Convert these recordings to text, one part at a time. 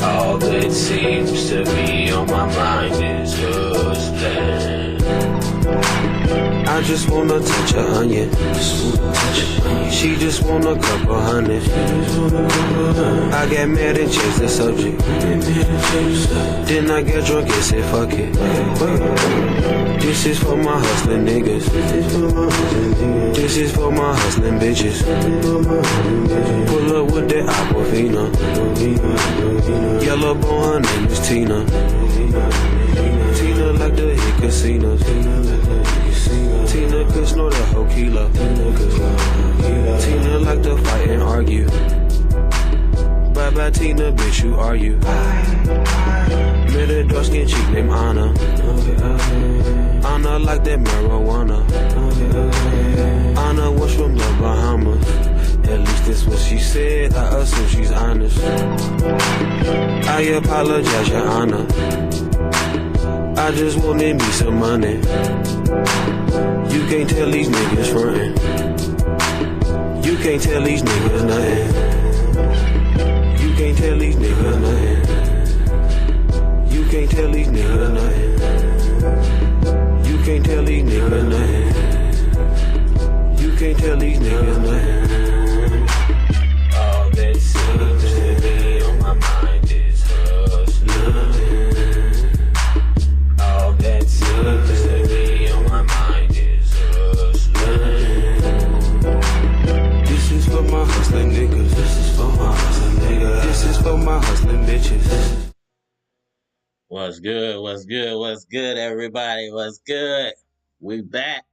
All that seems to be on my mind is husband. I just wanna touch a onion. She just want a couple hundred. I got mad and changed the subject. Then I got drunk and said fuck it. This is for my hustling niggas. This is for my hustling bitches. Pull up with that Aquafina. Yellow bone, her name is Tina. Tina like the hit casinos. Tina could snort a whole kilo. Tina like to fight and argue. Bye bye Tina, bitch, you argue. Met a dark skin chick named Anna. Anna like that marijuana. Anna was from the Bahamas. At least that's what she said. I assume she's honest. I apologize, Your Honor. I just wanted me some money. You can't tell these niggas frontin'. You can't tell these niggas nothing. You can't tell these niggas nothing. You can't tell these niggas nothing. You can't tell these niggas nothing. You can't tell these niggas nothing. All that seems to be on my mind is hustling. All that seems to be on my mind is hustling. This is for my hustling niggas. This is for my hustling niggas. This is for my hustling bitches. What's good? What's good? What's good, everybody? What's good? We back.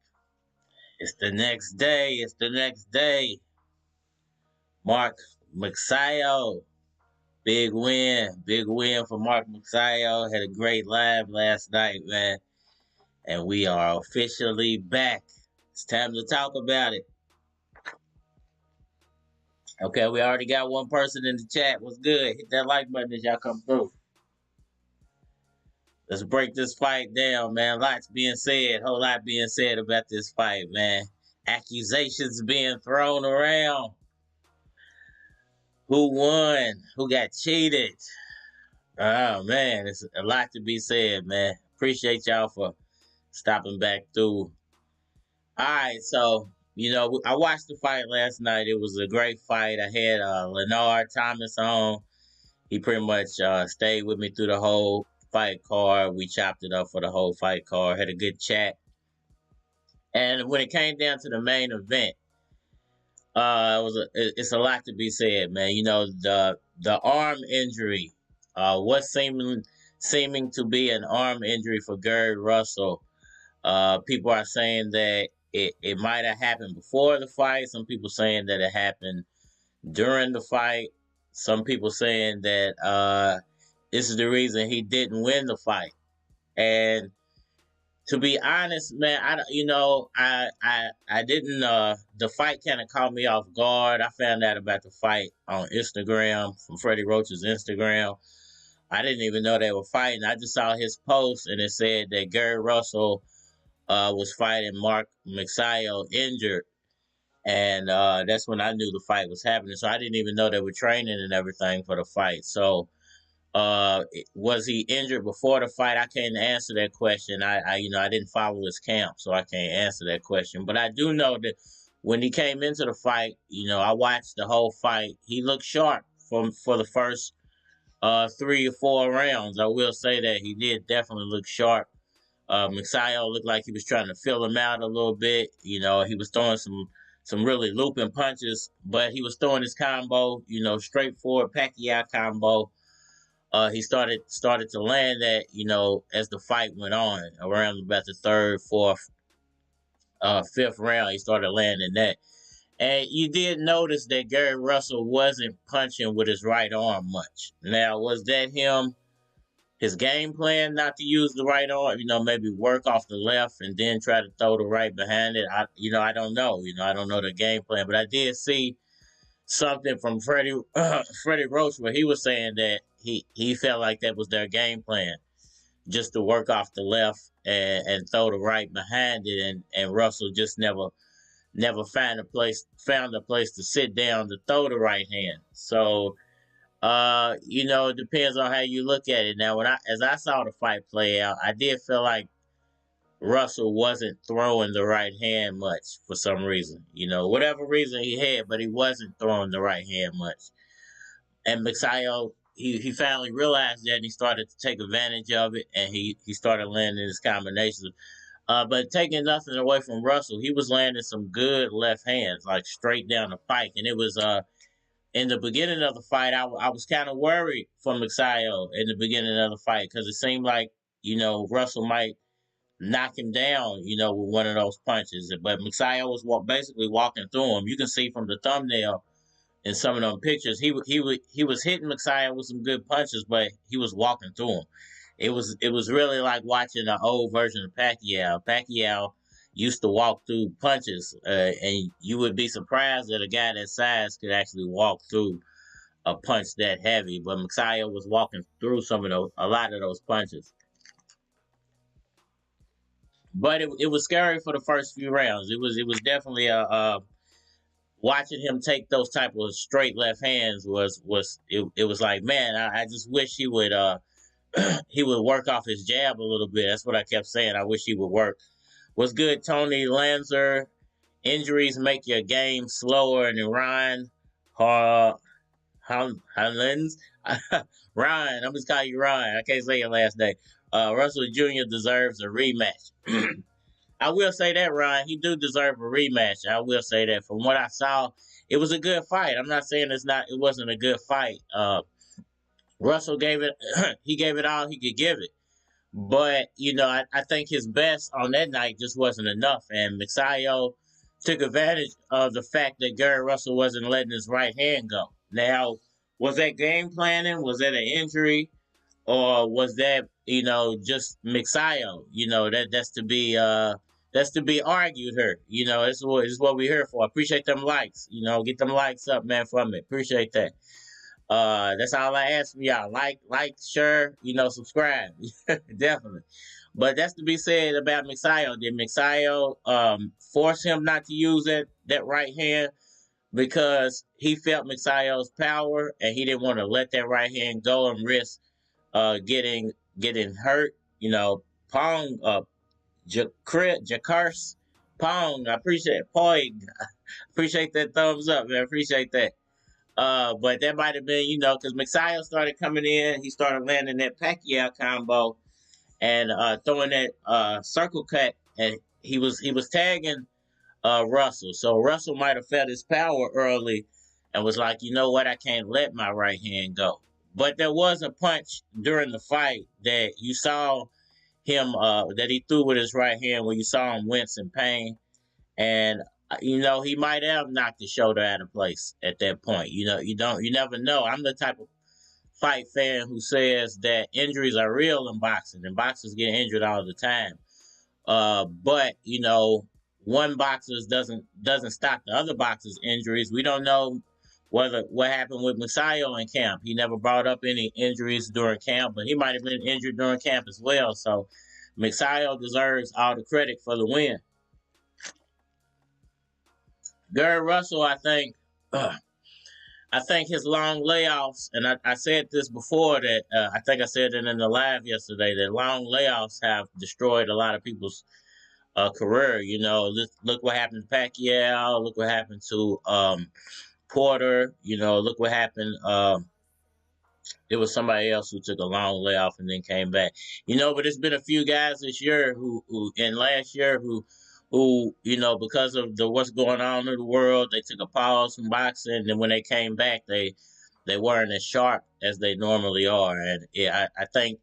It's the next day. It's the next day. Mark Magsayo. Big win. Big win for Mark Magsayo. Had a great live last night, man. And we are officially back. It's time to talk about it. Okay, we already got one person in the chat. What's good? Hit that like button as y'all come through. Let's break this fight down, man. Lots being said. Whole lot being said about this fight, man. Accusations being thrown around. Who won? Who got cheated? Oh, man. It's a lot to be said, man. Appreciate y'all for stopping back through. All right, so, I watched the fight last night. It was a great fight. I had Leonard Thomas on. He pretty much stayed with me through the whole fight card. We chopped it up for the whole fight card. Had a good chat. And when it came down to the main event, it's a lot to be said, man. The arm injury, what's seeming to be an arm injury for Gary Russell. People are saying that it might have happened before the fight. Some people saying that it happened during the fight. Some people saying that this is the reason he didn't win the fight. And to be honest, man, I didn't. The fight kind of caught me off guard. I found out about the fight on Instagram from Freddie Roach's Instagram. I didn't even know they were fighting. I just saw his post and it said that Gary Russell was fighting Mark Magsayo injured, and that's when I knew the fight was happening. So I didn't even know they were training and everything for the fight. So. Was he injured before the fight? I can't answer that question. I didn't follow his camp, so I can't answer that question. But I do know that when he came into the fight, I watched the whole fight. He looked sharp for the first 3 or 4 rounds. I will say that he did definitely look sharp. Magsayo looked like he was trying to fill him out a little bit. He was throwing some really looping punches, but he was throwing his combo, straightforward Pacquiao combo. He started to land that, as the fight went on, around about the 3rd, 4th, 5th round, he started landing that. And you did notice that Gary Russell wasn't punching with his right arm much. Now, was that his game plan not to use the right arm? Maybe work off the left and then try to throw the right behind it? I don't know. I don't know the game plan. But I did see something from Freddie Roach where he was saying that he felt like that was their game plan, just to work off the left and throw the right behind it, and Russell just never found a place to sit down to throw the right hand. So It depends on how you look at it. Now, as I saw the fight play out, I did feel like Russell wasn't throwing the right hand much for some reason. Whatever reason he had, but he wasn't throwing the right hand much. And Magsayo, he finally realized that, and he started to take advantage of it, and he started landing his combinations. But taking nothing away from Russell, he was landing some good left hands, like straight down the pike. And it was in the beginning of the fight, I was kind of worried for Magsayo in the beginning of the fight because it seemed like Russell might knock him down, with one of those punches. But Magsayo was basically walking through him. You can see from the thumbnail in some of them pictures, he was hitting Magsayo with some good punches, but he was walking through him. It was really like watching an old version of Pacquiao. Pacquiao used to walk through punches, and you would be surprised that a guy that size could actually walk through a punch that heavy. But Magsayo was walking through a lot of those punches. But it was scary for the first few rounds. It was definitely watching him take those type of straight left hands it was like, man, I just wish he would he would work off his jab a little bit. That's what I kept saying. I wish he would work. What's good, Tony Lanzer? Injuries make your game slower. And Ryan Hollins, Ryan, I'm just calling you Ryan. I can't say your last name. Russell Jr. deserves a rematch. I will say that, Ryan. He do deserve a rematch. I will say that. From what I saw, it was a good fight. I'm not saying it wasn't a good fight. Russell gave it he gave it all he could give it. But, I think his best on that night just wasn't enough. And Magsayo took advantage of the fact that Gary Russell wasn't letting his right hand go. Now, was that game planning? Was that an injury? Or was that, just Magsayo? That's to be argued here. This is what we're here for. Appreciate them likes. Get them likes up, man, for me. Appreciate that. That's all I ask from y'all. Like, share, subscribe. Definitely. But that's to be said about Magsayo. Did Magsayo force him not to use that right hand because he felt Magsayo's power and he didn't want to let that right hand go and risk getting hurt? Pong, Jakars, Pong. I appreciate Poig. Appreciate that thumbs up, man. Appreciate that. But that might have been, because Magsayo started coming in, he started landing that Pacquiao combo and throwing that circle cut, and he was tagging Russell. So Russell might have felt his power early and was like, you know what, I can't let my right hand go. But there was a punch during the fight that you saw him that he threw with his right hand where you saw him wince in pain, and he might have knocked the shoulder out of place at that point. You never know. I'm the type of fight fan who says that injuries are real in boxing, and boxers get injured all the time. But one boxer doesn't stop the other boxer's injuries. We don't know what happened with Magsayo in camp. He never brought up any injuries during camp, but he might have been injured during camp as well. So Magsayo deserves all the credit for the win. Gary Russell, I think his long layoffs, and I said this before that I think I said it in the live yesterday, that long layoffs have destroyed a lot of people's career. Look what happened to Pacquiao. Look what happened to Porter. Look what happened. It was somebody else who took a long layoff and then came back. But it's been a few guys this year who and last year who because of what's going on in the world, they took a pause from boxing, and when they came back, they weren't as sharp as they normally are. And I think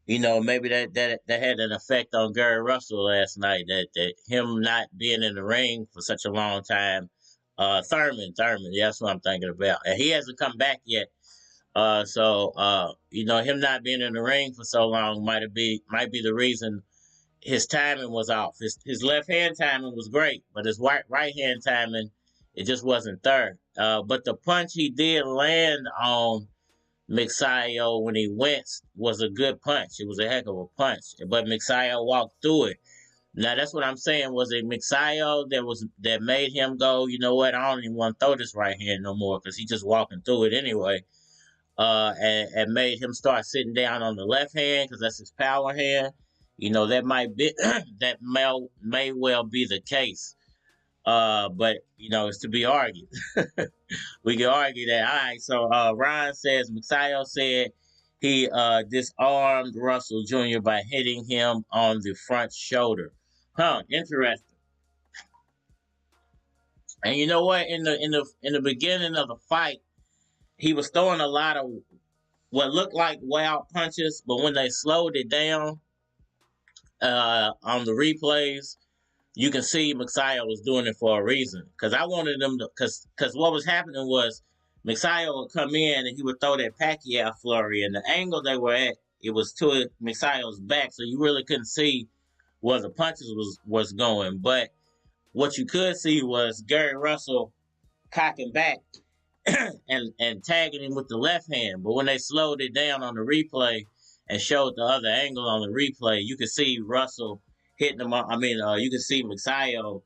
maybe that had an effect on Gary Russell last night. That him not being in the ring for such a long time. Thurman, yeah, that's what I'm thinking about, and he hasn't come back yet. So him not being in the ring for so long might be the reason his timing was off. His left hand timing was great, but his right hand timing, it just wasn't there. But the punch he did land on Magsayo when he went was a good punch. It was a heck of a punch, but Magsayo walked through it. Now that's what I'm saying. Was it Magsayo that made him go, you know what? I don't even want to throw this right hand no more because he's just walking through it anyway. and made him start sitting down on the left hand because that's his power hand. That might be that may well be the case. But it's to be argued. We can argue that. All right. So Ron says Magsayo said he disarmed Russell Jr. by hitting him on the front shoulder. Interesting. And you know what? In the beginning of the fight, he was throwing a lot of what looked like wild punches, but when they slowed it down on the replays, you can see Magsayo was doing it for a reason. Because I wanted them to, because what was happening was Magsayo would come in and he would throw that Pacquiao flurry, and the angle they were at, it was to Magsayo's back, so you really couldn't see where the punches was going. But what you could see was Gary Russell cocking back and tagging him with the left hand. But when they slowed it down on the replay and showed the other angle on the replay, you could see Russell hitting him. You could see Magsayo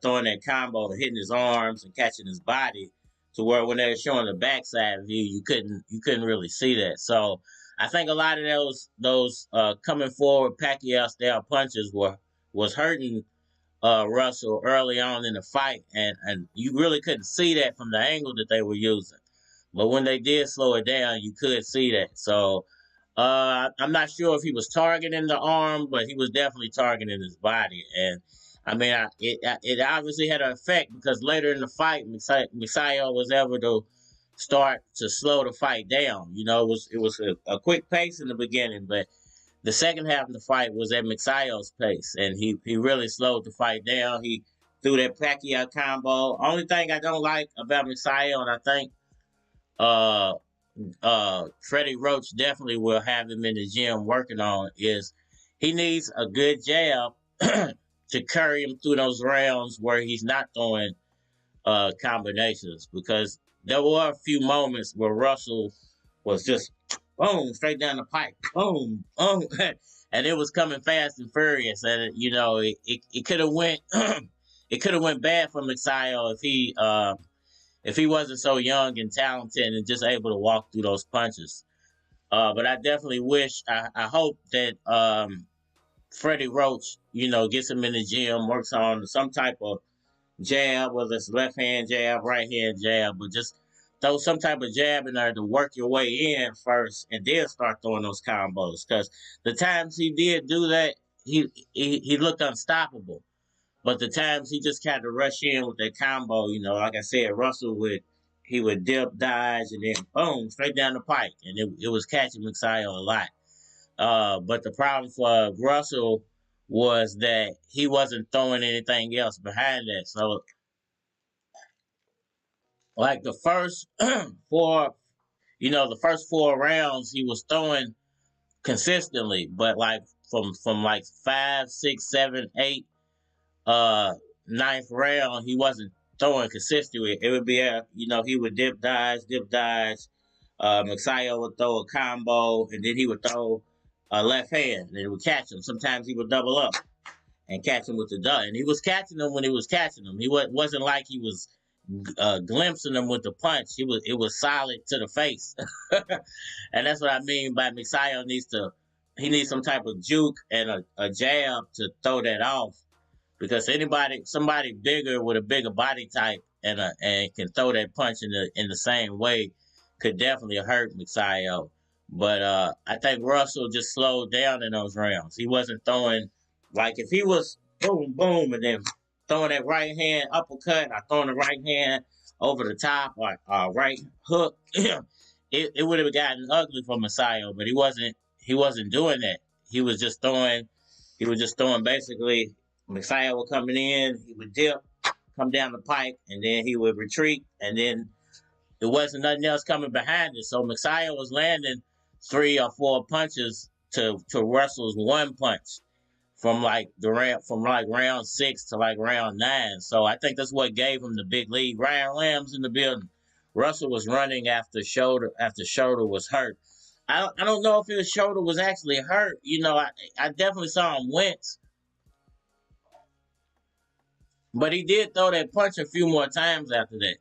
throwing that combo and hitting his arms and catching his body, to where when they were showing the backside view, you couldn't really see that. So I think a lot of those coming forward Pacquiao style punches was hurting Russell early on in the fight, and you really couldn't see that from the angle that they were using. But when they did slow it down, you could see that. So I'm not sure if he was targeting the arm, but he was definitely targeting his body. And it obviously had an effect, because later in the fight, Magsayo was able to start to slow the fight down. It was a quick pace in the beginning, but the second half of the fight was at Magsayo's pace, and he really slowed the fight down. He threw that Pacquiao combo. Only thing I don't like about Magsayo, and I think Freddie Roach definitely will have him in the gym working on, is he needs a good jab to carry him through those rounds where he's not throwing combinations, because there were a few moments where Russell was just boom, straight down the pipe, boom, boom, and it was coming fast and furious, and it could have went it could have went bad for Magsayo if he wasn't so young and talented and just able to walk through those punches. But I definitely I hope that Freddie Roach, gets him in the gym, works on some type of jab, whether it's left hand jab, right hand jab, but just throw some type of jab in there to work your way in first, and then start throwing those combos. Because the times he did do that, he looked unstoppable. But the times he just kind of rush in with that combo, like I said, Russell would dip, dodge, and then boom, straight down the pike, and it was catching Magsayo a lot. But the problem for Russell was that he wasn't throwing anything else behind that. So, like the first the first 4 rounds, he was throwing consistently, but like from like 5, 6, 7, 8, ninth round, he wasn't throwing consistently. It would be he would dip dodge. Magsayo would throw a combo, and then he would throw a left hand, and it would catch him. Sometimes he would double up and catch him with the duck, and he was catching him when he was catching him. He wasn't like he was glimpsing him with the punch. It was solid to the face, and that's what I mean by Magsayo needs some type of juke and a jab to throw that off, because somebody bigger with a bigger body type and can throw that punch in the same way could definitely hurt Magsayo. But I think Russell just slowed down in those rounds. He wasn't throwing, like, if he was boom boom and then throwing that right hand uppercut or throwing the right hand over the top or right hook, it would have gotten ugly for Magsayo. But he wasn't doing that. He was just throwing basically. Magsayo was coming in, he would dip, come down the pipe, and then he would retreat, and then there wasn't nothing else coming behind it. So Magsayo was landing 3 or 4 punches to Russell's 1 punch from round 6 to like round 9. So I think that's what gave him the big lead. Ryan Lamb's in the building. Russell was running after shoulder was hurt. I don't know if his shoulder was actually hurt. I definitely saw him wince. But he did throw that punch a few more times after that.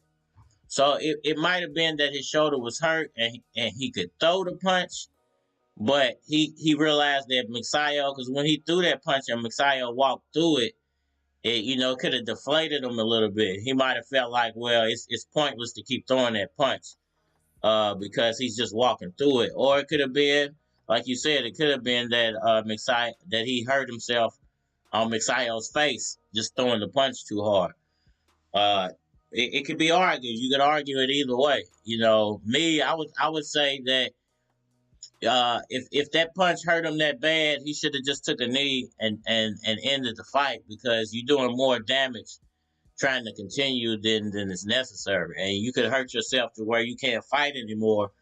So it might have been that his shoulder was hurt and he could throw the punch, but he realized that Magsayo, because when he threw that punch and Magsayo walked through it, it could have deflated him a little bit. He might have felt like, well, it's pointless to keep throwing that punch because he's just walking through it. Or it could have been, like you said, it could have been that that he hurt himself on Magsayo's face just throwing the punch too hard. It could be argued. You could argue it either way. Me, I would say that if that punch hurt him that bad, he should have just took a knee and ended the fight, because you're doing more damage trying to continue than is necessary, and you could hurt yourself to where you can't fight anymore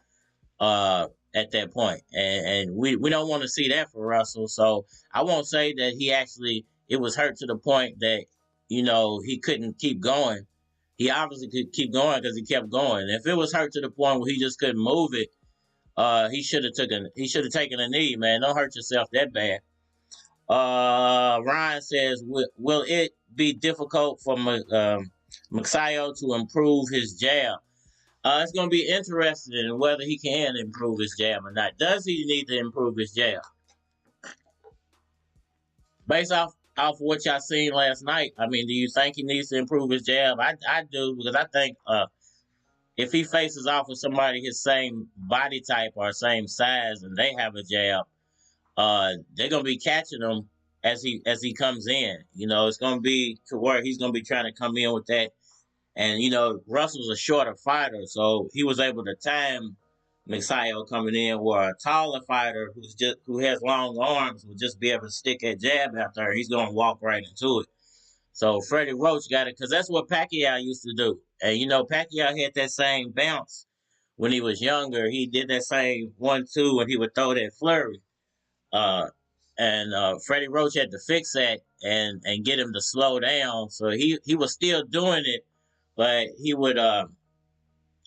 at that point. And we don't want to see that for Russell. So I won't say that it was hurt to the point that he couldn't keep going. He obviously could keep going because he kept going. If it was hurt to the point where he just couldn't move it, he should have taken a knee, man. Don't hurt yourself that bad. Ryan says, will it be difficult for Magsayo to improve his jab? It's going to be interesting in whether he can improve his jab or not. Does he need to improve his jab? Based off what y'all seen last night, I mean, do you think he needs to improve his jab? I do, because I think if he faces off with somebody his same body type or same size and they have a jab, they're gonna be catching him as he comes in. It's gonna be to where he's gonna be trying to come in with that. And Russell's a shorter fighter, so he was able to time Magsayo coming in, where a taller fighter who has long arms will just be able to stick that jab out there. He's gonna walk right into it. So Freddie Roach got it, because that's what Pacquiao used to do. And Pacquiao had that same bounce when he was younger. He did that same 1-2 when he would throw that flurry. And Freddie Roach had to fix that and get him to slow down. So he was still doing it, but he would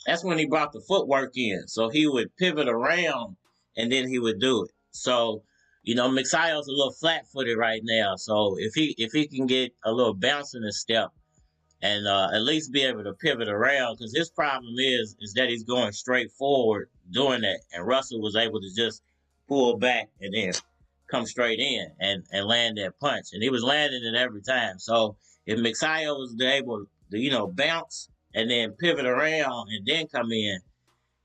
that's when he brought the footwork in. So he would pivot around and then he would do it. So Magsayo's a little flat-footed right now. So if he can get a little bounce in his step and at least be able to pivot around, because his problem is that he's going straight forward doing that, and Russell was able to just pull back and then come straight in and land that punch, and he was landing it every time. So if Magsayo was able to bounce and then pivot around and then come in,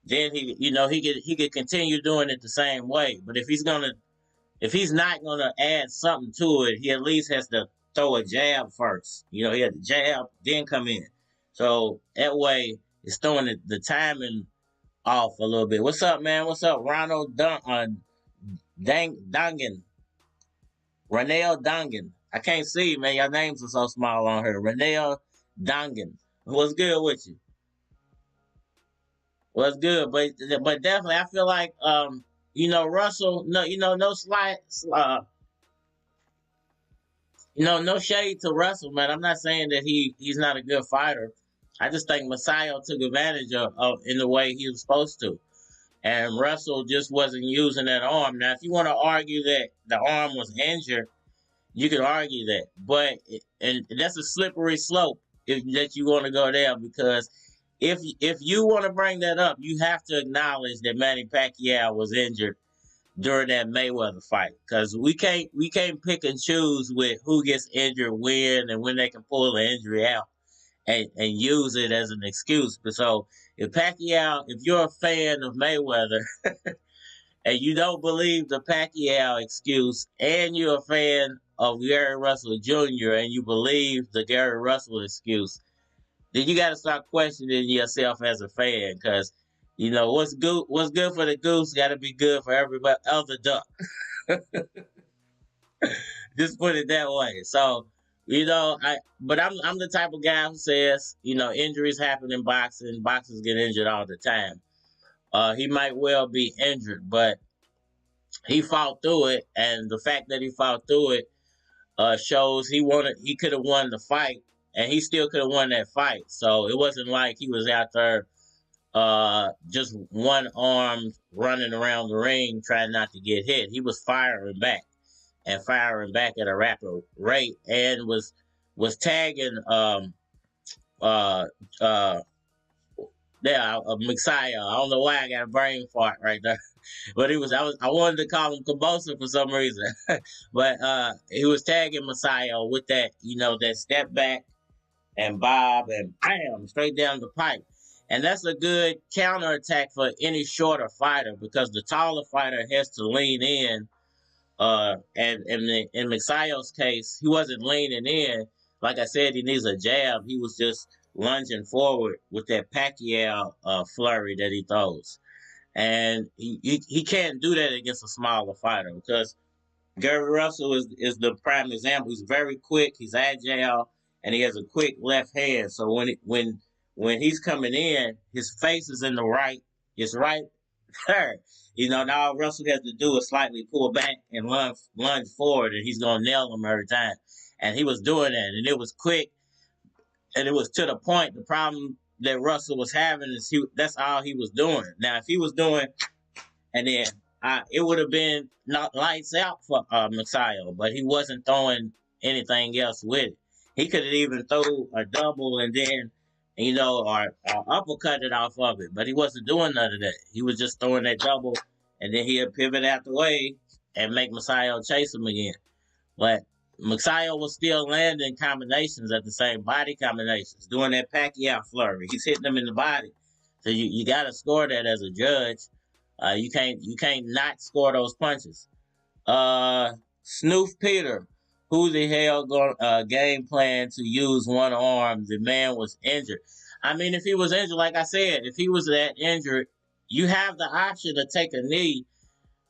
then he could continue doing it the same way. But if he's not gonna add something to it, he at least has to throw a jab first. He had to jab, then come in. So that way, it's throwing the timing off a little bit. What's up, man? What's up, Ronald Dongan? Ranel Dongan. I can't see, man. Your names are so small on here. Ranel Dongan. What's good with you? What's good? But definitely, I feel like Russell. No slight. No shade to Russell, man. I'm not saying that he's not a good fighter. I just think Magsayo took advantage of in the way he was supposed to. And Russell just wasn't using that arm. Now, if you want to argue that the arm was injured, you can argue that. But and that's a slippery slope that you want to go there, because if you want to bring that up, you have to acknowledge that Manny Pacquiao was injured during that Mayweather fight, because we can't pick and choose with who gets injured when and when they can pull the injury out and use it as an excuse. But so if you're a fan of Mayweather and you don't believe the Pacquiao excuse, and you're a fan of Gary Russell Jr. and you believe the Gary Russell excuse, then you got to start questioning yourself as a fan, because what's good for the goose got to be good for everybody other duck. Just put it that way. So but I'm the type of guy who says injuries happen in boxing. Boxers get injured all the time. He might well be injured, but he fought through it, and the fact that he fought through it shows he could have won the fight, and he still could have won that fight. So it wasn't like he was out there just one arm running around the ring trying not to get hit. He was firing back at a rapid rate, and was tagging Yeah, Magsayo. I don't know why I got a brain fart right there. But I wanted to call him Cabosa for some reason. But he was tagging Messiah with that, that step back and bob and bam, straight down the pipe. And that's a good counterattack for any shorter fighter because the taller fighter has to lean in. And in Messiah's case, he wasn't leaning in. Like I said, he needs a jab. He was just lunging forward with that Pacquiao flurry that he throws. And he can't do that against a smaller fighter because Gary Russell is the prime example. He's very quick, he's agile, and he has a quick left hand. So when he's coming in, his face is in the right, it's right there. Now all Russell has to do is slightly pull back and lunge forward, and he's gonna nail him every time. And he was doing that, and it was quick, and it was to the point. The problem that Russell was having is that's all he was doing. Now, if he was doing, and then it would have been not lights out for Magsayo, but he wasn't throwing anything else with it. He could have even thrown a double and then, or uppercut it off of it, but he wasn't doing none of that. He was just throwing that double, and then he'd pivot out the way and make Magsayo chase him again. But Magsayo was still landing combinations at the same body combinations, doing that Pacquiao flurry. He's hitting them in the body. So you got to score that as a judge. You can't not score those punches. Snoof Peter, who the hell game plan to use one arm? The man was injured. I mean, if he was injured, like I said, if he was that injured, you have the option to take a knee,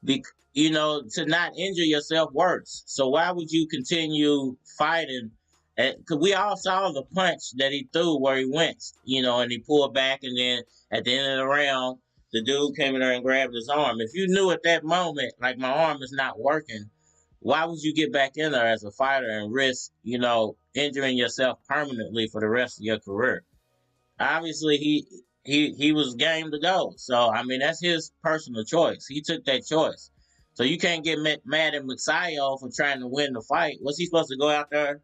to not injure yourself worse. So why would you continue fighting? Because we all saw the punch that he threw where he went, and he pulled back, and then at the end of the round, the dude came in there and grabbed his arm. If you knew at that moment, like, my arm is not working, why would you get back in there as a fighter and risk, injuring yourself permanently for the rest of your career? Obviously, he was game to go. So, I mean, that's his personal choice. He took that choice. So you can't get mad at Magsayo for trying to win the fight. Was he supposed to go out there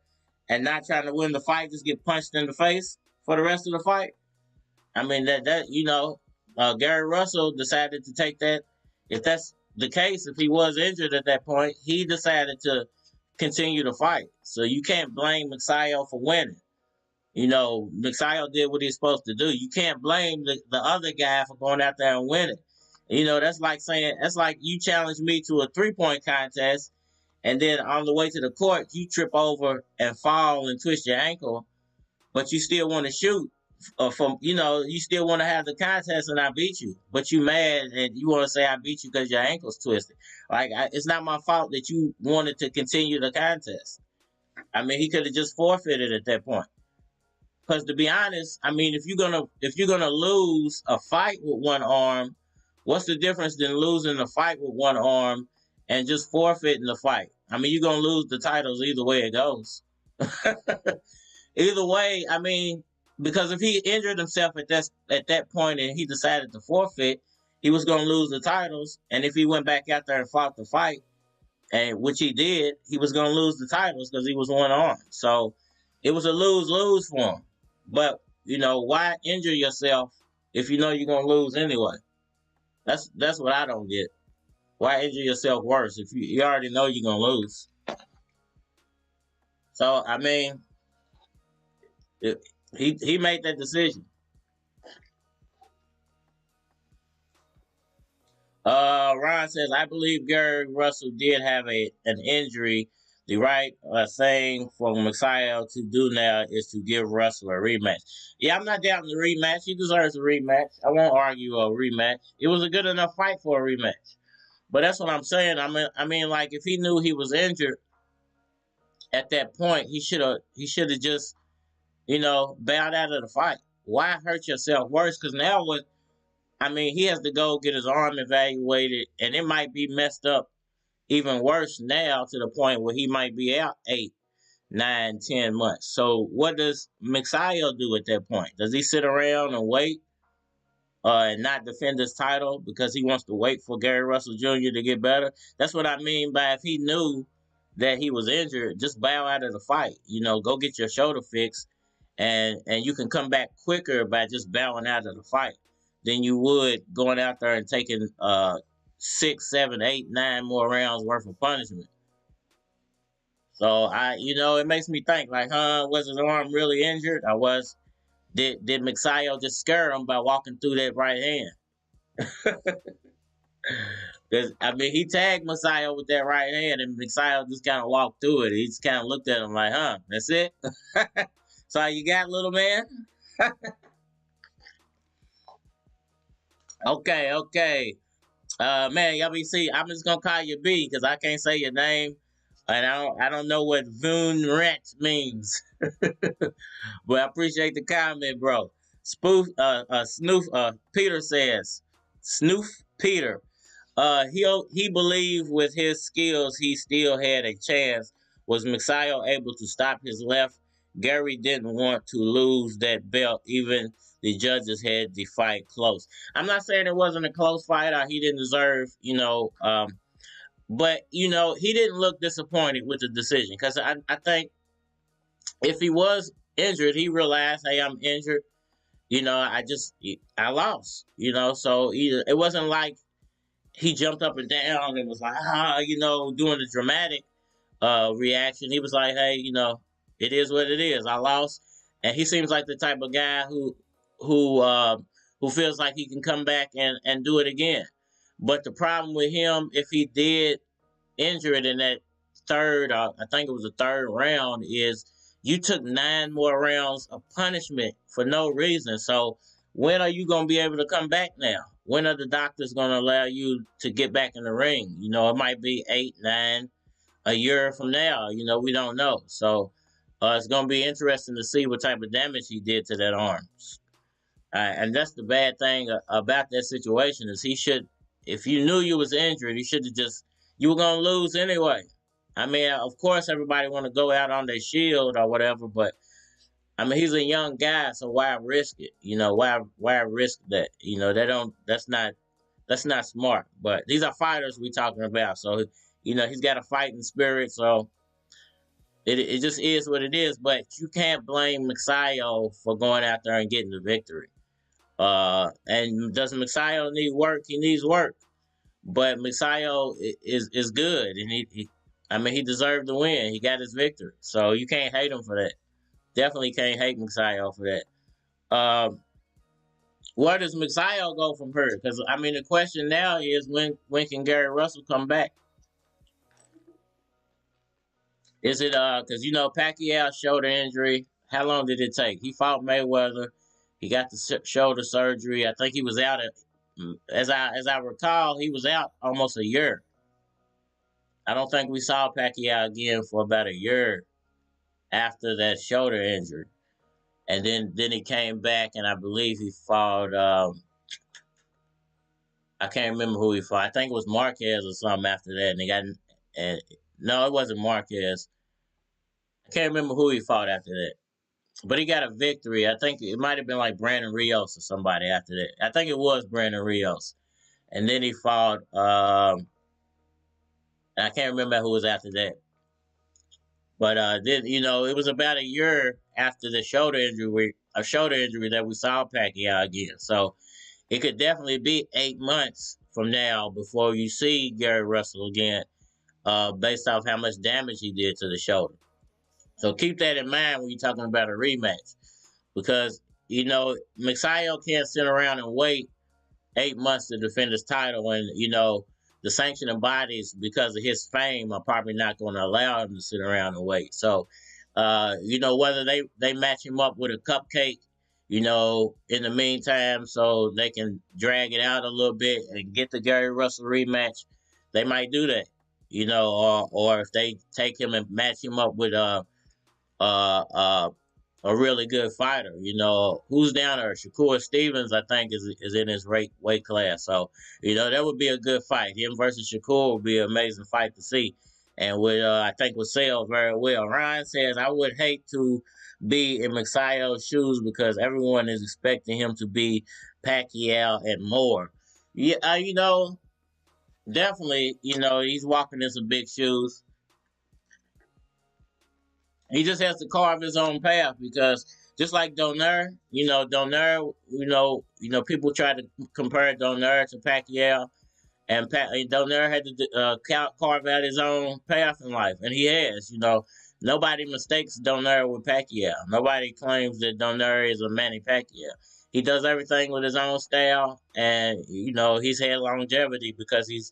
and not trying to win the fight, just get punched in the face for the rest of the fight? I mean, Gary Russell decided to take that. If that's the case, if he was injured at that point, he decided to continue to fight. So you can't blame Magsayo for winning. Magsayo did what he's supposed to do. You can't blame the other guy for going out there and winning. That's like you challenge me to a 3-point contest, and then on the way to the court, you trip over and fall and twist your ankle, but you still want to shoot. You still want to have the contest and I beat you, but you mad and you want to say I beat you because your ankle's twisted. It's not my fault that you wanted to continue the contest. I mean, he could have just forfeited at that point. Because to be honest, I mean, if you're gonna lose a fight with one arm, what's the difference than losing a fight with one arm and just forfeiting the fight? I mean, you're gonna lose the titles either way it goes. Either way, I mean, because if he injured himself at that point and he decided to forfeit, he was gonna lose the titles. And if he went back out there and fought the fight, and which he did, he was gonna lose the titles because he was one arm. So it was a lose-lose for him. But why injure yourself if you know you're gonna lose anyway? That's what I don't get. Why injure yourself worse if you already know you're gonna lose? So I mean, he made that decision. Ron says, I believe Gary Russell did have an injury. The right thing for Magsayo to do now is to give Russell a rematch. Yeah, I'm not doubting the rematch. He deserves a rematch. I won't argue a rematch. It was a good enough fight for a rematch. But that's what I'm saying. I mean, like, if he knew he was injured at that point, he should have just, bowed out of the fight. Why hurt yourself worse? Because now he has to go get his arm evaluated, and it might be messed up even worse now to the point where he might be out 8, 9, 10 months. So what does Magsayo do at that point? Does he sit around and wait and not defend his title because he wants to wait for Gary Russell Jr. to get better? That's what I mean by if he knew that he was injured, just bow out of the fight. Go get your shoulder fixed and you can come back quicker by just bowing out of the fight than you would going out there and taking 6, 7, 8, 9 more rounds worth of punishment. So it makes me think like, was his arm really injured? Or did Magsayo just scare him by walking through that right hand? Because he tagged Magsayo with that right hand, and Magsayo just kind of walked through it. He just kind of looked at him like, that's it? So you got, little man? Okay. Man, y'all be see, I'm just gonna call you B because I can't say your name, and I don't know what Voon Rent means. But I appreciate the comment, bro. Peter says, Snoof Peter. He believed with his skills he still had a chance. Was Magsayo able to stop his left? Gary didn't want to lose that belt. Even the judges had the fight close. I'm not saying it wasn't a close fight or he didn't deserve, but he didn't look disappointed with the decision because I think if he was injured, he realized, hey, I'm injured. I lost. So it wasn't like he jumped up and down and was like, doing the dramatic reaction. He was like, hey, it is what it is. I lost. And he seems like the type of guy who feels like he can come back and do it again. But the problem with him, if he did injure it in that I think it was the third round, is you took 9 more rounds of punishment for no reason. So when are you going to be able to come back now? When are the doctors going to allow you to get back in the ring? It might be 8, 9, a year from now. We don't know. So it's going to be interesting to see what type of damage he did to that arm. And that's the bad thing about that situation is if you knew you was injured, you were going to lose anyway. Of course, everybody want to go out on their shield or whatever, but he's a young guy, so why risk it? Why risk that? That's not smart. But these are fighters we talking about, so he's got a fighting spirit, so it just is what it is. But you can't blame Magsayo for going out there and getting the victory. And does Magsayo need work? He needs work. But Magsayo is good, and he deserved the win. He got his victory, so you can't hate him for that. Definitely can't hate Magsayo for that. Where does Magsayo go from here? Because the question now is when can Gary Russell come back? Is it because Pacquiao shoulder injury? How long did it take? He fought Mayweather. He got the shoulder surgery. I think he was out as I recall, he was out almost a year. I don't think we saw Pacquiao again for about a year after that shoulder injury. And then he came back, and I believe he fought. I can't remember who he fought. I think it was Marquez or something after that. No, it wasn't Marquez. I can't remember who he fought after that. But he got a victory. I think it might have been like Brandon Rios or somebody after that. I think it was Brandon Rios. And then he fought. I can't remember who was after that. But then it was about a year after the shoulder injury that we saw Pacquiao again. So it could definitely be 8 months from now before you see Gary Russell again, based off how much damage he did to the shoulder. So keep that in mind when you're talking about a rematch, because Magsayo can't sit around and wait 8 months to defend his title, and the sanctioning bodies, because of his fame, are probably not going to allow him to sit around and wait. So, whether they match him up with a cupcake, in the meantime, so they can drag it out a little bit and get the Gary Russell rematch, they might do that, or if they take him and match him up with a really good fighter. Who's down there? Shakur Stevens, I think, is in his weight class. So, that would be a good fight. Him versus Shakur would be an amazing fight to see. And I think would sell very well. Ryan says, I would hate to be in Magsayo's shoes because everyone is expecting him to be Pacquiao and more. Yeah, definitely, he's walking in some big shoes. He just has to carve his own path because just like Donaire, Donaire, people try to compare Donaire to Pacquiao, and Donaire had to carve out his own path in life, and he has. Nobody mistakes Donaire with Pacquiao. Nobody claims that Donaire is a Manny Pacquiao. He does everything with his own style, and he's had longevity because he's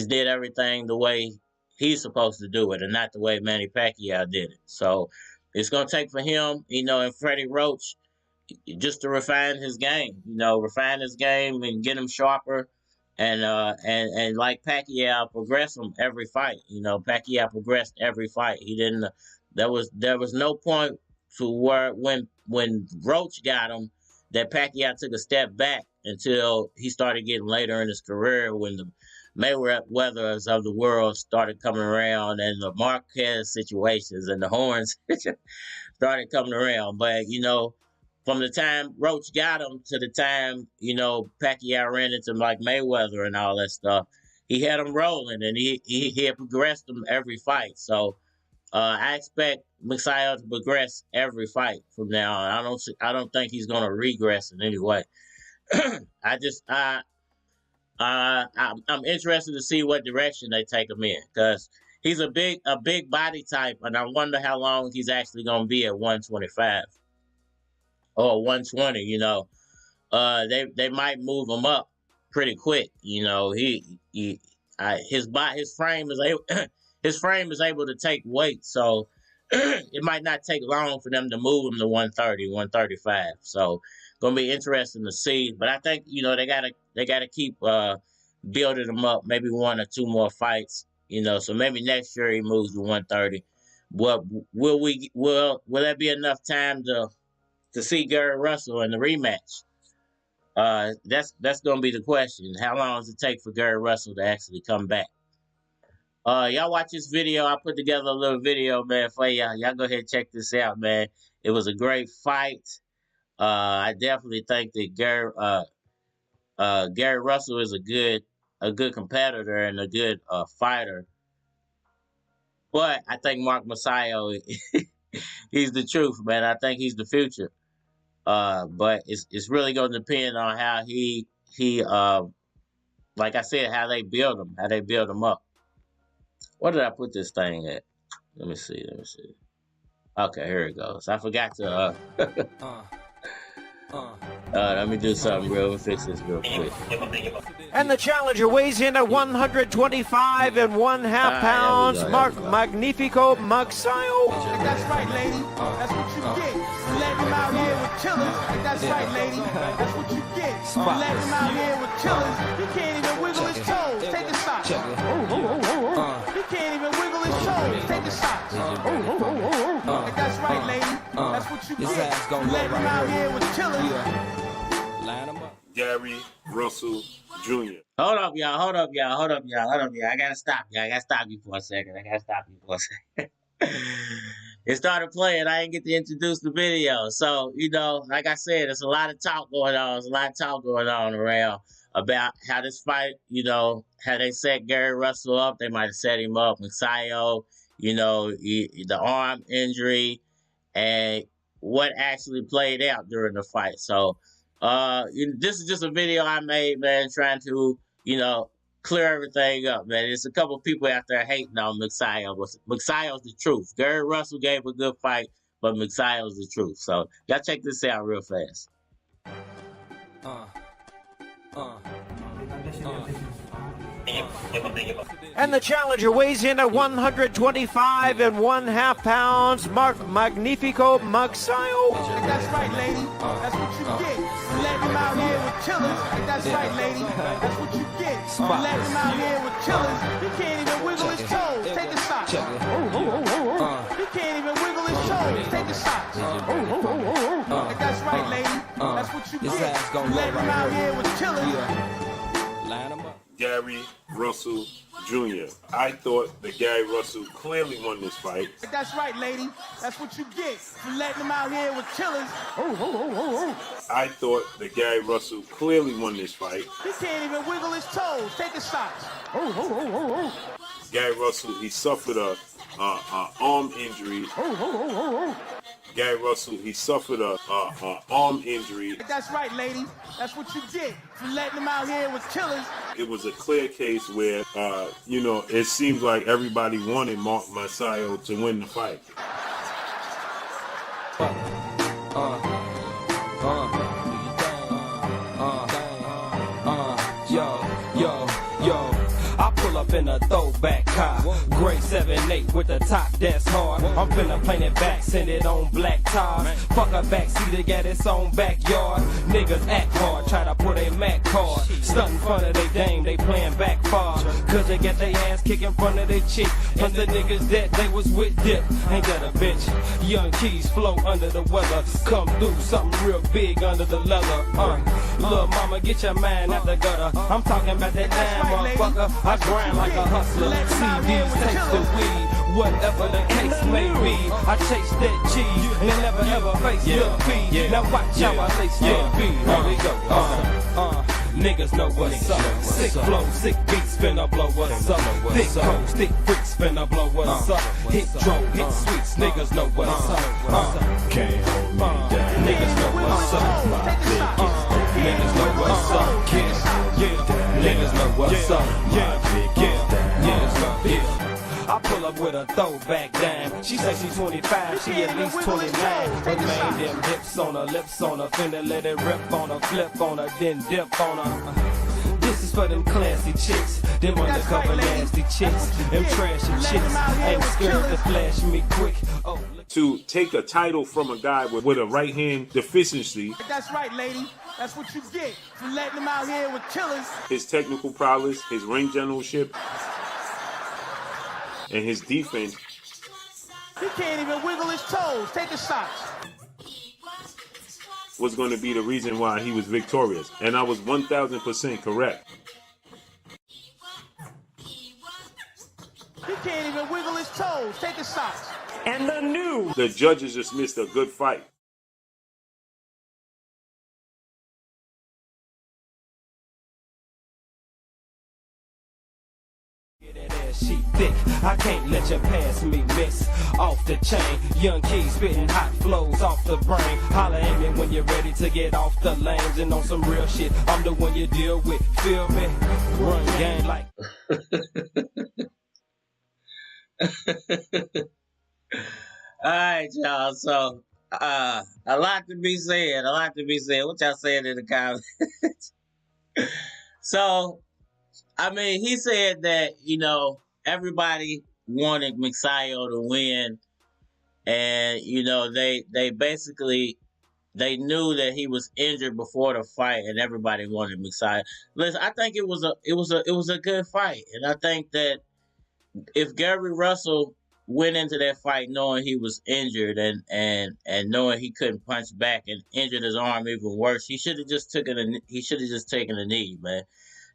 did everything the way he's supposed to do it, and not the way Manny Pacquiao did it. So it's gonna take for him, and Freddie Roach, just to refine his game. Refine his game and get him sharper, and like Pacquiao, progress him every fight. Pacquiao progressed every fight. He didn't. There was no point to where when Roach got him that Pacquiao took a step back until he started getting later in his career, when the Mayweathers of the world started coming around, and the Marquez situations and the Horns started coming around. But from the time Roach got him to the time Pacquiao ran into like Mayweather and all that stuff, he had him rolling, and he had progressed him every fight. So I expect Magsayo to progress every fight from now on. I don't think he's going to regress in any way. I'm interested to see what direction they take him in, because he's a big body type, and I wonder how long he's actually going to be at 125 or 120. They might move him up pretty quick. His frame is able his frame is able to take weight, so it might not take long for them to move him to 130, 135. So gonna be interesting to see. But I think they gotta keep building him up. Maybe 1 or 2 more fights. So maybe next year he moves to 130. What will that be enough time to see Gary Russell in the rematch? That's gonna be the question. How long does it take for Gary Russell to actually come back? Y'all watch this video. I put together a little video, man, for y'all. Y'all go ahead and check this out, man. It was a great fight. I definitely think that Gary Russell is a good competitor and a good fighter. But I think Mark Magsayo, he's the truth, man. I think he's the future. But it's really going to depend on how he like I said, how they build him up. What did I put this thing at? Let me see. Okay, here it goes. I forgot to let me do something fix this real quick. And the challenger weighs in at 125 and 1/2 pounds. Mark Magnifico Magsayo. That's right, lady. That's what you get. Let him out here with killers. That's right, lady. That's what you get. Let him out here with killers. He can't even wiggle his toes. Take a shot. He can't even wiggle his toes. Take a shot. That's right, lady. That's what you get. Let him out here with killers. Line him up. Gary Russell Jr. Hold up, y'all. I gotta stop you for a second. It started playing. I didn't get to introduce the video. So, like I said, there's a lot of talk going on. There's a lot of talk going on around about how this fight, how they set Gary Russell up. They might have set him up. Magsayo, the arm injury, and what actually played out during the fight. So, this is just a video I made, man, trying to, clear everything up, man. There's a couple people out there hating on Magsayo, but Magsayo's the truth. Gary Russell gave a good fight, but Magsayo's the truth. So, y'all check this out real fast. And the challenger weighs in at 125 and 1/2 pounds. Mark Magnifico Magsayo. That's right, lady. That's what you get. Let him out here with killers. That's right, lady. That's what you get. Let him out here with killers. He can't even wiggle his toes. Take a shot. He can't even wiggle his toes. Take a shot. That's right, lady. That's what you get. Let him out here with killers. Line him up. Gary Russell Jr. I thought that Gary Russell clearly won this fight. That's right, lady. That's what you get for letting him out here with killers. I thought that Gary Russell clearly won this fight. He can't even wiggle his toes. Take a shot. Gary Russell, he suffered a arm injury. Gary Russell, he suffered a arm injury. That's right, lady. That's what you get for letting him out here with killers. It was a clear case where, it seems like everybody wanted Mark Magsayo to win the fight. I pull up in a throwback car, gray 7-8 with the top that's hard. I'm finna paint it back, send it on black tires. Fuck a backseat, it got its own backyard. Niggas act hard, try to put a Mac card. Stunt in front of they dame, they playing back far. Cause they get their ass kicked in front of their chick. And the niggas that they was with dip, ain't that a bitch? Young keys flow under the weather. Come through, something real big under the leather. Little mama, get your mind out the gutter. I'm talking about that time, motherfucker. I grind like a hustler. CDs, taste the weed, whatever the case may be. I chase that cheese and never ever face defeat. Now watch how I lace that beat. Here we go. Niggas know what's up. Sick flow, sick beats, finna blow what's up. Thick hoes, thick freaks, finna blow what's up. Hit drone, hit sweets, niggas know what's up. Can't hold me down. Niggas know what's up. Niggas know what's up. Niggas know what's up. I pull up with a throwback dime. She say she's 25, she at least 29. But man, them hips on her, lips on her, finna let it rip on her, flip on her, then dip on her. This is for them classy chicks, them undercover nasty chicks, them trashy chicks. Ain't scared to flash me quick. Oh, to take a title from a guy with a right hand deficiency. That's right, lady. That's what you get for letting him out here with killers. His technical prowess, his ring generalship, and his defense. He can't even wiggle his toes. Take a shot. Was going to be the reason why he was victorious. And I was 1,000% correct. He can't even wiggle his toes. Take a shot. And the judges just missed a good fight. She thick, I can't let you pass me, miss. Off the chain, young keys spitting hot flows off the brain. Holla at me when you're ready to get off the lanes and on some real shit. I'm the one you deal with, feel me? Run game like. Alright, y'all. So, a lot to be said. What y'all saying in the comments? So, I mean, he said that, everybody wanted Magsayo to win. And, they basically, they knew that he was injured before the fight and everybody wanted Magsayo. Listen, I think it was a good fight. And I think that if Gary Russell went into that fight knowing he was injured and knowing he couldn't punch back and injured his arm even worse, he should have just taken a knee, man.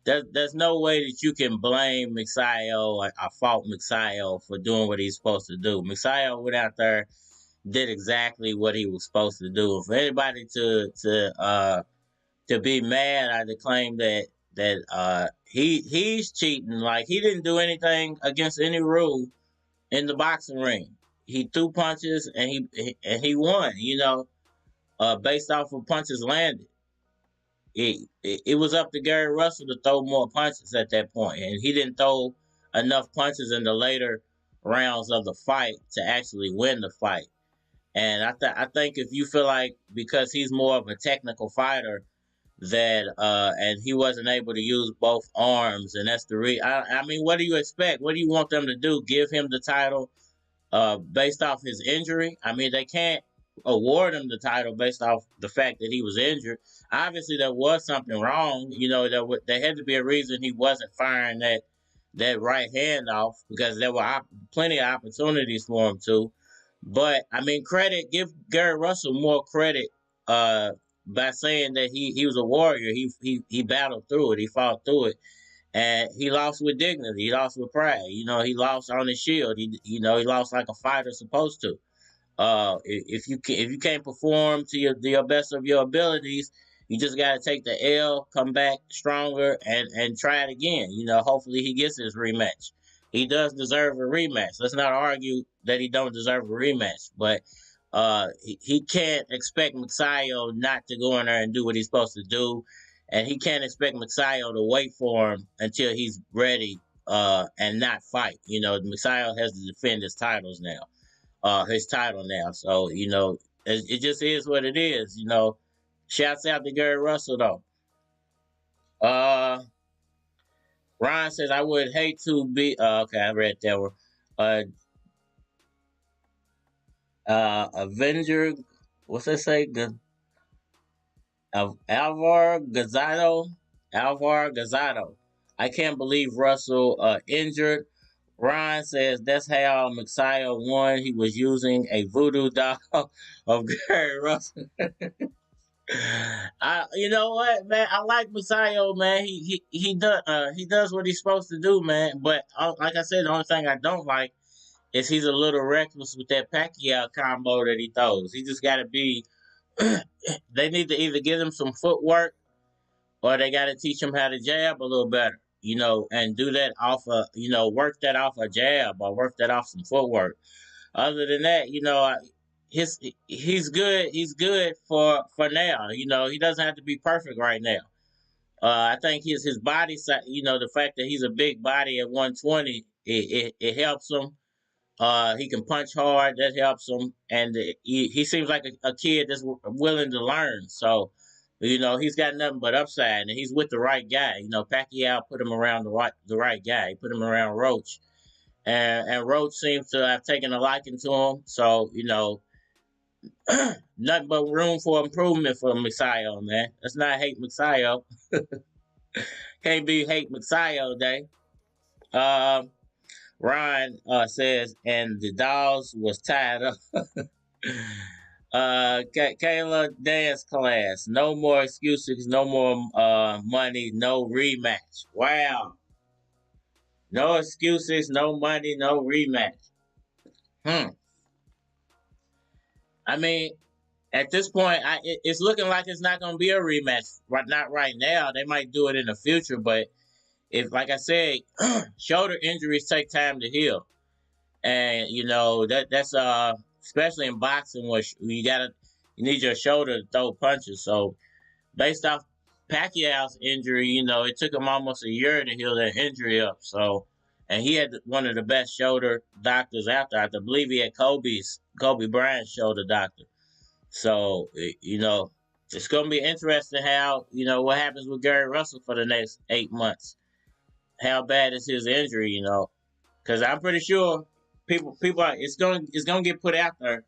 There's no way that you can blame Magsayo or fault Magsayo for doing what he's supposed to do. Magsayo went out there, did exactly what he was supposed to do. For anybody to be mad, I claim that he's cheating. Like, he didn't do anything against any rule in the boxing ring. He threw punches and he won. Based off of punches landed. It was up to Gary Russell to throw more punches at that point, and he didn't throw enough punches in the later rounds of the fight to actually win the fight. And I think if you feel like because he's more of a technical fighter that and he wasn't able to use both arms, and that's the I mean, what do you expect? What do you want them to do? Give him the title based off his injury? I mean, they can't award him the title based off the fact that he was injured. Obviously, there was something wrong. There had to be a reason he wasn't firing that right hand off, because there were plenty of opportunities for him to. But I mean, give Gary Russell more credit by saying that he was a warrior. He battled through it. He fought through it, and he lost with dignity. He lost with pride. He lost on his shield. He lost like a fighter's supposed to. If you can't perform to your best of your abilities, you just got to take the L, come back stronger, and try it again. Hopefully he gets his rematch. He does deserve a rematch. Let's not argue that he don't deserve a rematch. But he can't expect Magsayo not to go in there and do what he's supposed to do, and he can't expect Magsayo to wait for him until he's ready and not fight. You know, Magsayo has to defend his titles now, his title now. So you know, it just is what it is. You know, shouts out to Gary Russell though. Ron says I would hate to be. Okay, I read that one. Avenger, what's that say? Alvar Gazzato. I can't believe Russell injured. Ron says that's how Magsayo won. He was using a voodoo doll of Gary Russell. You know what, man? I like Magsayo, man. He does what he's supposed to do, man. But like I said, the only thing I don't like is he's a little reckless with that Pacquiao combo that he throws. He just got to be. They need to either give him some footwork, or they got to teach him how to jab a little better, you know, and do that off work that off a jab or work that off some footwork. Other than that, you know, he's good. He's good for now. You know, he doesn't have to be perfect right now. I think his body, you know, the fact that he's a big body at 120, it helps him. He can punch hard. That helps him, and he seems like a kid that's willing to learn. So, you know, he's got nothing but upside, and he's with the right guy. You know, Pacquiao put him around the right guy. He put him around Roach, and Roach seems to have taken a liking to him. So, you know, nothing but room for improvement for Magsayo, man. Let's not hate Magsayo. Can't be hate Magsayo day. Ron says, and the dolls was tied up. Kayla dance class. No more excuses. No more money. No rematch. Wow. No excuses. No money. No rematch. I mean, at this point, it's looking like it's not going to be a rematch. Not right now. They might do it in the future, but if, like I said, shoulder injuries take time to heal, and you know that's especially in boxing where you need your shoulder to throw punches. So, based off Pacquiao's injury, you know, it took him almost a year to heal that injury up. So, and he had one of the best shoulder doctors out there. I believe he had Kobe Bryant's shoulder doctor. So, you know, it's going to be interesting how, you know, what happens with Gary Russell for the next 8 months. How bad is his injury, you know? Because I'm pretty sure it's gonna get put out there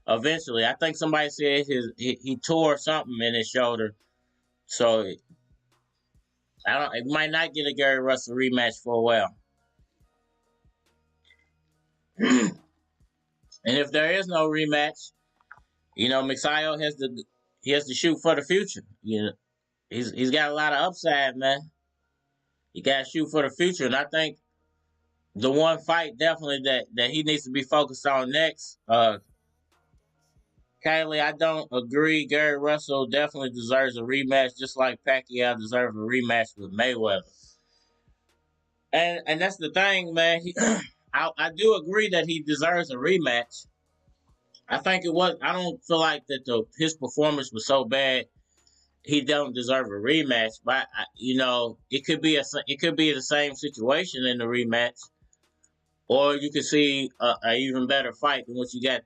eventually. I think somebody said he tore something in his shoulder, so it might not get a Gary Russell rematch for a while. And if there is no rematch, you know, Magsayo has to shoot for the future. You know, he's got a lot of upside, man. You got to shoot for the future. And I think the one fight definitely that he needs to be focused on next, Kylie, I don't agree. Gary Russell definitely deserves a rematch, just like Pacquiao deserves a rematch with Mayweather. And that's the thing, man. I do agree that he deserves a rematch. I don't feel like that his performance was so bad he don't deserve a rematch, but you know, it could be the same situation in the rematch, or you could see a even better fight than what you got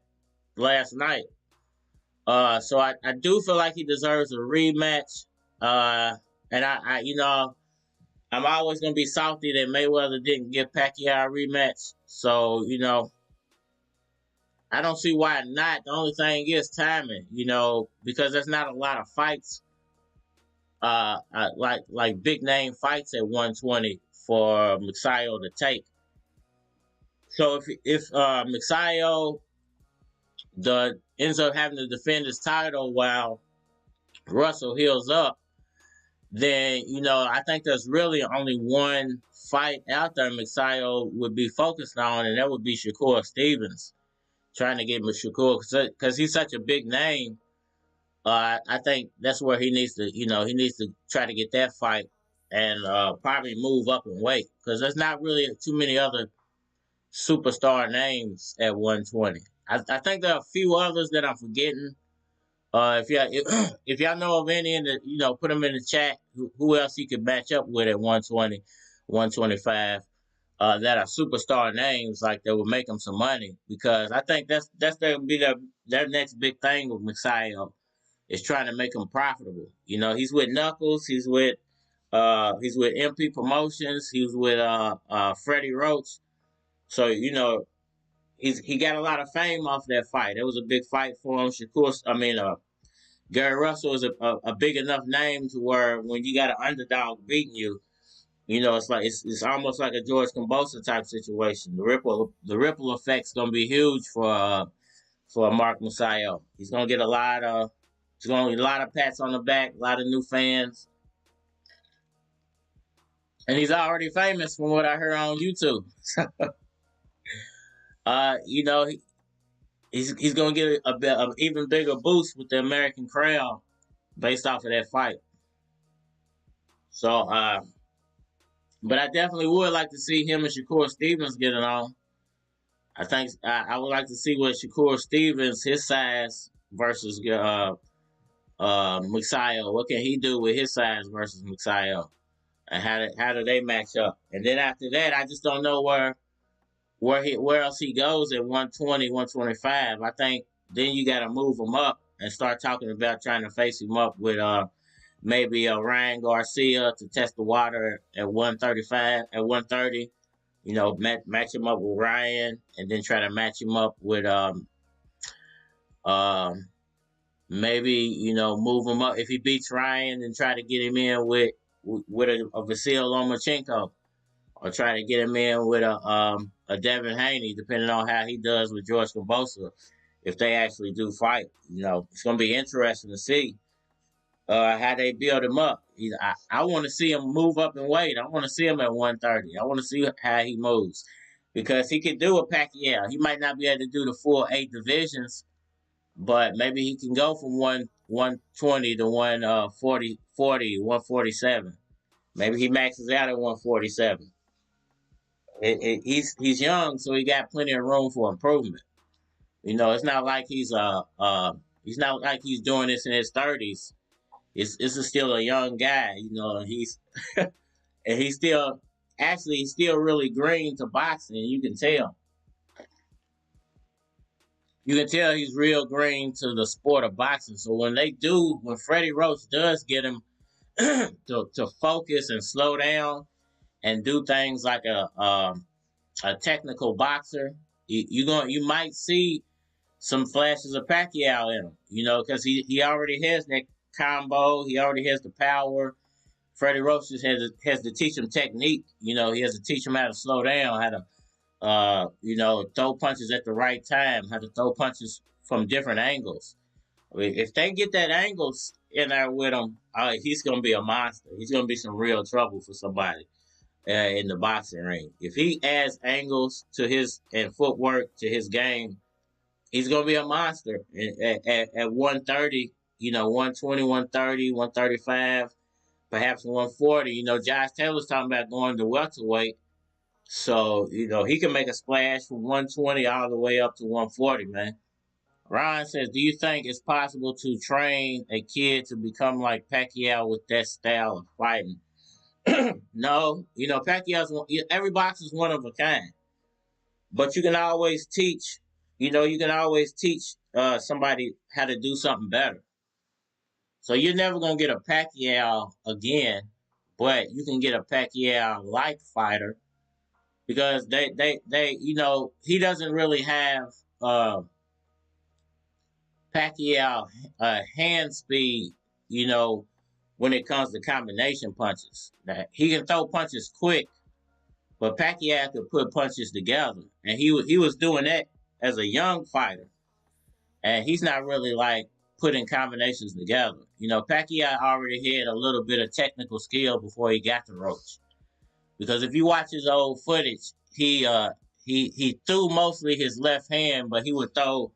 last night. So I do feel like he deserves a rematch, and I you know, I'm always gonna be salty that Mayweather didn't give Pacquiao a rematch. So you know, I don't see why not. The only thing is timing, you know, because there's not a lot of fights. Like big name fights at 120 for Magsayo to take. So if Magsayo ends up having to defend his title while Russell heals up, then you know I think there's really only one fight out there Magsayo would be focused on, and that would be Shakur Stevens, trying to get Shakur because he's such a big name. I think that's where he needs to try to get that fight and probably move up and weight because there's not really too many other superstar names at 120. I think there are a few others that I'm forgetting. If y'all know of any, put them in the chat. Who else he could match up with at 120, 125? That are superstar names, like that would make them some money. Because I think that's their be their next big thing with Magsayo is trying to make him profitable. He's with Knuckles. He's with MP Promotions. He's with Freddie Roach. So he got a lot of fame off that fight. It was a big fight for him. Gary Russell is a big enough name to where when you got an underdog beating you, it's almost like a George Kambosa type situation. The ripple effect's gonna be huge for Mark Magsayo. He's gonna get a lot of pats on the back, a lot of new fans, and he's already famous from what I heard on YouTube. He's gonna get an even bigger boost with the American crowd based off of that fight. So, but I definitely would like to see him and Shakur Stevens get it on. I think I would like to see what Shakur Stevens, his size versus Magsayo. What can he do with his size versus Magsayo, and how do they match up? And then after that, I just don't know where else he goes at 120, 125. I think then you got to move him up and start talking about trying to face him up with maybe Ryan Garcia to test the water at 135, at 130. Match him up with Ryan, and then try to match him up with maybe move him up if he beats Ryan, and try to get him in with a Vasil Lomachenko, or try to get him in with a Devin Haney, depending on how he does with George Kambosa, if they actually do fight. It's going to be interesting to see how they build him up. I want to see him move up in weight. I want to see him at 130. I want to see how he moves, because he could do a Pacquiao. He might not be able to do the full 8 divisions, but maybe he can go from 120 to 140, 147. Maybe he maxes out at 147. He's young, so he got plenty of room for improvement. It's not like he's not like he's doing this in his 30s. This is still a young guy, and he's and he's still really green to boxing. You can tell. You can tell he's real green to the sport of boxing. So when Freddie Roach does get him to focus and slow down and do things like a technical boxer, you might see some flashes of Pacquiao in him, because he already has that combo. He already has the power. Freddie Roach just has to teach him technique. He has to teach him how to slow down, how to throw punches at the right time, how to throw punches from different angles. If they get that angles in there with him, he's going to be a monster. He's going to be some real trouble for somebody in the boxing ring. If he adds angles to and footwork to his game, he's going to be a monster at 130, 120, 130, 135, perhaps 140. Josh Taylor's talking about going to welterweight. So, he can make a splash from 120 all the way up to 140, man. Ryan says, do you think it's possible to train a kid to become like Pacquiao with that style of fighting? No. Every boxer's one of a kind. But you can always teach, somebody how to do something better. So you're never going to get a Pacquiao again, but you can get a Pacquiao-like fighter, because they he doesn't really have Pacquiao hand speed, when it comes to combination punches. Now, he can throw punches quick, but Pacquiao could put punches together, and he was doing that as a young fighter, and he's not really like putting combinations together. Pacquiao already had a little bit of technical skill before he got to Roach. Because if you watch his old footage, he threw mostly his left hand, but he would throw.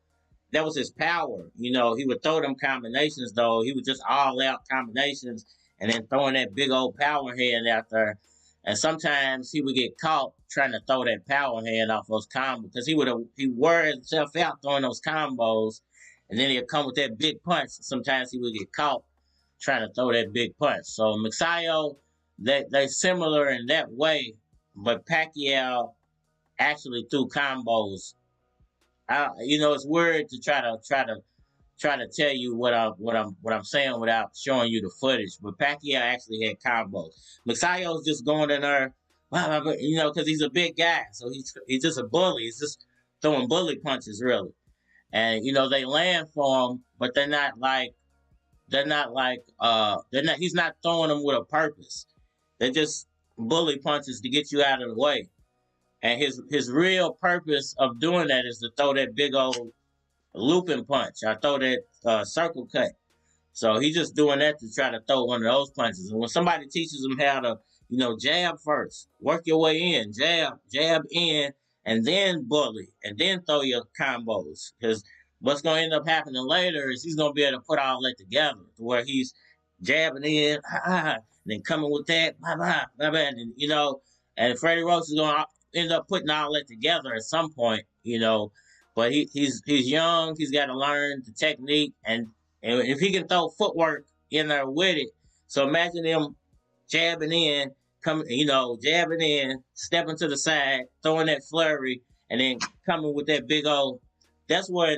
That was his power. He would throw them combinations, though. He would just all out combinations, and then throwing that big old power hand out there. And sometimes he would get caught trying to throw that power hand off those combos because he wore himself out throwing those combos, and then he'd come with that big punch. Sometimes he would get caught trying to throw that big punch. So Magsayo, they're similar in that way, but Pacquiao actually threw combos. It's weird to try to tell you what I'm saying without showing you the footage. But Pacquiao actually had combos. Magsayo's just going in there, because he's a big guy, so he's just a bully. He's just throwing bully punches, really. And they land for him, but he's not throwing them with a purpose. They're just bully punches to get you out of the way. And his real purpose of doing that is to throw that big old looping punch. I throw that circle cut. So he's just doing that to try to throw one of those punches. And when somebody teaches him how to, jab first, work your way in, jab in, and then bully, and then throw your combos. Because what's going to end up happening later is he's going to be able to put all that together to where he's jabbing in, and then coming with that, and and Freddie Roach is going to end up putting all that together at some point, But he's young. He's got to learn the technique, and if he can throw footwork in there with it, so imagine him jabbing in, jabbing in, stepping to the side, throwing that flurry, and then coming with that big old. That's where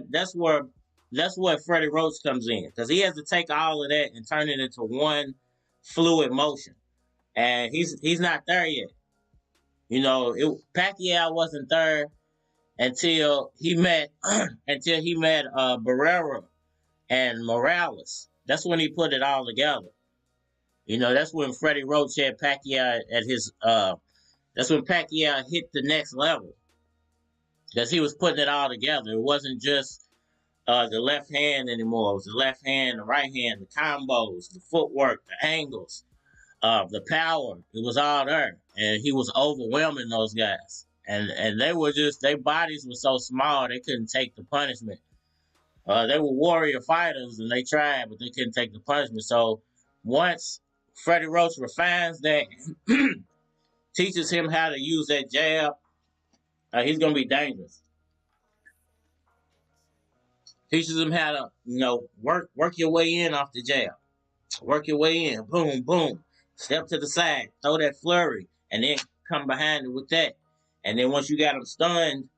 Freddie Roach comes in, because he has to take all of that and turn it into one fluid motion, and he's not there yet. Pacquiao wasn't there until he met Barrera and Morales. That's when he put it all together. That's when Freddie Roach had Pacquiao at his. That's when Pacquiao hit the next level, because he was putting it all together. It wasn't just the left hand anymore. It was the left hand, the right hand, the combos, the footwork, the angles, the power. It was all there, and he was overwhelming those guys. And they were their bodies were so small they couldn't take the punishment. They were warrior fighters, and they tried, but they couldn't take the punishment. So once Freddie Roach refines that, teaches him how to use that jab, he's going to be dangerous. Teaches him how to, work your way in off the jab. Work your way in, boom, boom. Step to the side, throw that flurry, and then come behind it with that. And then once you got him stunned,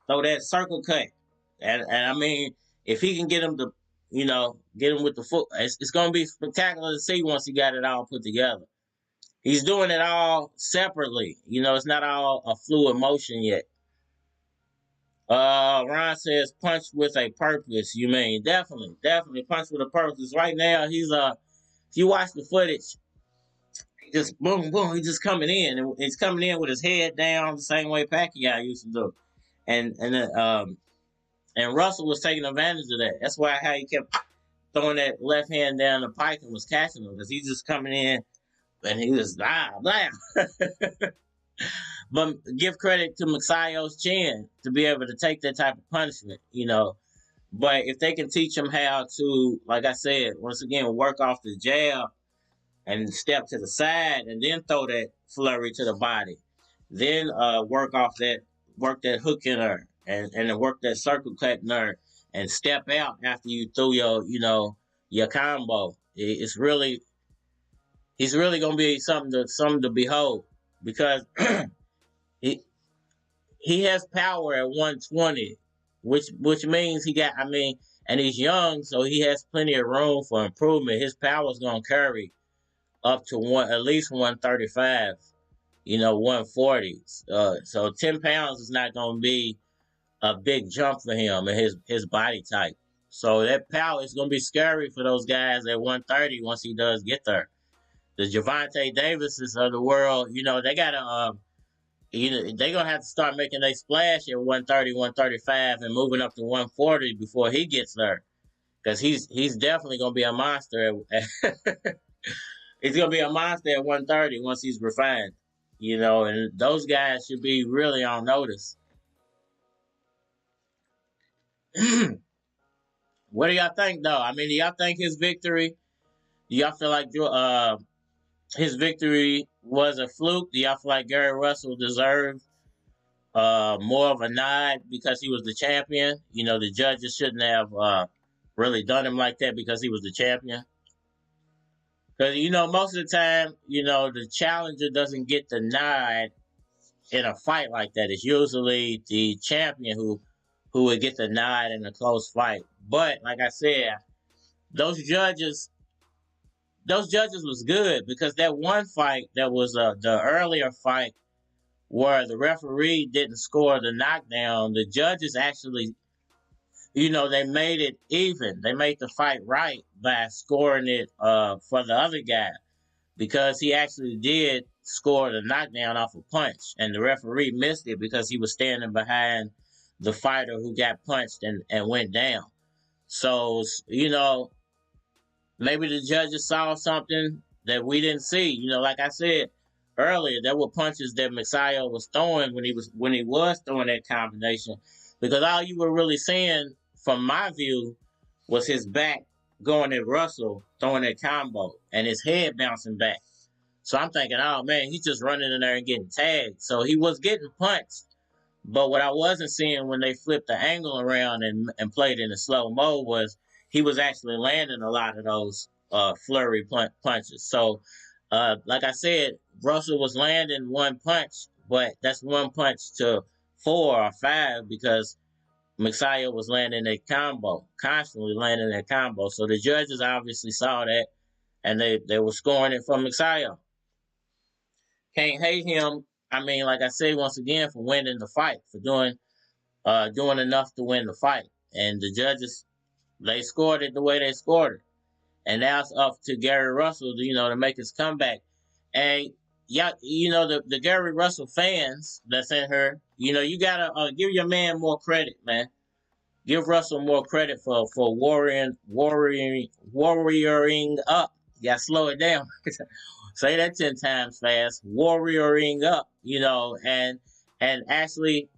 throw that circle cut. And I mean, if he can get him to, get him with the foot, it's going to be spectacular to see once he got it all put together. He's doing it all separately. It's not all a fluid motion yet. Ron says punch with a purpose. You mean definitely punch with a purpose. Right now, he's if you watch the footage, he just boom boom. He's just coming in, and he's coming in with his head down the same way Pacquiao used to do, and Russell was taking advantage of that. That's why how he kept throwing that left hand down the pike and was catching him, because he's just coming in, and he was blah blah. But give credit to Magsayo's chin to be able to take that type of punishment, But if they can teach him how to, like I said, once again, work off the jab and step to the side and then throw that flurry to the body, then work that hook in there and then work that circle cut in there and step out after you threw your combo. He's really going to be something to behold, because he has power at 120, which means and he's young, so he has plenty of room for improvement. His power is going to carry up to at least 135, 140. So 10 pounds is not going to be a big jump for him and his body type. So that power is going to be scary for those guys at 130 once he does get there. The Gervonta Davises of the world, they got to, they're going to have to start making a splash at 130, 135 and moving up to 140 before he gets there. Because he's definitely going to be a monster. He's going to be a monster at 130 once he's refined, and those guys should be really on notice. What do y'all think, though? Do y'all think his victory, do y'all feel like his victory was a fluke? Do y'all feel like Gary Russell deserved more of a nod because he was the champion? You know, the judges shouldn't have really done him like that because he was the champion. Because, you know, most of the time, you know, the challenger doesn't get the nod in a fight like that. It's usually the champion who would get the nod in a close fight. But like I said, those judges was good because that one fight that was the earlier fight where the referee didn't score the knockdown, the judges actually, you know, they made it even. They made the fight right by scoring it for the other guy because he actually did score the knockdown off a punch, and the referee missed it because he was standing behind the fighter who got punched and went down. So, you know, maybe the judges saw something that we didn't see. You know, like I said earlier, there were punches that Magsayo was throwing when he was throwing that combination, because all you were really seeing, from my view, was his back going at Russell, throwing that combo, and his head bouncing back. So I'm thinking, oh man, he's just running in there and getting tagged. So he was getting punched. But what I wasn't seeing when they flipped the angle around and played in a slow mo was he was actually landing a lot of those flurry punches. So, like I said, Russell was landing one punch, but that's one punch to 4 or 5 because Magsayo was landing a combo, constantly landing that combo. So the judges obviously saw that, and they were scoring it from Magsayo. Can't hate him. I mean, like I said, once again, for winning the fight, for doing enough to win the fight. And the judges, they scored it the way they scored it. And now it's up to Gary Russell, you know, to make his comeback. And yeah, you know, the Gary Russell fans that's in here, you know, you gotta give your man more credit, man. Give Russell more credit for warrioring up. You gotta slow it down. Say that 10 times fast. Warrioring up, you know, and actually,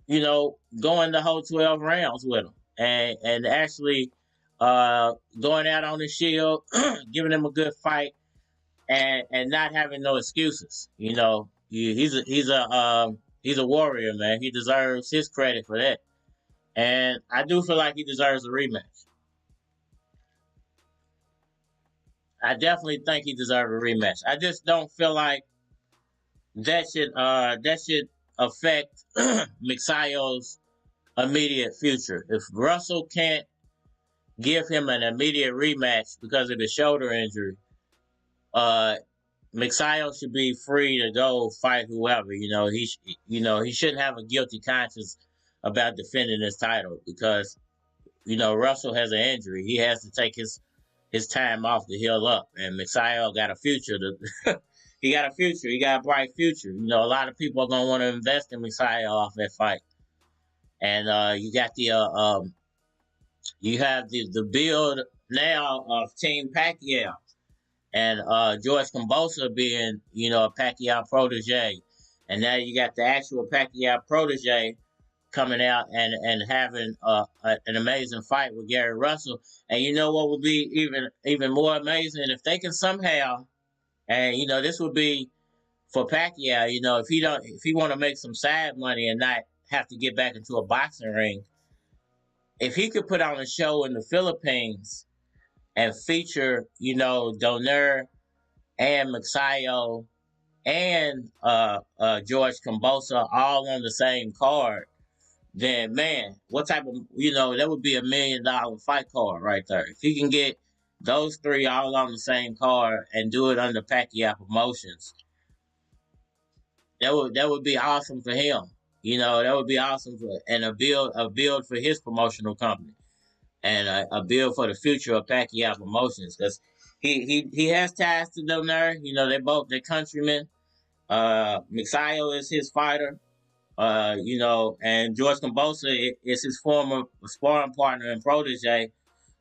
you know, going the whole 12 rounds with him, and actually going out on the shield, giving him a good fight, and not having no excuses. You know, he's a warrior, man. He deserves his credit for that, and I do feel like he deserves a rematch. I definitely think he deserves a rematch. I just don't feel like that should affect Magsayo's immediate future. If Russell can't give him an immediate rematch because of his shoulder injury, Magsayo should be free to go fight whoever. You know, he shouldn't have a guilty conscience about defending his title because, you know, Russell has an injury. He has to take his time off to heal up, and Magsayo got a future. He got a future. He got a bright future. You know, a lot of people are gonna want to invest in Magsayo off that fight. And you got you have the build now of Team Pacquiao, and George Kambosa being, you know, a Pacquiao protege, and now you got the actual Pacquiao protege coming out and having an amazing fight with Gary Russell. And you know what would be even more amazing, if they can somehow, and you know, this would be for Pacquiao, you know, if he want to make some side money and not have to get back into a boxing ring, if he could put on a show in the Philippines and feature, you know, Donaire and Magsayo and George Kambosa all on the same card, then man, what type of, you know, that would be $1 million fight card right there. If he can get those three all on the same card and do it under Pacquiao Promotions, that would be awesome for him. You know, that would be awesome and a build for his promotional company, and a build for the future of Pacquiao Promotions, because he has ties to Donaire. You know, they're countrymen. Magsayo is his fighter. You know, and George Kambosa is his former sparring partner and protege,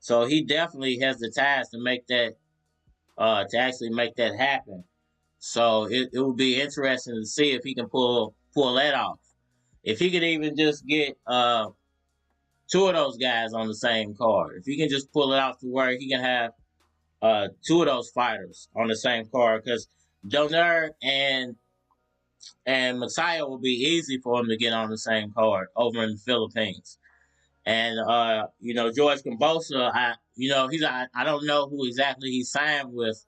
so he definitely has the ties to make that, to actually make that happen. So it would be interesting to see if he can pull that off. If he could even just get 2 of those guys on the same card, if he can just pull it off to where he can have 2 of those fighters on the same card, because Donaire and Magsayo will be easy for him to get on the same card over in the Philippines. And George Kambosa, I don't know who exactly he signed with,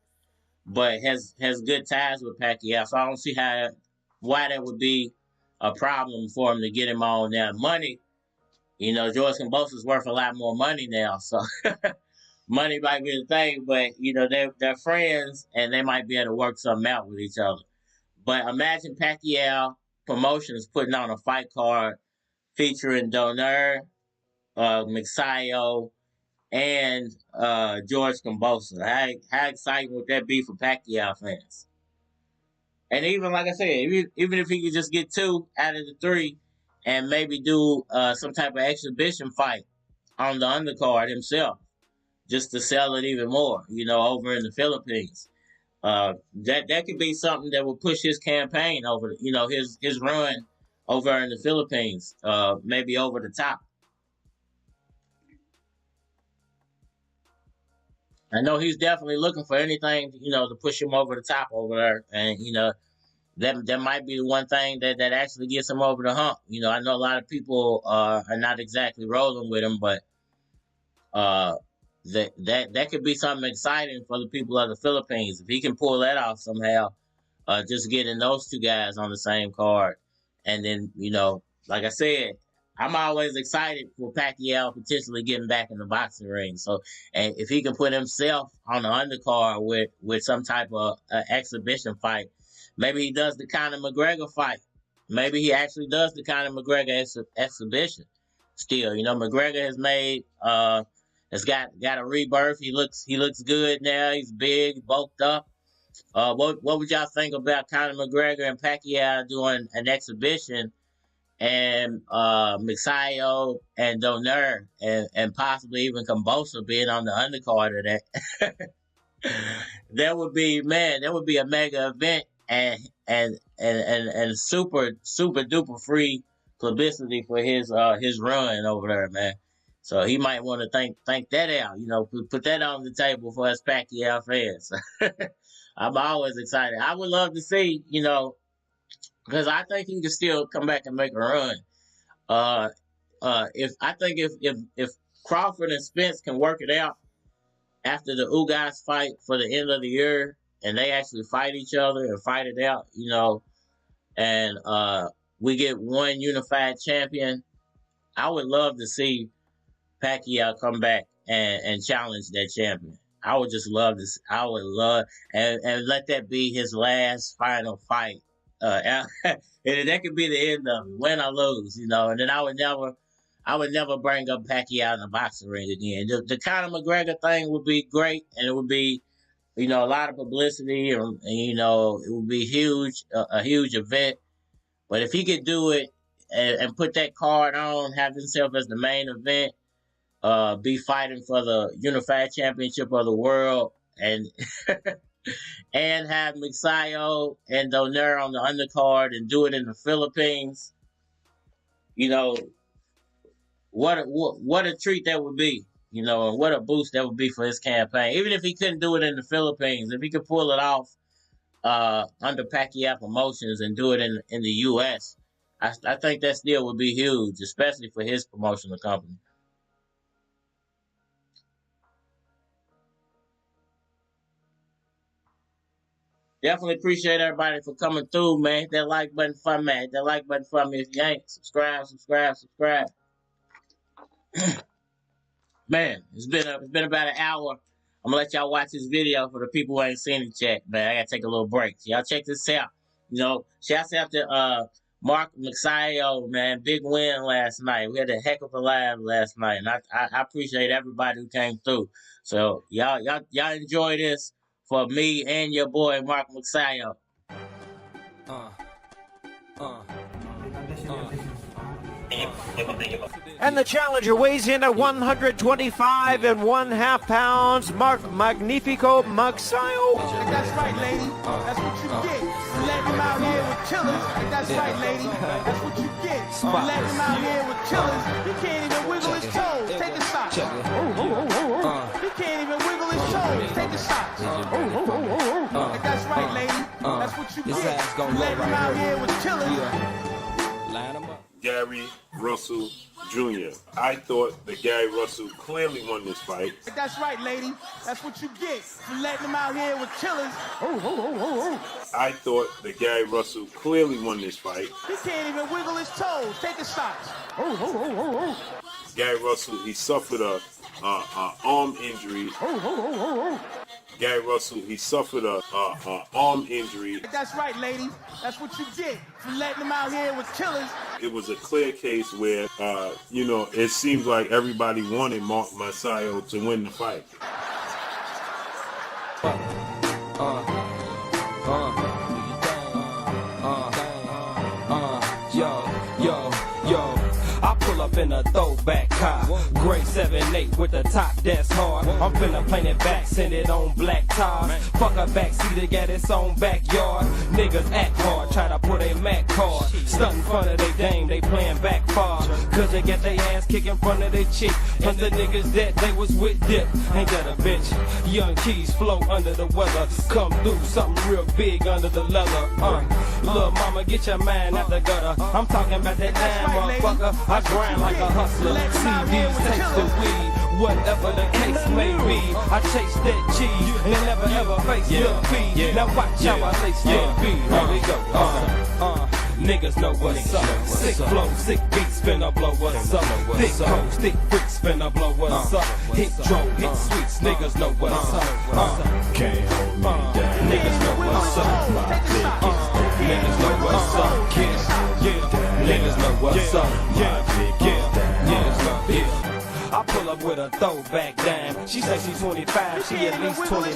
but has good ties with Pacquiao. So I don't see why that would be a problem for him to get him on now. Money, George Kambosa is worth a lot more money now, so money might be the thing. But they're friends, and they might be able to work something out with each other. But imagine Pacquiao Promotions putting on a fight card featuring Donaire, Magsayo, and George Kambosa. How exciting would that be for Pacquiao fans? And even like I said, even if he could just get 2 out of the 3 and maybe do some type of exhibition fight on the undercard himself, just to sell it even more, over in the Philippines. That could be something that will push his campaign over, his run over in the Philippines, maybe over the top. I know he's definitely looking for anything, to push him over the top over there. And, that might be the one thing that actually gets him over the hump. I know a lot of people are not exactly rolling with him, but that could be something exciting for the people of the Philippines. If he can pull that off somehow, just getting those 2 guys on the same card. And then, like I said, I'm always excited for Pacquiao potentially getting back in the boxing ring. So, and if he can put himself on the undercard with some type of exhibition fight, maybe he does the Conor McGregor fight. Maybe he actually does the Conor McGregor exhibition. Still, McGregor has made has got a rebirth. He looks good now. He's big, bulked up. What would y'all think about Conor McGregor and Pacquiao doing an exhibition? And Magsayo and Donaire and possibly even Kambosa being on the undercard of that. That would be a mega event and super duper free publicity for his run over there, man. So he might want to think that out, put that on the table for us Pacquiao fans. I'm always excited. I would love to see, because I think he can still come back and make a run. If Crawford and Spence can work it out after the Ugas fight for the end of the year, and they actually fight each other and fight it out, and we get one unified champion, I would love to see Pacquiao come back and challenge that champion. I would just love this. I would love and let that be his last final fight. And that could be the end of it, win or lose, and then I would never bring up Pacquiao in the boxing ring again. The Conor McGregor thing would be great, and it would be, a lot of publicity, and it would be huge, a huge event. But if he could do it and put that card on, have himself as the main event, be fighting for the unified championship of the world, and and have Magsayo and Donaire on the undercard and do it in the Philippines, what a treat that would be, and what a boost that would be for his campaign. Even if he couldn't do it in the Philippines, if he could pull it off under Pacquiao Promotions and do it in the U.S., I think that still would be huge, especially for his promotional company. Definitely appreciate everybody for coming through, man. Hit that like button for me, man. Hit that like button for me. If you ain't, subscribe. Man, it's been about an hour. I'm gonna let y'all watch this video for the people who ain't seen it yet, man. I gotta take a little break. So y'all check this out. Shouts out to Mark Magsayo, man. Big win last night. We had a heck of a live last night, and I appreciate everybody who came through. So y'all enjoy this for me and your boy Mark Magsayo. And the challenger weighs in at 125 1/2 pounds, Mark Magnifico Magsayo. That's right, lady. That's what you get. Letting him out here with killers. That's right, lady. That's what you get. Letting him out here with killers. He can't even wiggle his toes. Take a shot. He can't even wiggle his toes. Take a shot. That's right, lady. That's what you This get. ass gonna Let go him right out here. here with killers. Yeah. Line 'em up. Gary Russell Jr. I thought that Gary Russell clearly won this fight. That's right, lady. That's what you get for letting him out here with killers. I thought that Gary Russell clearly won this fight. He can't even wiggle his toes. Take a shot. Gary Russell, he suffered a arm injury. Gary Russell, he suffered a arm injury. That's right, lady. That's what you get for letting him out here with killers. It was a clear case where, it seems like everybody wanted Mark Magsayo to win the fight. Yo. I pull up in a throwback car, gray 7-8 with the top that's hard. I'm finna plane it back, send it on black tires. Fuck a backseat, got its own backyard. Niggas act hard, try to put a Mac card. Stunt in front of they dame, they playing back far. Cause they get their ass kicked in front of their chick. And the niggas that they was with dip. Ain't that a bitch? Young keys flow under the weather. Come through something real big under the leather. Little mama, get your mind out the gutter. I'm talking about that damn motherfucker. I grind like a hustler, CDs, takes the weed, whatever the case may be. I chase that cheese and never ever face defeat. Now watch how I lace that beat. Here we go. Niggas know what's up. Sick flow, sick beats, finna blow us up. Thick hoes, thick freaks, finna blow us up. Hit drum, hit sweets, niggas know what's up. Can't hold me down. Niggas know what's up. Niggas know what's up. Yeah. Niggas know what's up. I pull up with a throwback dime. She said she's 25, she at least 29.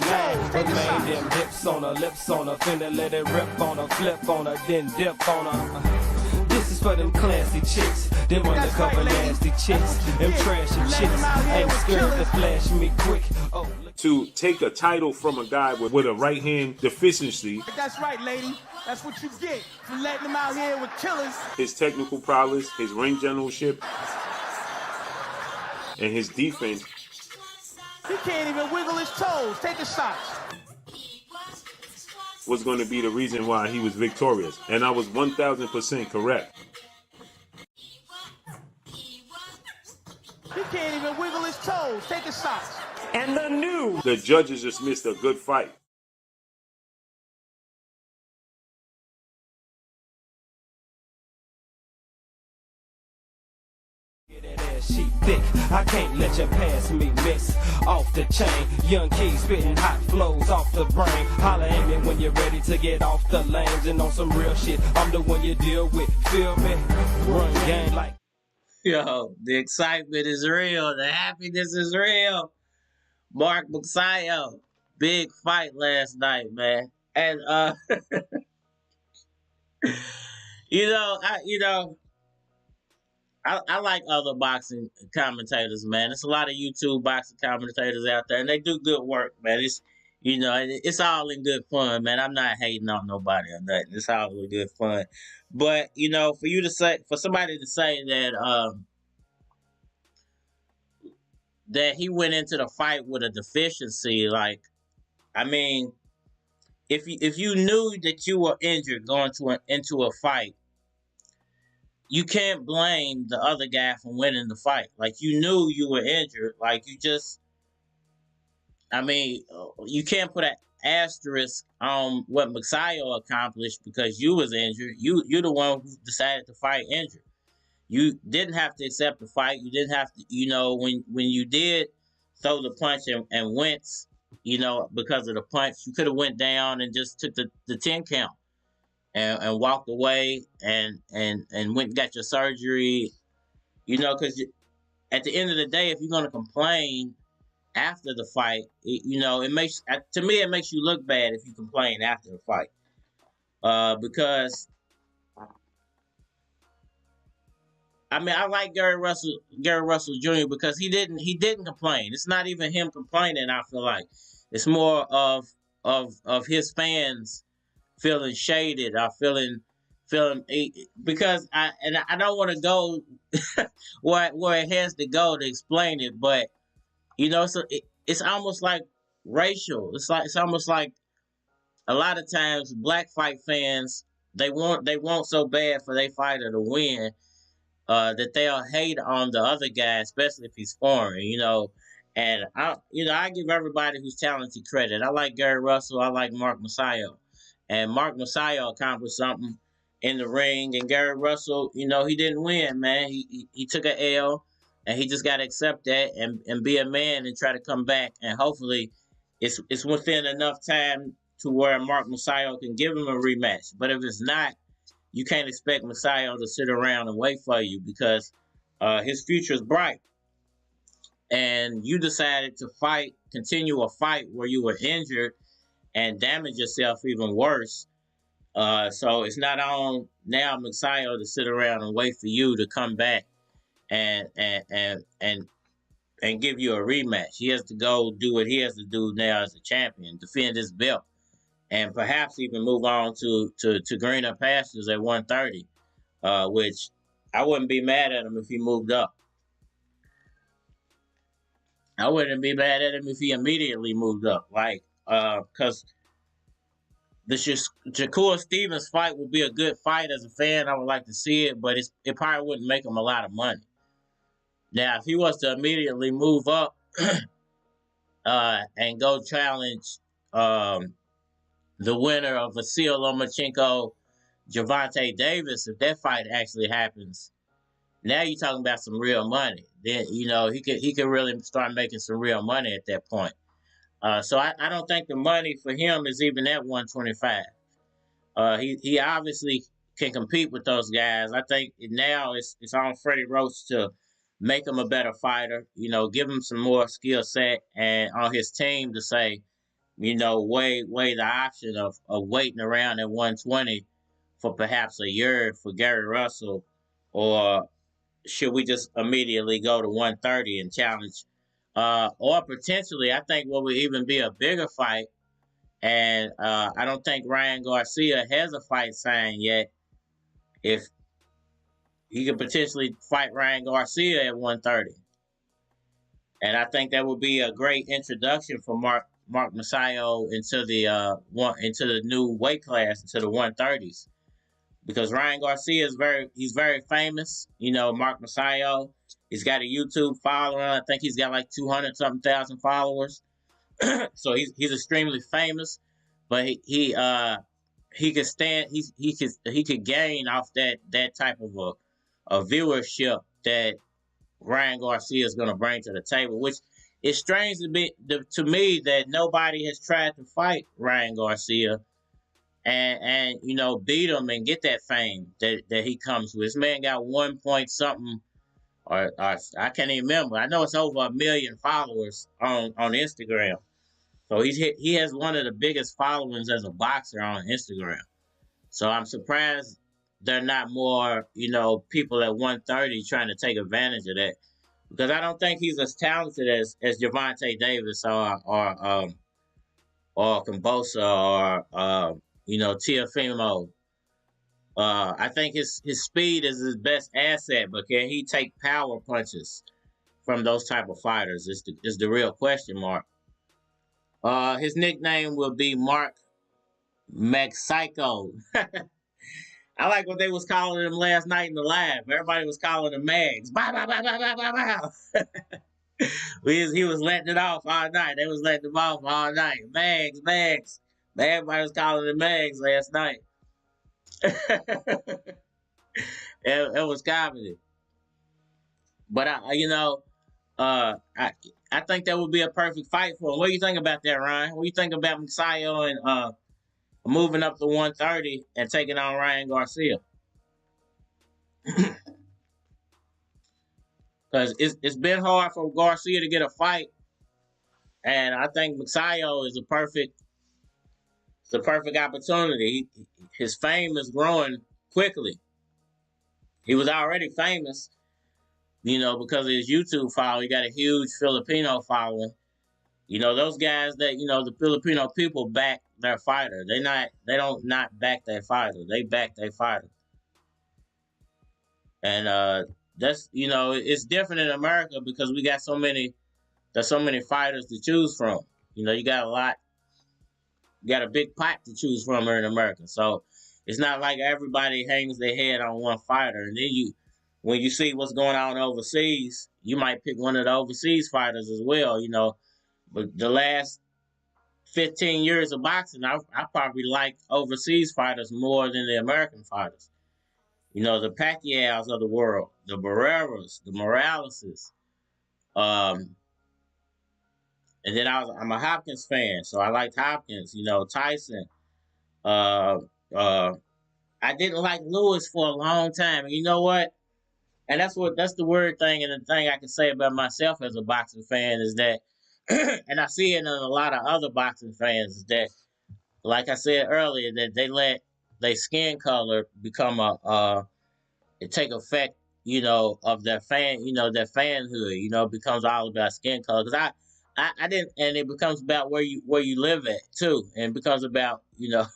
But man, them hips on her, lips on her, finna let it rip on her, flip on her, then dip on her. This is for them classy chicks, them undercover nasty chicks, them trashy chicks, ain't scared to flash me quick. Oh, To take a title from a guy with a right hand deficiency, That's right, lady. That's what you get for letting him out here with killers. his technical prowess, his ring generalship, and his defense, He can't even wiggle his toes. Take a shot. was going to be the reason why he was victorious. And I was 1,000% correct. He can't even wiggle his toes. Take a shot. The judges just missed a good fight. She thick, I can't let you pass me, miss. Off the chain, young keys spitting hot flows off the brain. Holla at me when you're ready to get off the lanes and on some real shit. I'm the one you deal with, feel me? Run game like. Yo, the excitement is real. The happiness is real. Mark Magsayo, big fight last night, man. And I like other boxing commentators, man. There's a lot of YouTube boxing commentators out there, and they do good work, man. It's all in good fun, man. I'm not hating on nobody or nothing. It's all in good fun. But for somebody to say that that he went into the fight with a deficiency, like, I mean, if you knew that you were injured going into a fight, you can't blame the other guy for winning the fight. Like, you knew you were injured. Like, you can't put an asterisk on what Magsayo accomplished because you was injured. You're the one who decided to fight injured. You didn't have to accept the fight. You didn't have to, when you did throw the punch and wince, because of the punch, you could have went down and just took the 10 count. And walked away and went and got your surgery, because at the end of the day, if you're gonna complain after the fight, it makes you look bad if you complain after the fight, because I like Gary Russell Jr. because he didn't complain. It's not even him complaining. I feel like it's more of his fans feeling shaded or feeling because I don't want to go where it has to go to explain it, but so it's almost like racial. It's almost like a lot of times black fight fans they want so bad for their fighter to win that they'll hate on the other guy, especially if he's foreign, And I give everybody who's talented credit. I like Gary Russell. I like Mark Magsayo, and Mark Magsayo accomplished something in the ring. And Gary Russell, he didn't win, man. He took an L, and he just got to accept that and be a man and try to come back. And hopefully, it's within enough time to where Mark Magsayo can give him a rematch. But if it's not, you can't expect Magsayo to sit around and wait for you because his future is bright. And you decided to continue a fight where you were injured and damage yourself even worse. So it's not on now Magsayo to sit around and wait for you to come back and give you a rematch. He has to go do what he has to do now as a champion, defend his belt, and perhaps even move on to greener pastures at 130, which I wouldn't be mad at him if he moved up. I wouldn't be mad at him if he immediately moved up, because the Shakur Stevens fight would be a good fight as a fan. I would like to see it, but it probably wouldn't make him a lot of money. Now, if he was to immediately move up and go challenge the winner of Vasil Lomachenko, Gervonta Davis, if that fight actually happens, now you're talking about some real money. Then he could really start making some real money at that point. So I don't think the money for him is even at 125. He obviously can compete with those guys. I think now it's on Freddie Roach to make him a better fighter. Give him some more skill set, and on his team to say, weigh the option of waiting around at 120 for perhaps a year for Gary Russell, or should we just immediately go to 130 and challenge? Or potentially, I think what would even be a bigger fight, and I don't think Ryan Garcia has a fight signed yet. If he could potentially fight Ryan Garcia at 130. And I think that would be a great introduction for Mark Magsayo into the new weight class, into the 130s, because Ryan Garcia is very famous. Mark Magsayo, he's got a YouTube following. I think he's got like 200-something thousand followers. So he's extremely famous, but he could stand. He could gain off that type of a viewership that Ryan Garcia is going to bring to the table, which is strange to me that nobody has tried to fight Ryan Garcia and beat him and get that fame that he comes with. This man got 1 point something, or I can't even remember. I know it's over 1 million followers on Instagram. So he has one of the biggest followings as a boxer on Instagram. So I'm surprised there are not more, people at 130 trying to take advantage of that, because I don't think he's as talented as Gervonta Davis or Kambosa or Teofimo. I think his speed is his best asset, but can he take power punches from those type of fighters? Is the real question mark. His nickname will be Mark Magsayo. I like what they was calling him last night in the live. Everybody was calling him Mags. Bow, bow, bow, bow, bow, bow, bow. He was letting it off all night. They was letting him off all night. Mags. Everybody was calling him Mags last night. It was comedy. But I think that would be a perfect fight for him. What do you think about that, Ryan? What do you think about Magsayo and moving up to 130 and taking on Ryan Garcia? Because it's been hard for Garcia to get a fight, and I think Magsayo is the perfect opportunity. His fame is growing quickly. He was already famous, because of his YouTube following. He got a huge Filipino following. Those guys that, the Filipino people back their fighter. They don't not back their fighter. They back their fighter. And that's, it's different in America because we got there's so many fighters to choose from. You got a lot You got a big pot to choose from here in America. So it's not like everybody hangs their head on one fighter. And then when you see what's going on overseas, you might pick one of the overseas fighters as well, you know. But the last 15 years of boxing, I probably like overseas fighters more than the American fighters. You know, the Pacquiaos of the world, the Barreras, the Moraleses. And then I'm a Hopkins fan, so I liked Hopkins. You know, Tyson. Uh, uh, I didn't like Lewis for a long time. And you know what? And that's the weird thing, and the thing I can say about myself as a boxing fan is that, and I see it in a lot of other boxing fans, is that, like I said earlier, that they let their skin color become it take effect, you know, of their fan, you know, their fanhood, you know, it becomes all about skin color. Because I didn't, and it becomes about where you live at too, and it becomes about, you know,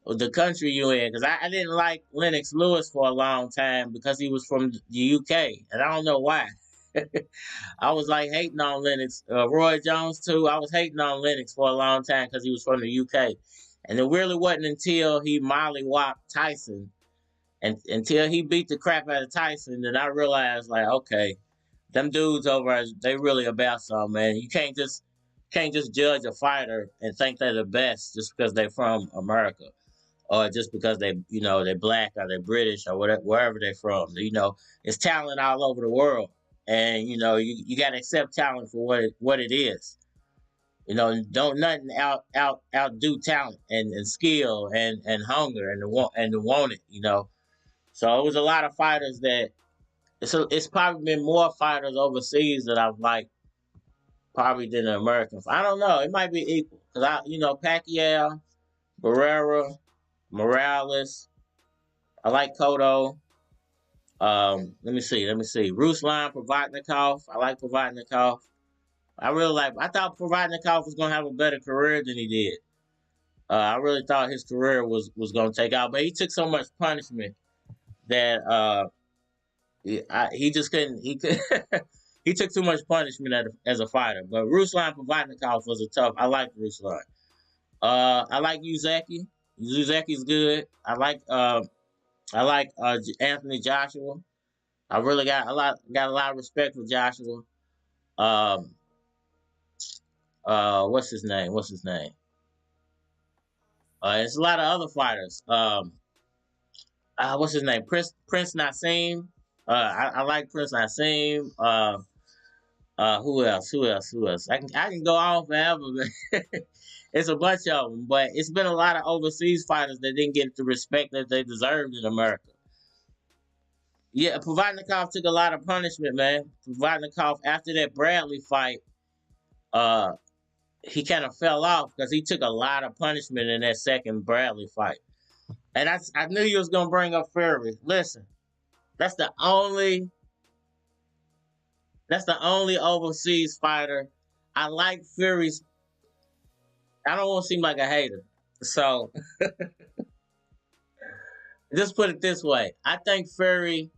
the country you in. Because I didn't like Lennox Lewis for a long time because he was from the UK, and I don't know why. I was like hating on Lennox, Roy Jones too. I was hating on Lennox for a long time because he was from the UK, and it really wasn't until he mollywopped Tyson, and until he beat the crap out of Tyson, then I realized, like, okay, them dudes over, they really about something, man. You can't just judge a fighter and think they're the best just because they're from America, or just because they're black or they're British or whatever, wherever they're from. You know, it's talent all over the world, and you know you got to accept talent for what it is. You know, don't nothing outdo talent and skill and hunger and to want it. You know, so it was a lot of fighters that. It's probably been more fighters overseas that I've liked probably than the Americans. I don't know. It might be equal because Pacquiao, Barrera, Morales. I like Cotto. Let me see. Ruslan Provodnikov. I like Provodnikov. I thought Provodnikov was gonna have a better career than he did. I really thought his career was gonna take out, but he took so much punishment that he just couldn't. He took too much punishment as a fighter. But Ruslan Provodnikov was a tough. I like Ruslan. I like Uzeki. Uzeki's good. I like Anthony Joshua. I really got a lot of respect for Joshua. What's his name? There's a lot of other fighters. What's his name? Prince Nassim. I like Prince Nassim. Who else? I can go on forever, but it's a bunch of them. But it's been a lot of overseas fighters that didn't get the respect that they deserved in America. Yeah, Provodnikov took a lot of punishment, man. Provodnikov, after that Bradley fight, he kind of fell off because he took a lot of punishment in that second Bradley fight. And I knew you was gonna bring up Fury. Listen, that's the only overseas fighter. I like Fury's. I don't want to seem like a hater. So just put it this way. I think Fury,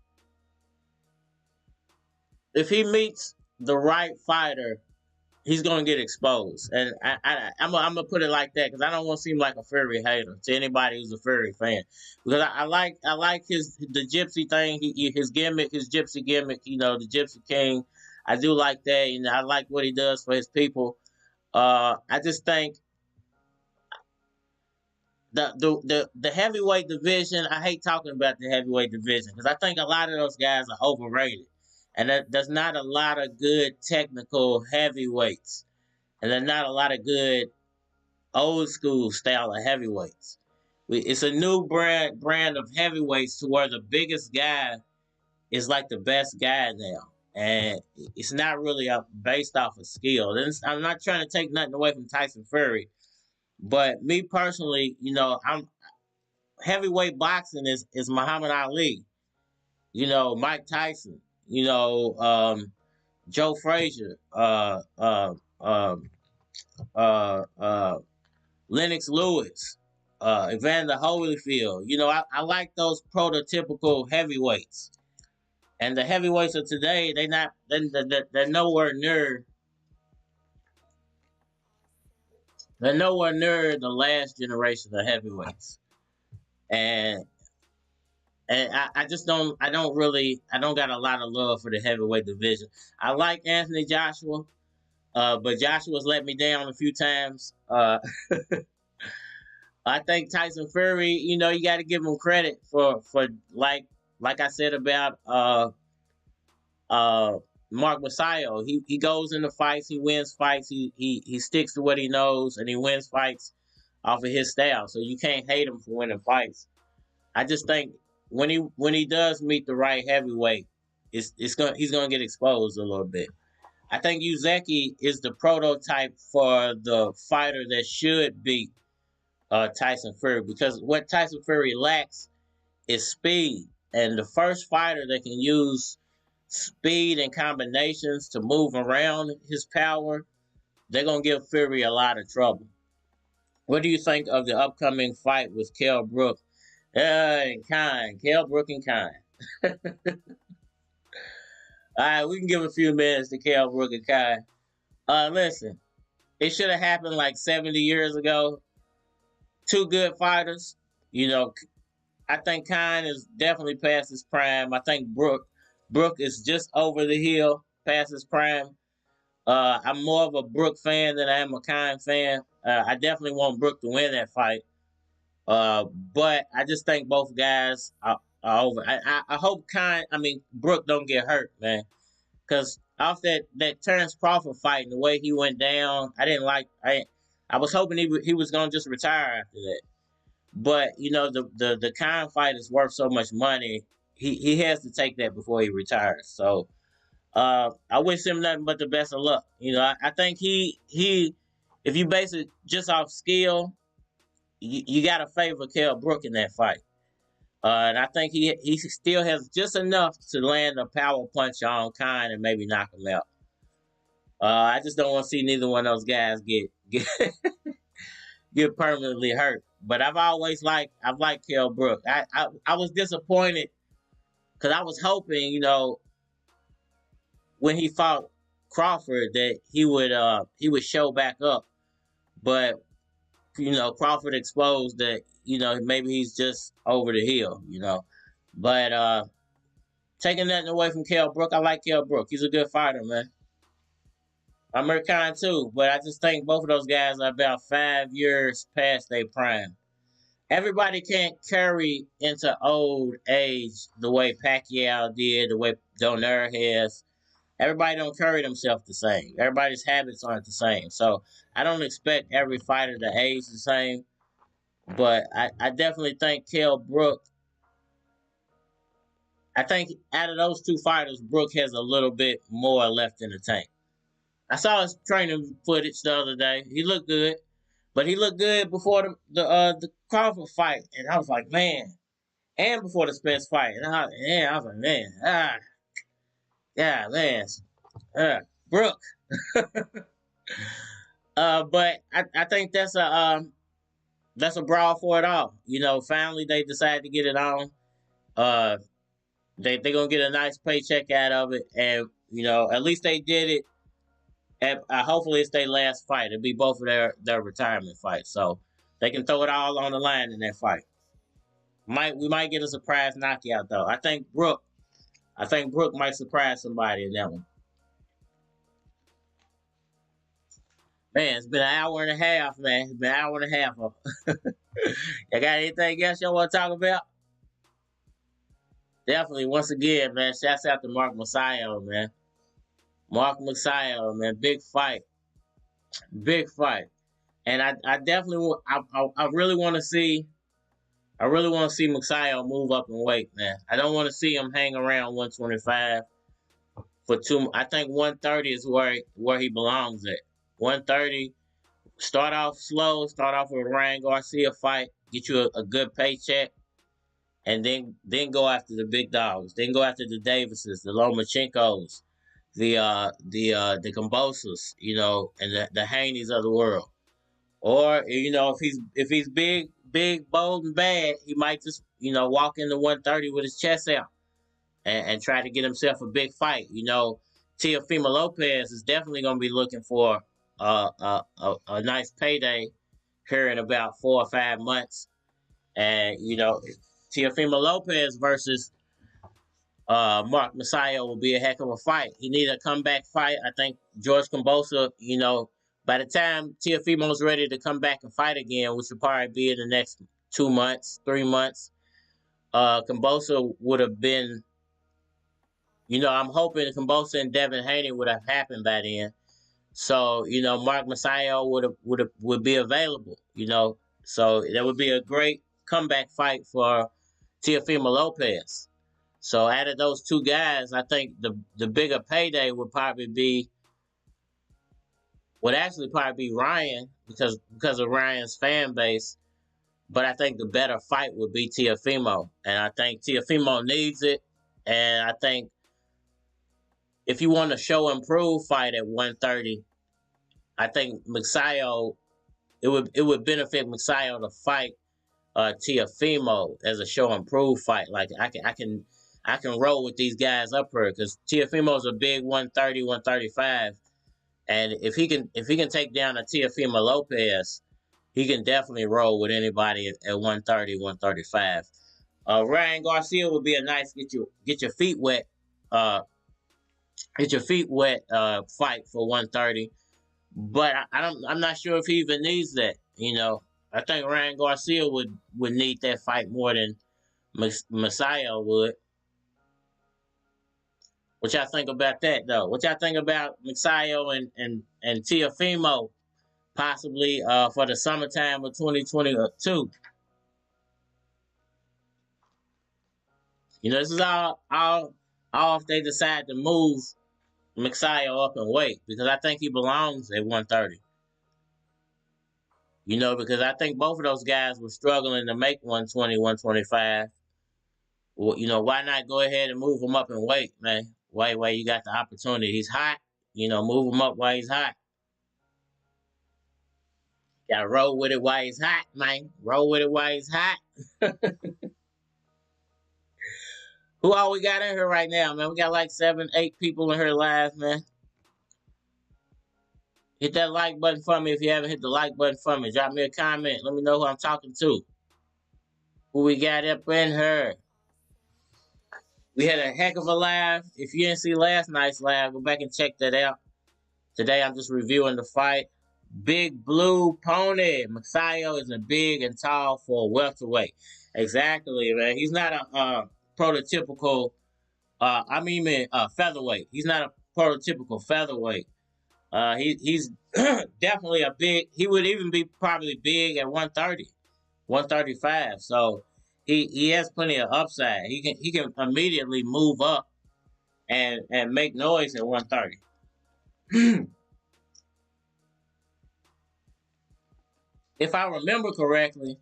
if he meets the right fighter, he's going to get exposed. And I'm going to put it like that because I don't want to seem like a Fury hater to anybody who's a Fury fan. Because I like the gypsy thing, his gimmick, his gypsy gimmick, you know, the Gypsy King. I do like that, and I like what he does for his people. I just think the heavyweight division, I hate talking about the heavyweight division because I think a lot of those guys are overrated. And there's not a lot of good technical heavyweights. And there's not a lot of good old school style of heavyweights. It's a new brand of heavyweights to where the biggest guy is like the best guy now. And it's not really based off of skill. I'm not trying to take nothing away from Tyson Fury. But me personally, you know, heavyweight boxing is Muhammad Ali. You know, Mike Tyson. You know, Joe Frazier, Lennox Lewis, Evander Holyfield. You know, I like those prototypical heavyweights. And the heavyweights of today, they're nowhere near They're nowhere near the last generation of heavyweights, and I just don't. I don't got a lot of love for the heavyweight division. I like Anthony Joshua, but Joshua's let me down a few times. I think Tyson Fury, you know, you got to give him credit for like I said about Mark Magsayo. He goes into fights, he wins fights, he sticks to what he knows, and he wins fights off of his style. So you can't hate him for winning fights. I just think when he does meet the right heavyweight, he's gonna get exposed a little bit. I think Uzeki is the prototype for the fighter that should beat Tyson Fury, because what Tyson Fury lacks is speed, and the first fighter that can use speed and combinations to move around his power, they're gonna give Fury a lot of trouble. What do you think of the upcoming fight with Kell Brook and Kine? Kell Brook and Kine. All right, we can give a few minutes to Kell Brook and Kine. Listen, it should have happened like 70 years ago. Two good fighters. You know, I think Kine is definitely past his prime. I think Brook is just over the hill, past his prime. I'm more of a Brook fan than I am a Kine fan. I definitely want Brook to win that fight. But I just think both guys are over. I hope Brook don't get hurt, man. Because off that Terrence Crawford fight and the way he went down, I was hoping he was gonna just retire after that. But you know, the Kine fight is worth so much money. He has to take that before he retires. So I wish him nothing but the best of luck. You know, I think he if you base it just off skill, you got to favor Kell Brook in that fight. And I think he still has just enough to land a power punch on Kine and maybe knock him out. I just don't want to see neither one of those guys get get permanently hurt. But I've liked Kell Brook. I was disappointed because I was hoping, you know, when he fought Crawford that he would show back up. But you know, Crawford exposed that, you know, maybe he's just over the hill, you know. But taking nothing away from Kell Brook, I like Kell Brook. He's a good fighter, man. I'm Kine too, but I just think both of those guys are about 5 years past their prime. Everybody can't carry into old age the way Pacquiao did, the way Donaire has. Everybody don't carry themselves the same. Everybody's habits aren't the same. So I don't expect every fighter to age the same. But I definitely think Kell Brook, I think out of those two fighters, Brook has a little bit more left in the tank. I saw his training footage the other day. He looked good. But he looked good before the Crawford fight. And I was like, man. And before the Spence fight. And I was like, man. Yeah, man. Brook. But I think that's a brawl for it all. You know, finally they decided to get it on. They're gonna get a nice paycheck out of it, and you know, at least they did it. And hopefully it's their last fight. It'll be both of their retirement fights, so they can throw it all on the line in that fight. We might get a surprise knockout though. I think Brook might surprise somebody in that one. Man, it's been an hour and a half, man. It's been an hour and a half. Y'all got anything else y'all want to talk about? Definitely, once again, man, shouts out to Mark Magsayo, man. Mark Magsayo, man, big fight. Big fight. And I definitely, I really want to see Magsayo move up in weight, man. I don't want to see him hang around 125 for two. I think 130 is where he belongs at. 130. Start off slow. Start off with a Ryan Garcia fight. Get you a good paycheck, and then go after the big dogs. Then go after the Davises, the Lomachenkos, the Gambosas, you know, and the Haneys of the world. Or you know, if he's big, bold, and bad, he might just, you know, walk into 130 with his chest out and try to get himself a big fight. You know, Teofimo Lopez is definitely going to be looking for a nice payday here in about 4 or 5 months. And Teofimo Lopez versus Mark Magsayo will be a heck of a fight. He needs a comeback fight. I think George Kambosa, by the time Teofimo's ready to come back and fight again, which will probably be in the next 2 months, 3 months, Kambosa would have been, I'm hoping Kambosa and Devin Haney would have happened by then. So, Mark Magsayo would be available, So that would be a great comeback fight for Teofimo Lopez. So out of those two guys, I think the bigger payday would actually probably be Ryan because of Ryan's fan base. But I think the better fight would be Teofimo. And I think Teofimo needs it. And I think if you want to show and prove fight at 130, I think Magsayo, it would benefit Magsayo to fight Teofimo as a show and prove fight. Like I can roll with these guys up here because Teofimo's a big 130, 135. And if he can take down a Teofimo Lopez, he can definitely roll with anybody at 130, 135. Ryan Garcia would be a nice get your feet wet fight for 130. But I'm not sure if he even needs that. I think Ryan Garcia would need that fight more than Magsayo would. What y'all think about that, though? What y'all think about Magsayo and Teofimo possibly for the summertime of 2022? This is all if they decide to move Magsayo up in weight because I think he belongs at 130. Because I think both of those guys were struggling to make 120, 125. Well, why not go ahead and move him up in weight, man? Why you got the opportunity? He's hot. Move him up while he's hot. Gotta roll with it while he's hot, man. Roll with it while he's hot. Who all we got in here right now, man? We got like 7, 8 people in here live, man. Hit that like button for me if you haven't hit the like button for me. Drop me a comment. Let me know who I'm talking to. Who we got up in here? We had a heck of a live. If you didn't see last night's live, go back and check that out. Today I'm just reviewing the fight. Big Blue Pony. Magsayo is a big and tall for a welterweight. Exactly, man. He's not a prototypical, featherweight. He's not a prototypical featherweight. He's definitely a big. He would even be probably big at 130, 135. So he has plenty of upside. He can immediately move up and make noise at 130. If I remember correctly,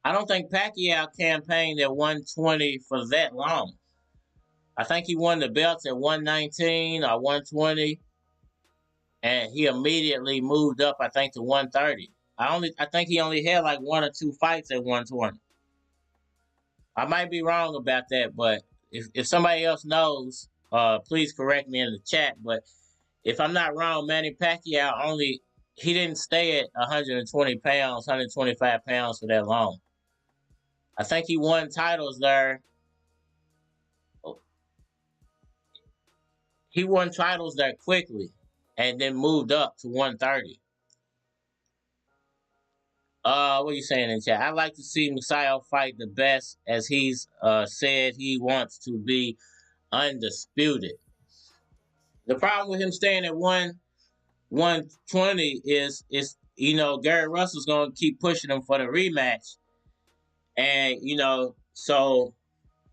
I don't think Pacquiao campaigned at 120 for that long. I think he won the belts at 119 or 120, and he immediately moved up, I think, to 130. I think he only had like 1 or 2 fights at 120. I might be wrong about that, but if somebody else knows, please correct me in the chat. But if I'm not wrong, Manny Pacquiao he didn't stay at 120 pounds, 125 pounds for that long. I think he won titles there. He won titles there quickly and then moved up to 130. What are you saying in chat? I'd like to see Magsayo fight the best, as he's said he wants to be undisputed. The problem with him staying at 120 is Gary Russell's going to keep pushing him for the rematch. And, so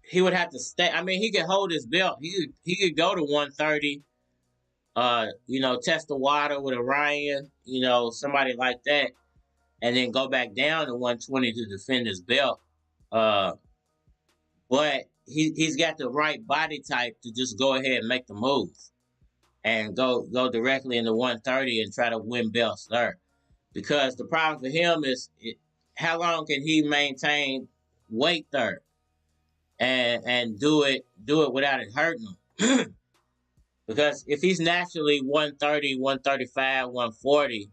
he would have to stay. I mean, he could hold his belt. He could go to 130, test the water with a Ryan, somebody like that, and then go back down to 120 to defend his belt. But he's got the right body type to just go ahead and make the move and go directly into 130 and try to win belts there. Because the problem for him is how long can he maintain weight there and do it without it hurting him? Because if he's naturally 130, 135, 140,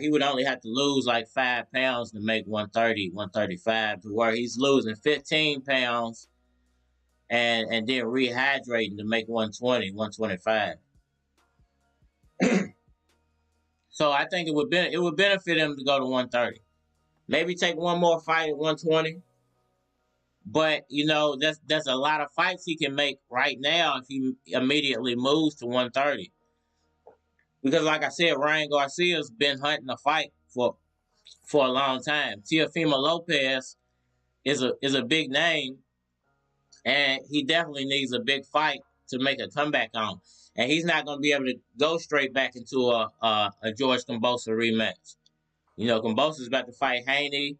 he would only have to lose like 5 pounds to make 130, 135, to where he's losing 15 pounds and then rehydrating to make 120, 125. So I think it would benefit him to go to 130. Maybe take one more fight at 120. But that's a lot of fights he can make right now if he immediately moves to 130. Because like I said, Ryan Garcia's been hunting a fight for a long time. Teofimo Lopez is a big name, and he definitely needs a big fight to make a comeback on. And he's not going to be able to go straight back into a George Kambosos rematch. Kambosos is about to fight Haney.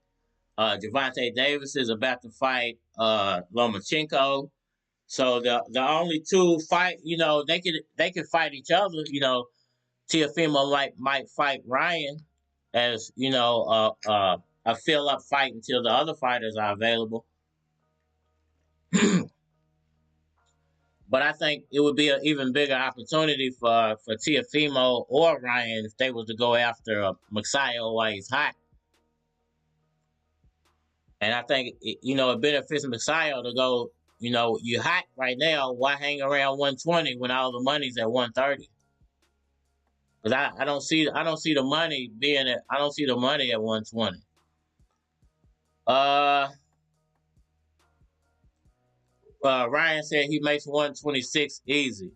Gervonta Davis is about to fight Lomachenko. So the only two fight, they could fight each other. Teofimo might fight Ryan as a fill up fight until the other fighters are available. But I think it would be an even bigger opportunity for Teofimo or Ryan if they was to go after Magsayo while he's hot. And I think it benefits Magsayo to go. You're hot right now. Why hang around 120 when all the money's at 130? Because I don't see the money being at 120. Ryan said he makes 126 easy.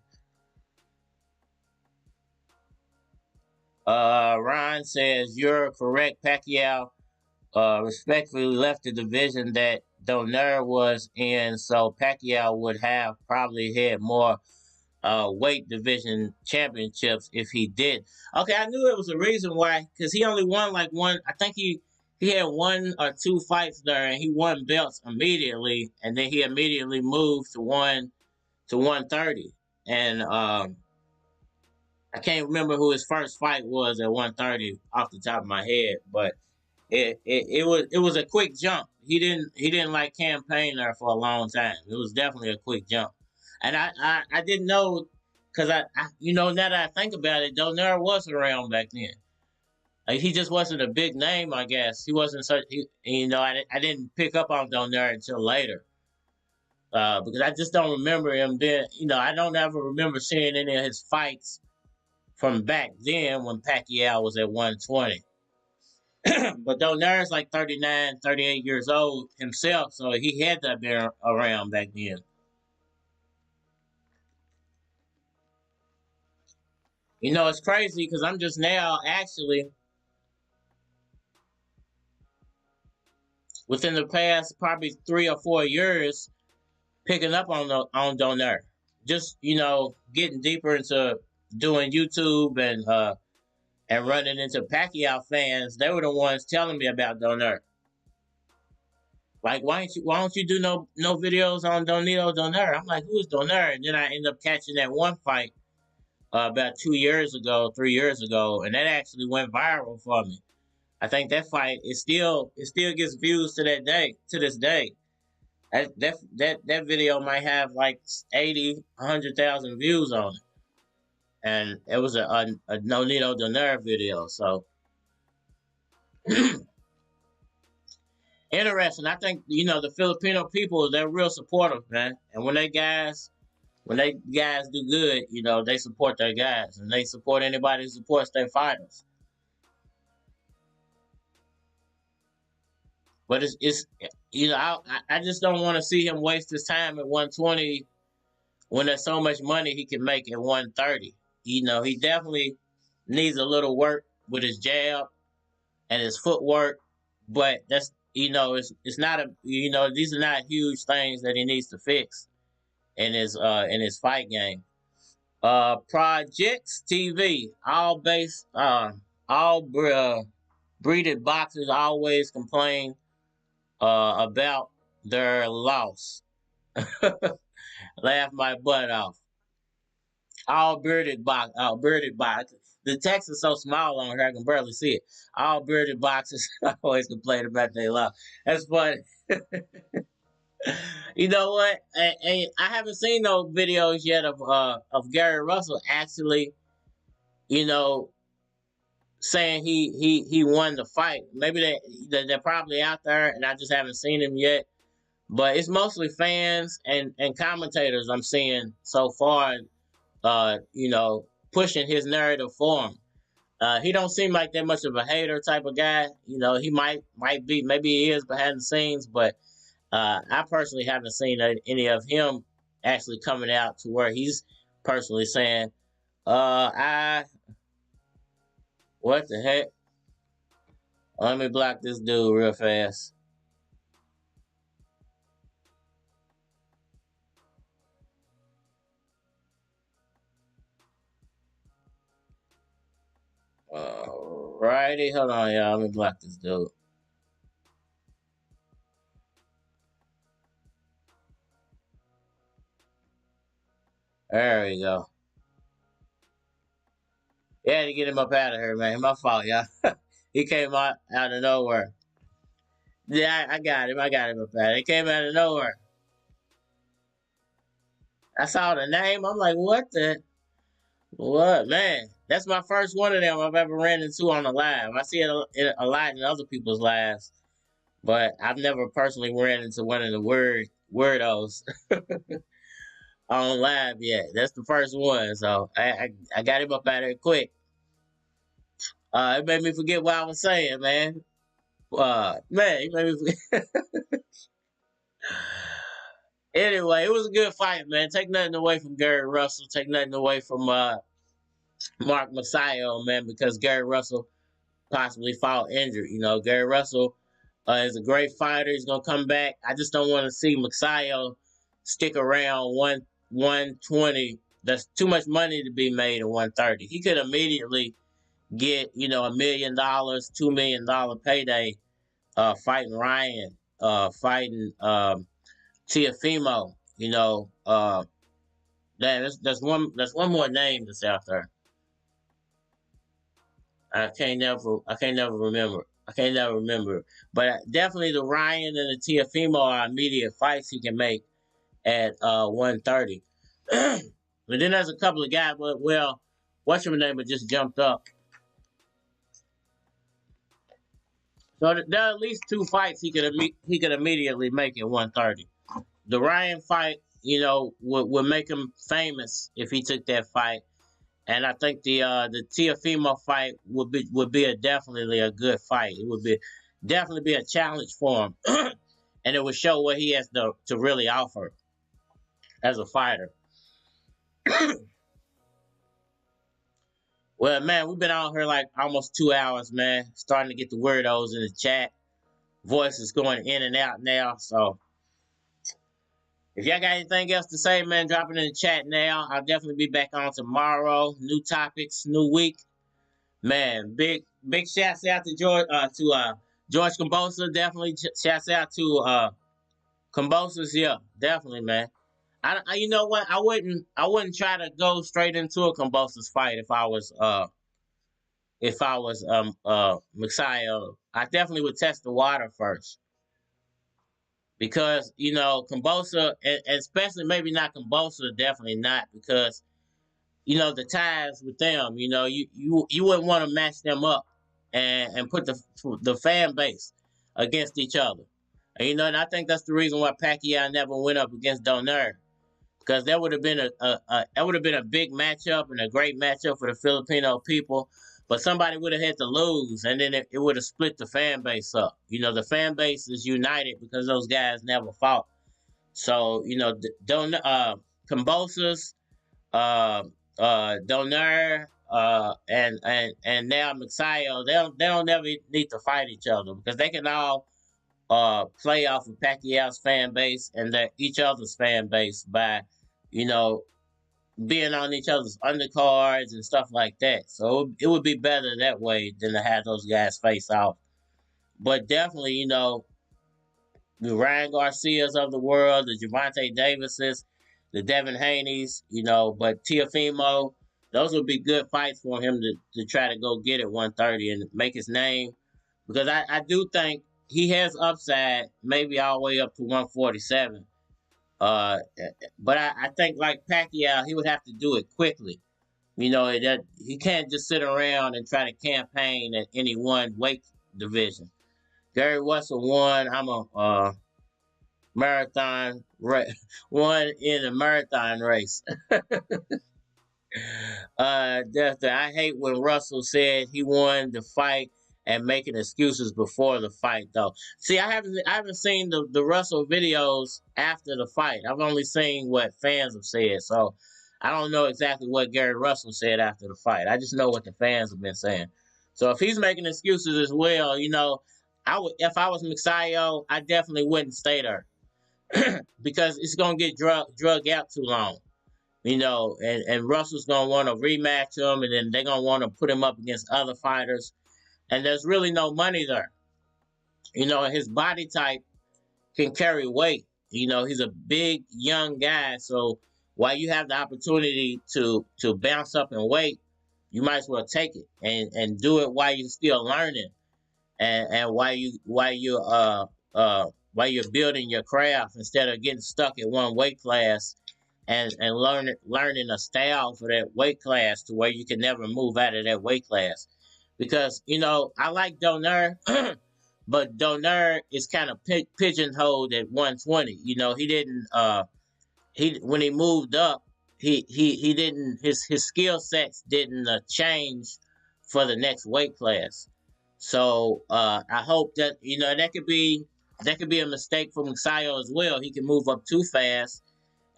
Ryan says you're correct. Pacquiao respectfully left the division that Donaire was in, so Pacquiao would have probably had more weight division championships if he did. Okay, I knew there was a reason why, because he only won like one. I think he had 1 or 2 fights there, and he won belts immediately, and then he immediately moved to 130. And I can't remember who his first fight was at 130 off the top of my head, but it was a quick jump. He didn't like campaign there for a long time. It was definitely a quick jump. And I didn't know, because I now that I think about it, Donaire was around back then. Like, he just wasn't a big name, I guess. He wasn't such. I didn't pick up on Donaire until later, because I just don't remember him being. I don't ever remember seeing any of his fights from back then when Pacquiao was at 120. But Donaire's like 39, 38 years old himself, so he had to have been around back then. It's crazy because I'm just now actually, within the past probably 3 or 4 years, picking up on Donaire. Just, getting deeper into doing YouTube and running into Pacquiao fans. They were the ones telling me about Donaire. Like, why don't you do no videos on Donaire? I'm like, who's Donaire? And then I end up catching that one fight about 3 years ago, and that actually went viral for me. I think that fight it still gets views to this day. That video might have like 80, 100,000 views on it, and it was a Nonito Donaire video. So interesting. I think the Filipino people, they're real supportive, man. And when they guys do good, they support their guys, and they support anybody who supports their fighters. But it's I just don't want to see him waste his time at 120 when there's so much money he can make at 130. He definitely needs a little work with his jab and his footwork, but that's it's not these are not huge things that he needs to fix in his fight game. Projects TV, all breeded boxers always complain about their loss. Laugh my butt off. All bearded box. The text is so small on here I can barely see it. All bearded boxers always complain about their loss. That's funny. You know what? I haven't seen no videos yet of Gary Russell actually, you know, saying he won the fight. Maybe they're probably out there, and I just haven't seen him yet. But it's mostly fans and commentators I'm seeing so far. You know, pushing his narrative for him. He don't seem like that much of a hater type of guy. You know, he might be, maybe he is behind the scenes, but I personally haven't seen any of him actually coming out to where he's personally saying, what the heck? Let me block this dude real fast. Righty, hold on, y'all. Let me block this dude. There we go. Yeah, to get him up out of here, man. My fault, y'all. He came out of nowhere. Yeah, I got him. I got him up out. He came out of nowhere. I saw the name. I'm like, what, man? That's my first one of them I've ever ran into on the live. I see it a lot in other people's lives, but I've never personally ran into one of the weirdos on live yet. That's the first one, so I got him up out of here quick. It made me forget what I was saying, man. Man, it made me forget. Anyway, it was a good fight, man. Take nothing away from Gary Russell. Take nothing away from Mark Magsayo, man, because Gary Russell possibly fought injured. You know, Gary Russell is a great fighter. He's gonna come back. I just don't want to see Magsayo stick around 120. That's too much money to be made at 130. He could immediately get, you know, $1 million, $2 million payday fighting Ryan, fighting Tiafimo. You know, there's one more name that's out there. I can't never remember. But definitely the Ryan and the Tiafimo are immediate fights he can make at 130. But then there's a couple of guys, but well, what's your name? Just jumped up. So there are at least two fights he could immediately make at 130. The Ryan fight, you know, would make him famous if he took that fight, and I think the Tiafimo fight would be definitely a good fight. It would definitely be a challenge for him, and it would show what he has to really offer as a fighter. Well, man, we've been out here like almost 2 hours, man. Starting to get the weirdos in the chat. Voice is going in and out now, so if y'all got anything else to say, man, drop it in the chat now. I'll definitely be back on tomorrow. New topics, new week. Man, big shouts out to George Combosa. Definitely shouts out to Combosas. Yeah, definitely, man. I you know what? I wouldn't try to go straight into a Combosas fight if I was Magsayo. I definitely would test the water first. Because, you know, Combosa, and especially maybe not Combosa, definitely not, because, you know, the ties with them, you know, you wouldn't want to match them up and put the fan base against each other. And, you know, and I think that's the reason why Pacquiao never went up against Donaire, because that would have been a big matchup and a great matchup for the Filipino people. But somebody would have had to lose, and then it would have split the fan base up. You know, the fan base is united because those guys never fought. So, you know, Combosas, Donaire, and now Magsayo, they don't ever need to fight each other because they can all play off of Pacquiao's fan base and each other's fan base by, you know, being on each other's undercards and stuff like that. So it would be better that way than to have those guys face off. But definitely, you know, the Ryan Garcias of the world, the Gervonta Davises, the Devin Haney's, you know, but Tiafimo, those would be good fights for him to try to go get at 130 and make his name. Because I do think he has upside, maybe all the way up to 147. Uh, but I think like Pacquiao, he would have to do it quickly. You know that he can't just sit around and try to campaign at any one weight division. Gary Russell won. I'm a marathon won in a marathon race. I hate when Russell said he won the fight and making excuses before the fight though. See, I haven't seen the Russell videos after the fight. I've only seen what fans have said. So I don't know exactly what Gary Russell said after the fight. I just know what the fans have been saying. So if he's making excuses as well, you know, I would if I was Magsayo, I definitely wouldn't stay there because it's gonna get drug out too long. You know, and Russell's gonna want to rematch him, and then they're gonna want to put him up against other fighters, and there's really no money there. You know, his body type can carry weight. You know, he's a big young guy, so while you have the opportunity to bounce up in weight, you might as well take it and do it while you're still learning, and while you're building your craft instead of getting stuck at one weight class and learning a style for that weight class to where you can never move out of that weight class. Because, you know, I like Donaire, but Donaire is kind of pigeonholed at 120. You know, he didn't when he moved up, he didn't his skill sets didn't change for the next weight class. So I hope that, you know, that could be a mistake for Magsayo as well. He can move up too fast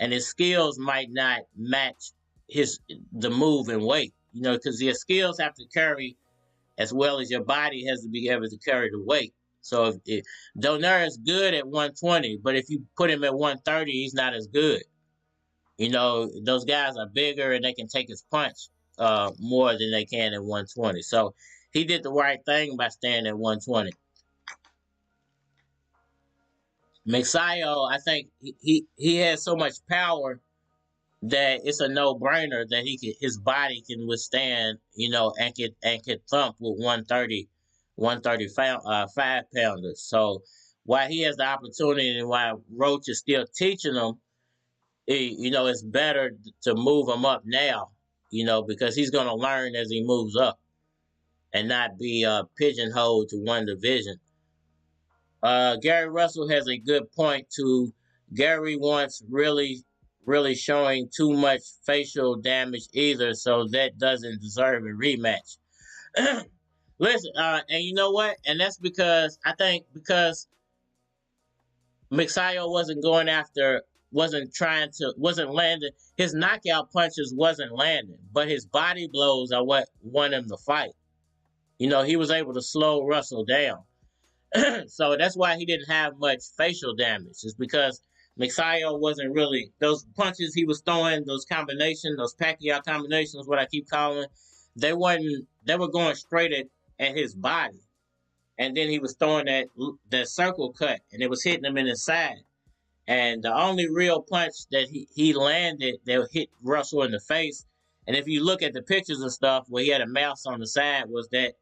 and his skills might not match the move and weight, you know, because your skills have to carry as well as your body has to be able to carry the weight. So if Donaire is good at 120, but if you put him at 130, he's not as good. You know, those guys are bigger and they can take his punch more than they can at 120. So he did the right thing by staying at 120. Magsayo, I think he has so much power that it's a no-brainer that his body can withstand, you know, and could thump with 135 pounders. So while he has the opportunity and while Roach is still teaching him, you know, it's better to move him up now, you know, because he's going to learn as he moves up and not be pigeonholed to one division. Gary Russell has a good point too. Gary wants really showing too much facial damage either, so that doesn't deserve a rematch. Listen, and you know what? And that's because I think because Magsayo wasn't landing. His knockout punches wasn't landing, but his body blows are what won him the fight. You know, he was able to slow Russell down. So that's why he didn't have much facial damage. It's because Magsayo wasn't really, those punches he was throwing, those Pacquiao combinations, what I keep calling, they were going straight at his body. And then he was throwing that circle cut and it was hitting him in the side. And the only real punch that he landed that hit Russell in the face, and if you look at the pictures and stuff where he had a mouse on the side, was that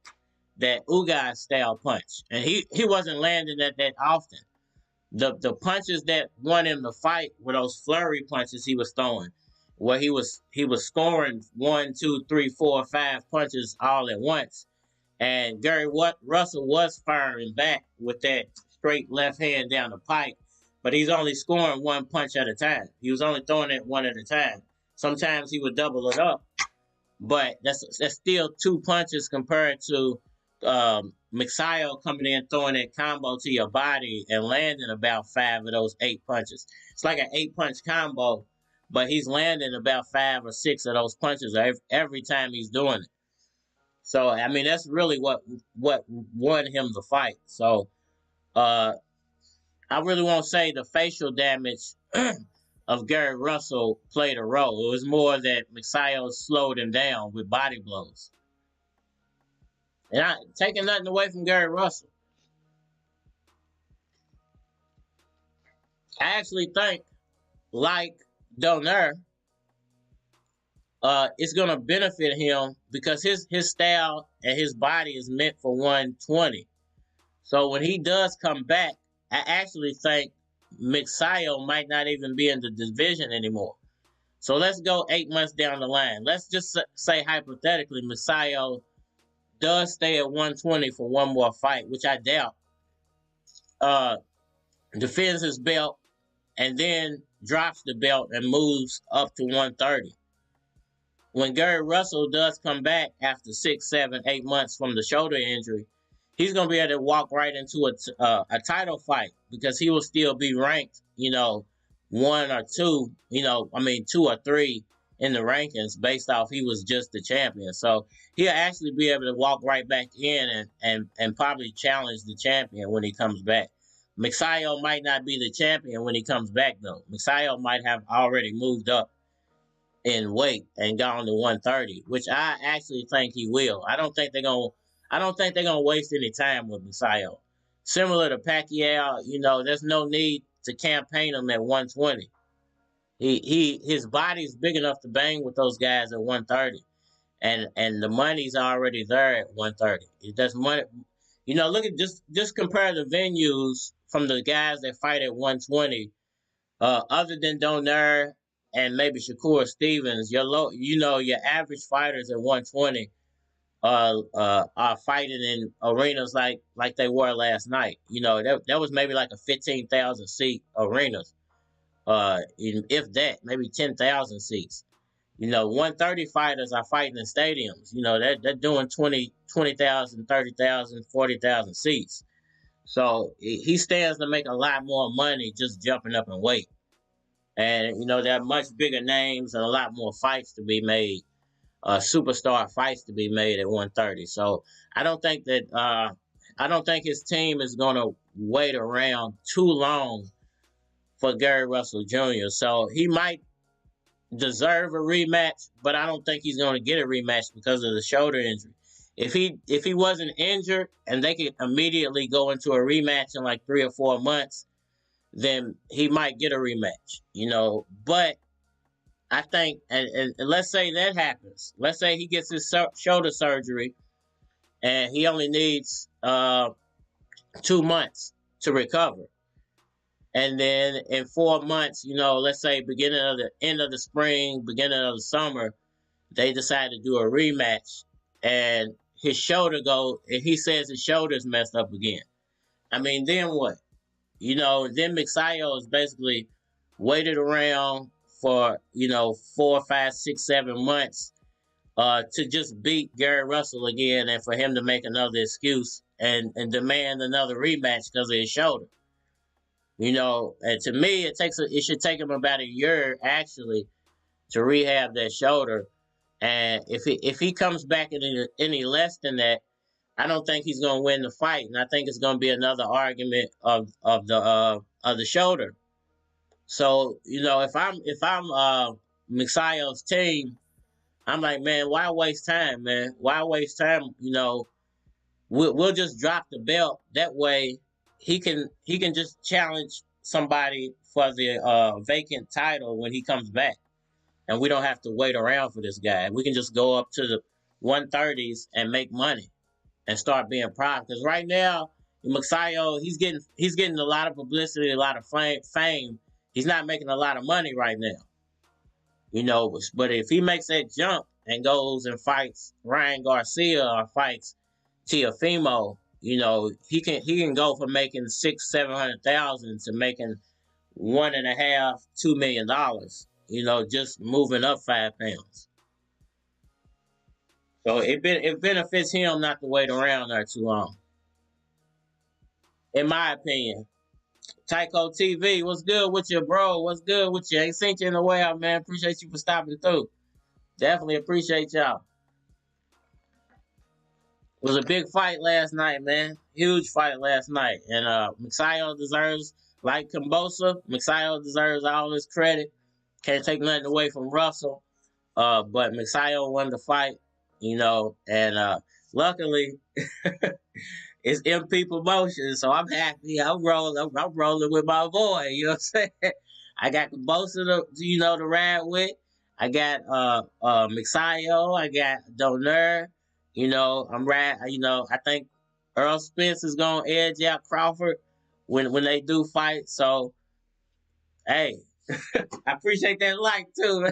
Ugas style punch. And he wasn't landing that often. The punches that won him the fight were those flurry punches he was throwing, where he was scoring 1, 2, 3, 4, 5 punches all at once. And Gary Russell was firing back with that straight left hand down the pipe, but he's only scoring one punch at a time. He was only throwing it one at a time. Sometimes he would double it up, but that's still 2 punches compared to Magsayo coming in throwing that combo to your body and landing about 5 of those 8 punches. It's like an 8-punch combo, but he's landing about 5 or 6 of those punches every time he's doing it. So I mean that's really what won him the fight. So I really won't say the facial damage of Gary Russell played a role. It was more that Magsayo slowed him down with body blows. And I taking nothing away from Gary Russell. I actually think, like Donaire, it's going to benefit him because his style and his body is meant for 120. So when he does come back, I actually think Magsayo might not even be in the division anymore. So let's go 8 months down the line. Let's just say hypothetically, Magsayo does stay at 120 for one more fight, which I doubt. Defends his belt and then drops the belt and moves up to 130. When Gary Russell does come back after 6, 7, 8 months from the shoulder injury, he's going to be able to walk right into a title fight because he will still be ranked, 1 or 2, 2 or 3 in the rankings based off he was just the champion. So he'll actually be able to walk right back in and probably challenge the champion when he comes back. Magsayo might not be the champion when he comes back, though. Magsayo might have already moved up in weight and gone to 130, which I actually think he will. I don't think they're gonna waste any time with Magsayo. Similar to Pacquiao, there's no need to campaign him at 120. His body's big enough to bang with those guys at 130, and the money's already there at 130. It does money. Look at just compare the venues from the guys that fight at 120. Other than Donaire and maybe Shakur Stevens, your average fighters at 120 are fighting in arenas like they were last night. That was maybe like a 15,000 seat arenas, if that, maybe 10,000 seats. 130 fighters are fighting in stadiums. They're doing 20,000, 30,000, 40,000 seats. So he stands to make a lot more money just jumping up in weight. And, there are much bigger names and a lot more fights to be made, superstar fights to be made at 130. So I don't think his team is going to wait around too long for Gary Russell Jr. So he might deserve a rematch, but I don't think he's going to get a rematch because of the shoulder injury. If he wasn't injured and they could immediately go into a rematch in like 3 or 4 months, then he might get a rematch, But I think, and let's say that happens. Let's say he gets his shoulder surgery and he only needs 2 months to recover. And then in 4 months, let's say end of the spring, beginning of the summer, they decide to do a rematch and his shoulder and he says his shoulder's messed up again. I mean, then what? Then Magsayo is basically waited around for, 4, 5, 6, 7 months to just beat Gary Russell again and for him to make another excuse and demand another rematch because of his shoulder. And to me, it should take him about a year actually to rehab that shoulder. And if he comes back any less than that, I don't think he's going to win the fight, and I think it's going to be another argument of the shoulder. So if I'm Magsayo's team, I'm like, man, why waste time, man? Why waste time? We'll just drop the belt. That way, he can just challenge somebody for the vacant title when he comes back, and we don't have to wait around for this guy. We can just go up to the 130s and make money and start being proud. Because right now, Magsayo, he's getting a lot of publicity, a lot of fame. He's not making a lot of money right now. But if he makes that jump and goes and fights Ryan Garcia or fights Teofimo, he can go from making $600,000-$700,000 to making $1.5 $2 million. Just moving up 5 pounds. So it benefits him not to wait around there too long. In my opinion. Tyco TV, what's good with you, bro? What's good with you? Ain't seen you in a while, man. Appreciate you for stopping through. Definitely appreciate y'all. It was a big fight last night, man. Huge fight last night. And Magsayo deserves, like Kambosa, Magsayo deserves all his credit. Can't take nothing away from Russell. But Magsayo won the fight. And luckily it's MP Promotions, so I'm happy. I'm rolling with my boy. You know what I'm saying? I got the Bosa to ride with. I got Magsayo. I got Donaire. I'm riding. I think Earl Spence is gonna edge out Crawford when they do fight. So Hey, I appreciate that like too.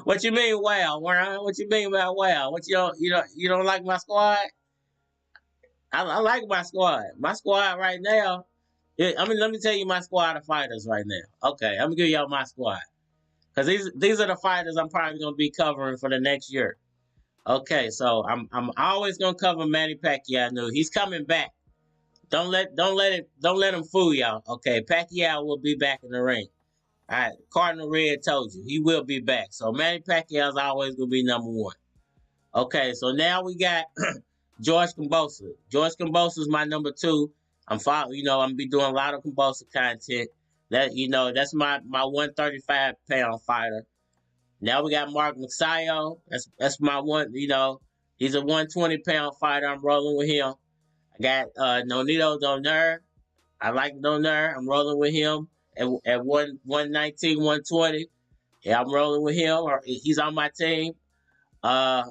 What you mean, wow, Warren? What you mean by wow? What you don't like my squad? I like my squad. My squad right now. Let me tell you my squad of fighters right now. Okay, I'm gonna give y'all my squad because these are the fighters I'm probably gonna be covering for the next year. Okay, so I'm always gonna cover Manny Pacquiao. No, he's coming back. Don't let him fool y'all. Okay, Pacquiao will be back in the ring. All right, Cardinal Red told you he will be back. So Manny Pacquiao's always gonna be number one. Okay, so now we got George Kambosos. George Kambosos is my number two. I'm gonna be doing a lot of Kambosos content. That's my 135-pound fighter. Now we got Mark Magsayo. That's my one. He's a 120-pound fighter. I'm rolling with him. I got Nonito Donaire. I like Donaire. I'm rolling with him at 119, 120. Yeah, I'm rolling with him. He's on my team. My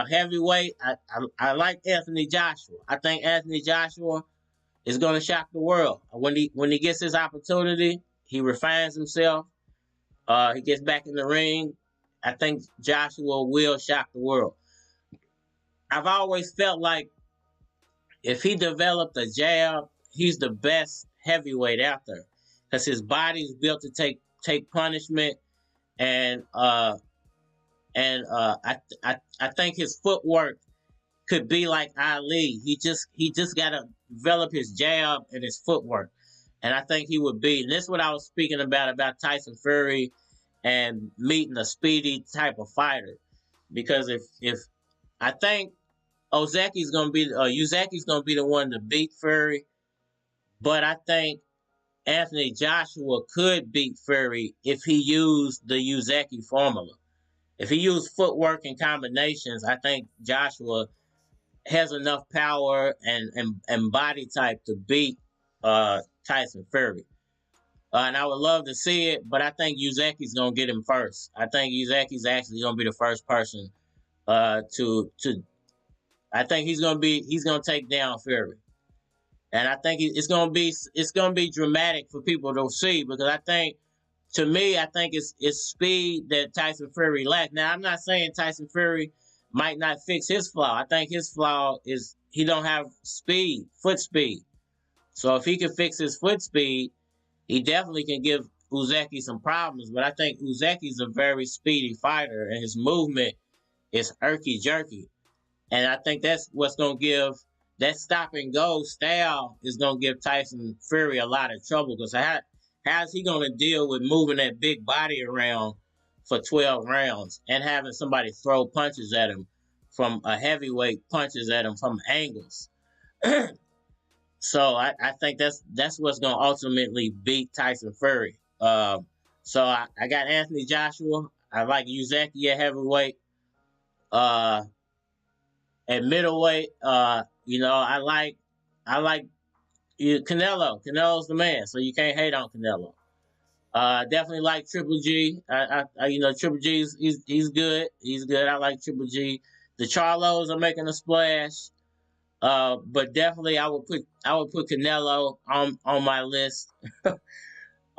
heavyweight, I like Anthony Joshua. I think Anthony Joshua is going to shock the world. When he gets his opportunity, he refines himself. He gets back in the ring. I think Joshua will shock the world. I've always felt like if he developed a jab, he's the best heavyweight out there because his body is built to take punishment, and I think his footwork could be like Ali. He just got to develop his jab and his footwork, and I think he would be. And this is what I was speaking about Tyson Fury and meeting a speedy type of fighter, because if I think Uzaki's gonna be the one to beat Fury, but I think Anthony Joshua could beat Fury if he used the Uzaki formula. If he used footwork and combinations, I think Joshua has enough power and body type to beat Tyson Fury. And I would love to see it, but I think Uzaki's gonna get him first. I think Uzaki's actually gonna be the first person to. I think he's gonna take down Fury, and I think it's gonna be dramatic for people to see, because I think it's speed that Tyson Fury lacks. Now, I'm not saying Tyson Fury might not fix his flaw. I think his flaw is he don't have foot speed. So if he can fix his foot speed, he definitely can give Uzaki some problems. But I think Uzaki's a very speedy fighter, and his movement is herky-jerky. And I think that's what's going to give that stop-and-go style is going to give Tyson Fury a lot of trouble, because how's he going to deal with moving that big body around for 12 rounds and having somebody throw punches at him from a heavyweight, punches at him from angles? So I think that's what's going to ultimately beat Tyson Fury. So I got Anthony Joshua. I like Uzaki at heavyweight. At middleweight, I like Canelo. Canelo's the man, so you can't hate on Canelo. Definitely like Triple G. Triple G he's good. He's good. I like Triple G. The Charlos are making a splash. But definitely I would put Canelo on my list.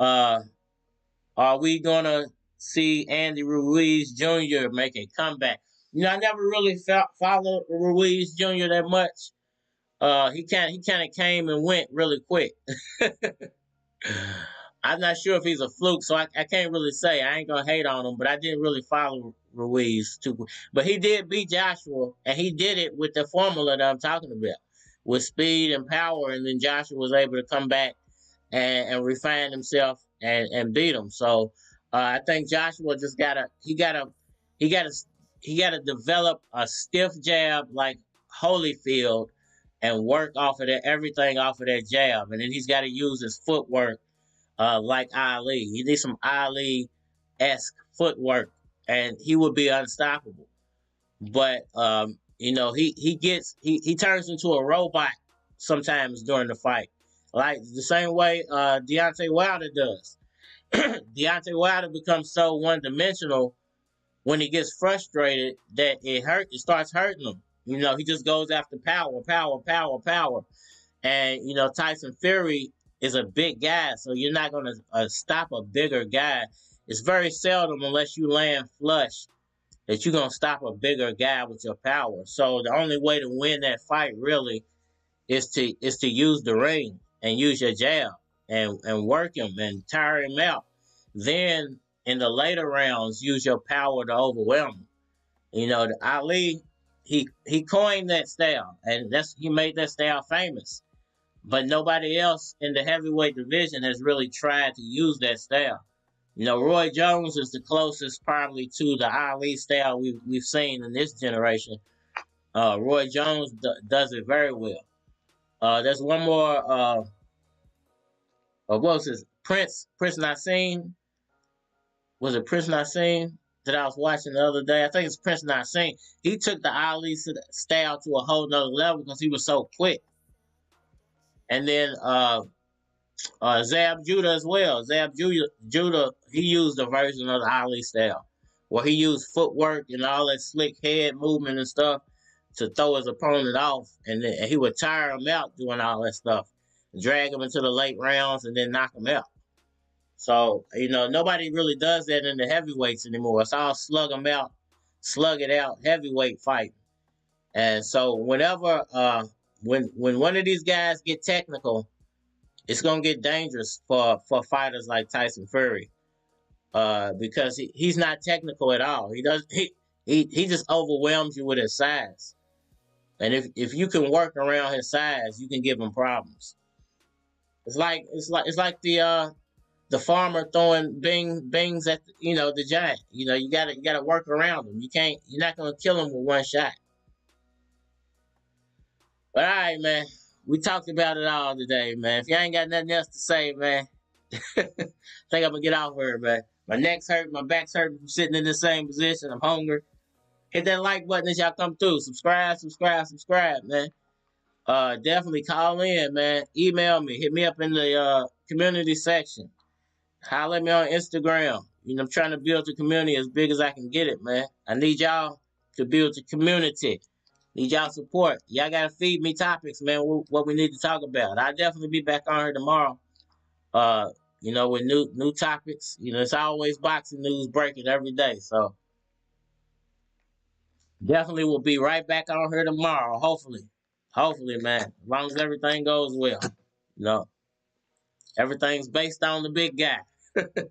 Are we gonna see Andy Ruiz Jr. make a comeback? I never really followed Ruiz Jr. that much. He kind of came and went really quick. I'm not sure if he's a fluke, so I can't really say. I ain't gonna hate on him, but I didn't really follow Ruiz too. But he did beat Joshua, and he did it with the formula that I'm talking about, with speed and power. And then Joshua was able to come back and refine himself and beat him. So I think Joshua just gotta develop a stiff jab like Holyfield and work off of everything off of that jab. And then he's got to use his footwork like Ali. He needs some Ali-esque footwork, and he would be unstoppable. But, he turns into a robot sometimes during the fight, like the same way Deontay Wilder does. Deontay Wilder becomes so one-dimensional when he gets frustrated that it starts hurting him. He just goes after power. And, Tyson Fury is a big guy, so you're not going to stop a bigger guy. It's very seldom, unless you land flush, that you're going to stop a bigger guy with your power. So the only way to win that fight really is to use the ring and use your jab and work him and tire him out. Then in the later rounds, use your power to overwhelm him. You know, Ali, he coined that style, and he made that style famous. But nobody else in the heavyweight division has really tried to use that style. You know, Roy Jones is the closest probably to the Ali style we've seen in this generation. Roy Jones does it very well. There's one more. What was this? Prince Nassim. Was it Prince Nassim that I was watching the other day? I think it's Prince Nassim. He took the Ali style to a whole nother level because he was so quick. And then Zab Judah as well. Zab Judah, he used a version of the Ali style where he used footwork and all that slick head movement and stuff to throw his opponent off, and then he would tire him out doing all that stuff, drag him into the late rounds, and then knock him out. So, you know, nobody really does that in the heavyweights anymore. It's all slug it out, heavyweight fight. And so whenever, when one of these guys get technical, it's gonna get dangerous for fighters like Tyson Fury, because he's not technical at all. He just overwhelms you with his size. And if you can work around his size, you can give him problems. It's like the farmer throwing bings at the giant. You know, you gotta work around him. You're not gonna kill him with one shot. But all right, man, we talked about it all today, man. If you ain't got nothing else to say, man, I think I'm gonna get off here, man. My neck's hurt, my back's hurting from sitting in the same position. I'm hungry. Hit that like button as y'all come through. Subscribe, man. Definitely call in, man. Email me. Hit me up in the community section. Holler at me on Instagram. You know, I'm trying to build the community as big as I can get it, man. I need y'all to build the community. Need y'all support. Y'all gotta feed me topics, man. What we need to talk about. I'll definitely be back on here tomorrow. You know, with new topics. You know, it's always boxing news breaking every day. So definitely will be right back on here tomorrow. Hopefully, man. As long as everything goes well. You know, everything's based on the big guy. So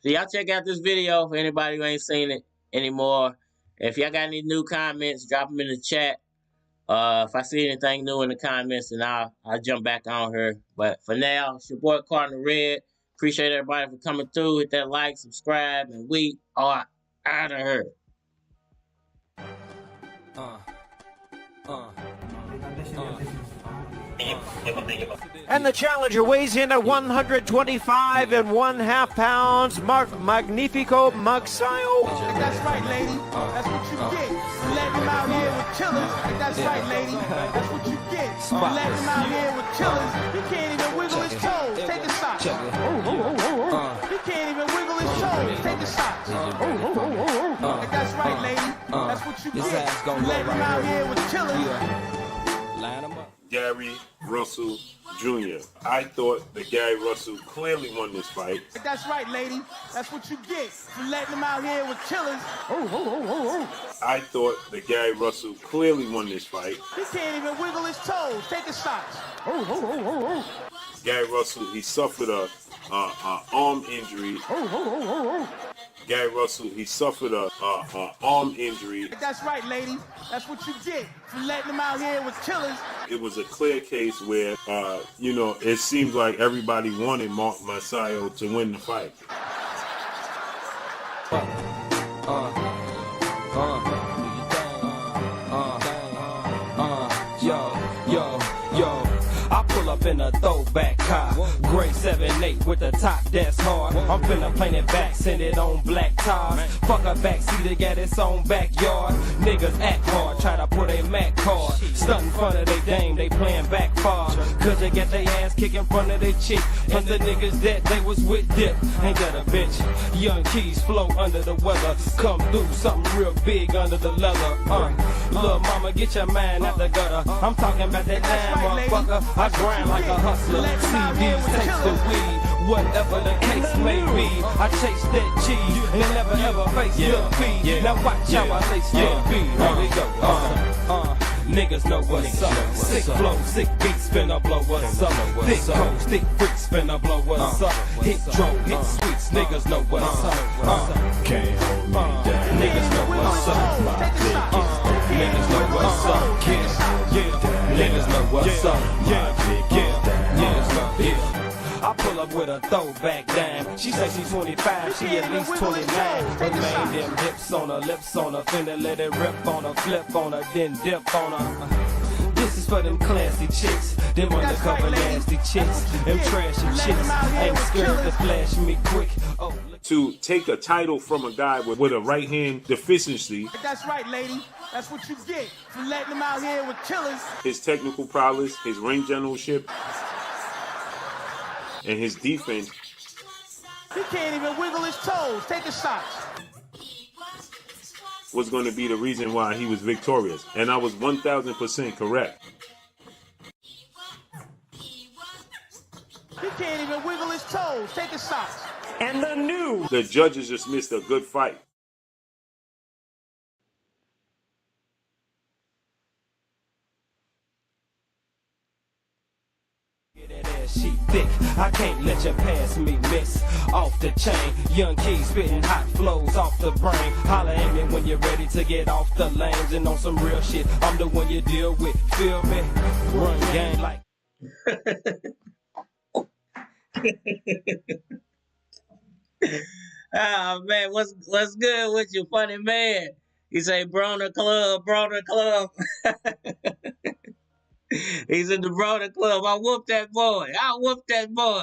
y'all check out this video for anybody who ain't seen it anymore. If y'all got any new comments, drop them in the chat. If I see anything new in the comments, then I'll jump back on here. But for now, it's your boy Cardinal Red. Appreciate everybody for coming through. Hit that like, subscribe, and we are out of here. And the challenger weighs in at 125 1/2 pounds. Mark Magnifico Magsayo. That's right, lady. That's what you get. Letting him out here with killers. That's right, lady. That's what you get. Letting him out here with killers. He can't even wiggle his toes. Take a shot. He can't even wiggle his toes. Take a shot. That's right, lady. That's what you get. Letting him out here with killers. Line them up. Gary Russell Jr. I thought that Gary Russell clearly won this fight. That's right, lady. That's what you get for letting him out here with killers. I thought that Gary Russell clearly won this fight. He can't even wiggle his toes. Take a shot. Gary Russell, he suffered a arm injury. Gary Russell, he suffered a arm injury. That's right, lady. That's what you get for letting him out here with killers. It was a clear case where, you know, it seems like everybody wanted Mark Magsayo to win the fight. Yo. I pull up in a throwback car, gray 7-8 with the top that's hard. I'm finna paint it back, send it on black tires. Fuck a backseat, it got its own backyard. Niggas act hard, try to put a Mac card. Stunt in front of they dame, they playing back far. Cause they get their ass kicked in front of their chick. And the niggas that they was with dip, ain't that a bitch? Young keys flow under the weather. Come through, something real big under the leather. Little mama, get your mind out the gutter. I'm talking about that time, motherfucker. I grind grind like a hustler. CDs takes the weed, whatever the case may be. I chase that cheese and never ever face defeat. Now watch how I say still be. Here we go. Niggas know what's up. Sick flow, sick beats, finna blow what's up. Thick coats, thick freaks, finna blow what's up. Hit drone, hit sweets, niggas know what's up. Can't hold me down. Niggas know what's up. Niggas know what's up. Niggas know what's up. Niggas know. I pull up with a throwback dime. She says she's 25, she at least 29. But man, them hips on her, lips on her, finna let it rip on her, flip on her, then dip on her. This is for them classy chicks, them undercover nasty chicks, them trashy chicks, ain't scared to flash me quick. Oh, To take a title from a guy with a right hand deficiency, That's right, lady. That's what you get for letting them out here with killers. his technical prowess, his ring generalship, and his defense, He can't even wiggle his toes. Take a shot. was going to be the reason why he was victorious. And I was 1,000% correct. He can't even wiggle his toes. Take a shot. And the new The judges just missed a good fight. she thick, I can't let you pass me, miss. Off the chain, young keys spitting hot flows off the brain. Holla at me when you're ready to get off the lanes. And on some real shit, I'm the one you deal with, feel me? Run game like Oh man, what's good with you, funny man? He say, Broner Club, Broner Club. He's in the Broner Club. I whooped that boy. I whooped that boy.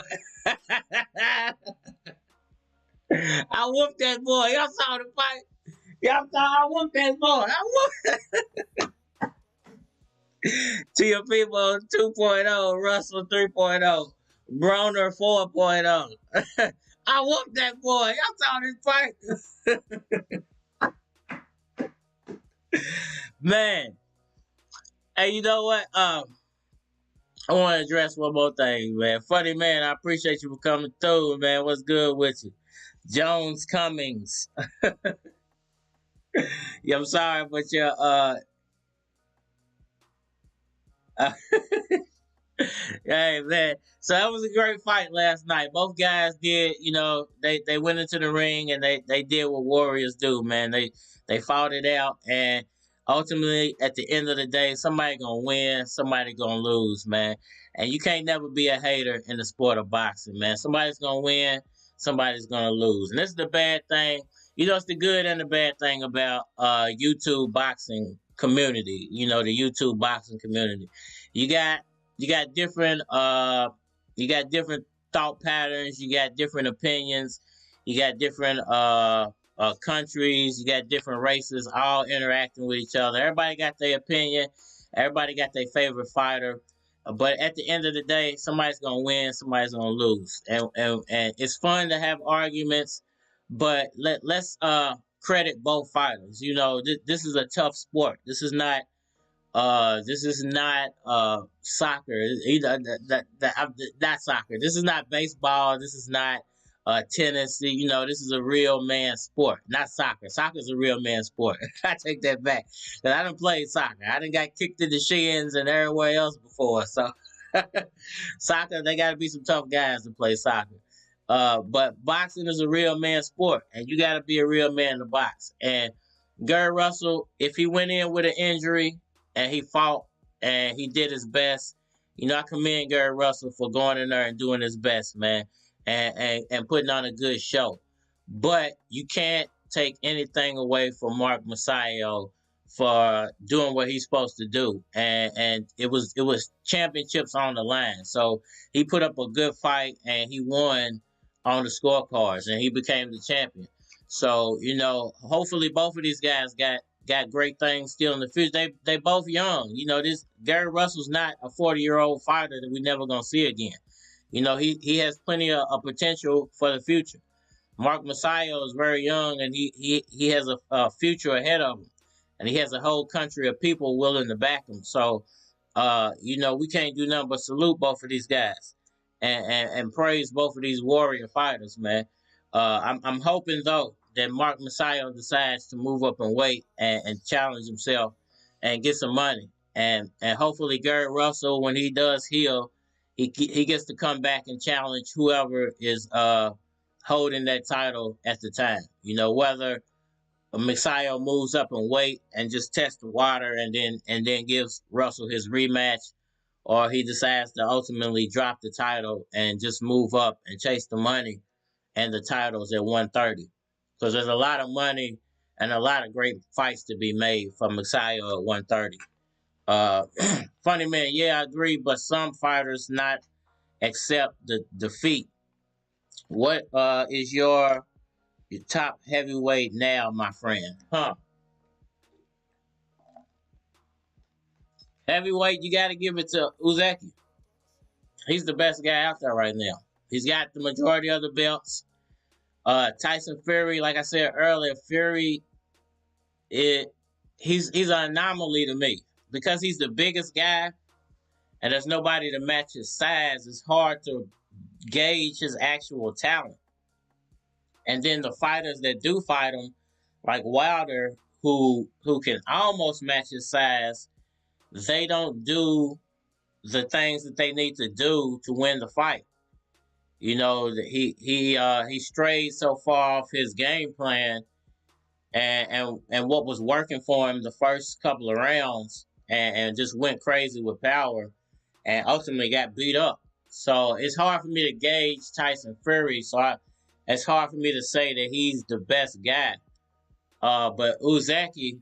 I whooped that boy. Y'all saw the fight. Y'all saw I whooped that boy. I whooped. To your people, 2.0, Russell 3.0, Broner 4.0. I whooped that boy. Y'all saw this fight. Man. Hey, you know what? I want to address one more thing, man. Funny man, I appreciate you for coming through, man. What's good with you? Jones Cummings. Yeah, I'm sorry, but your hey man. So that was a great fight last night. Both guys did, you know, they went into the ring and they did what warriors do, man. They fought it out, and ultimately at the end of the day, somebody gonna win, somebody gonna lose, man. And you can't never be a hater in the sport of boxing, man. Somebody's gonna win, somebody's gonna lose. And this is the bad thing. You know, it's the good and the bad thing about YouTube boxing community, you know, the YouTube boxing community. You got different thought patterns, you got different opinions, you got different countries, you got different races all interacting with each other. Everybody got their opinion, everybody got their favorite fighter, but at the end of the day, somebody's gonna win, somebody's gonna lose. And it's fun to have arguments, but let's credit both fighters. You know, this is a tough sport. This is not soccer. Not soccer. This is not baseball. This is not tennis. You know, this is a real man sport, not soccer. Soccer is a real man sport. I take that back. Cause I done played soccer. I done got kicked in the shins and everywhere else before. So soccer, they got to be some tough guys to play soccer. But boxing is a real man sport, and you got to be a real man to box. And Gary Russell, if he went in with an injury and he fought and he did his best, you know, I commend Gary Russell for going in there and doing his best, man, and putting on a good show. But you can't take anything away from Mark Magsayo for doing what he's supposed to do. And it was championships on the line. So he put up a good fight and he won on the scorecards and he became the champion. So, you know, hopefully both of these guys got great things still in the future. They both young. You know, this Gary Russell's not a 40-year-old fighter that we never gonna see again. You know, he has plenty of potential for the future. Mark Magsayo is very young, and he has a future ahead of him, and he has a whole country of people willing to back him. So You know, we can't do nothing but salute both of these guys and praise both of these warrior fighters, man. I'm hoping though that Mark Magsayo decides to move up in weight and challenge himself and get some money, and hopefully Gary Russell, when he does heal, he gets to come back and challenge whoever is holding that title at the time. You know, whether Magsayo moves up in weight and just tests the water and then gives Russell his rematch, or he decides to ultimately drop the title and just move up and chase the money and the titles at 130. Because there's a lot of money and a lot of great fights to be made for Magsayo at 130. Funny man, yeah, I agree, but some fighters not accept the defeat. What is your top heavyweight now, my friend? Heavyweight, you got to give it to Uzeki. He's the best guy out there right now. He's got the majority of the belts. Tyson Fury, like I said earlier, Fury, he's an anomaly to me because he's the biggest guy, and there's nobody to match his size. It's hard to gauge his actual talent. And then the fighters that do fight him, like Wilder, who can almost match his size, they don't do the things that they need to do to win the fight. You know, he strayed so far off his game plan and what was working for him the first couple of rounds and just went crazy with power and ultimately got beat up. So it's hard for me to gauge Tyson Fury. So it's hard for me to say that he's the best guy. But Uzeki's,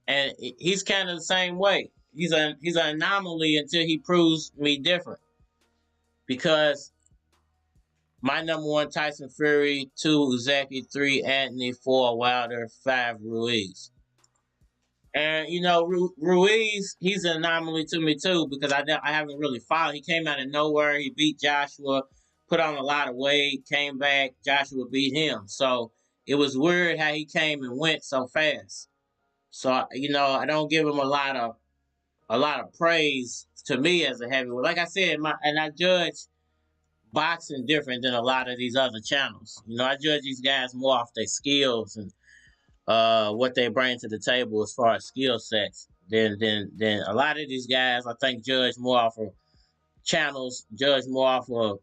and he's kind of the same way. He's an anomaly until he proves me different. Because my number one, Tyson Fury, 2, Uzeki, 3, Anthony, 4, Wilder, 5, Ruiz. And, you know, Ruiz, he's an anomaly to me, too, because I haven't really followed. He came out of nowhere. He beat Joshua, put on a lot of weight, came back. Joshua beat him. So it was weird how he came and went so fast. So, you know, I don't give him a lot of praise to me as a heavyweight. Like I said, and I judge boxing different than a lot of these other channels. You know, I judge these guys more off their skills and what they bring to the table as far as skill sets than a lot of these guys. I think judge more off of channels, judge more off of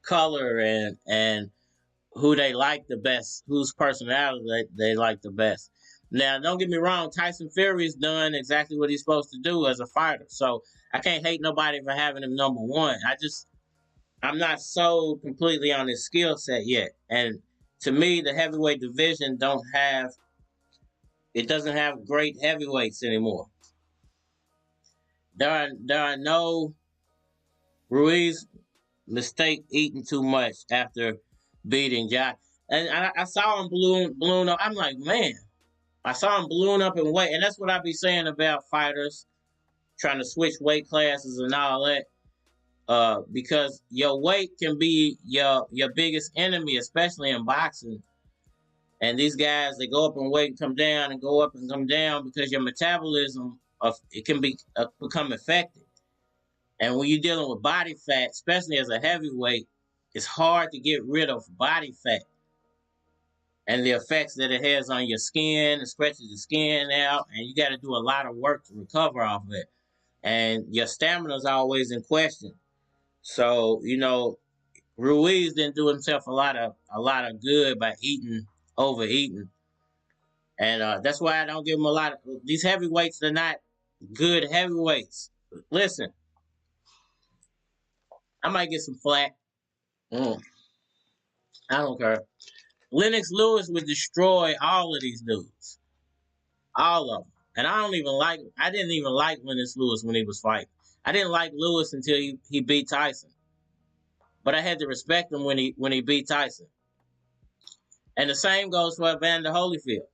color and who they like the best, whose personality they like the best. Now, don't get me wrong, Tyson Fury's done exactly what he's supposed to do as a fighter. So I can't hate nobody for having him number one. I'm not sold completely on his skill set yet. And to me, the heavyweight division doesn't have great heavyweights anymore. There are no Ruiz mistake eating too much after beating Josh. And I saw him balloon up. I'm like, man, I saw him balloon up in weight. And that's what I be saying about fighters trying to switch weight classes and all that. Because your weight can be your biggest enemy, especially in boxing. And these guys, they go up in weight and come down and go up and come down because your metabolism it can become affected. And when you're dealing with body fat, especially as a heavyweight, it's hard to get rid of body fat and the effects that it has on your skin. It stretches the skin out, and you got to do a lot of work to recover off of it. And your stamina is always in question. So, you know, Ruiz didn't do himself a lot of good by overeating. And that's why I don't give him a lot of these heavyweights. They're not good heavyweights. Listen, I might get some flack. I don't care. Lennox Lewis would destroy all of these dudes. All of them. And I didn't even like Lennox Lewis when he was fighting. I didn't like Lewis until he beat Tyson. But I had to respect him when he beat Tyson. And the same goes for Evander Holyfield.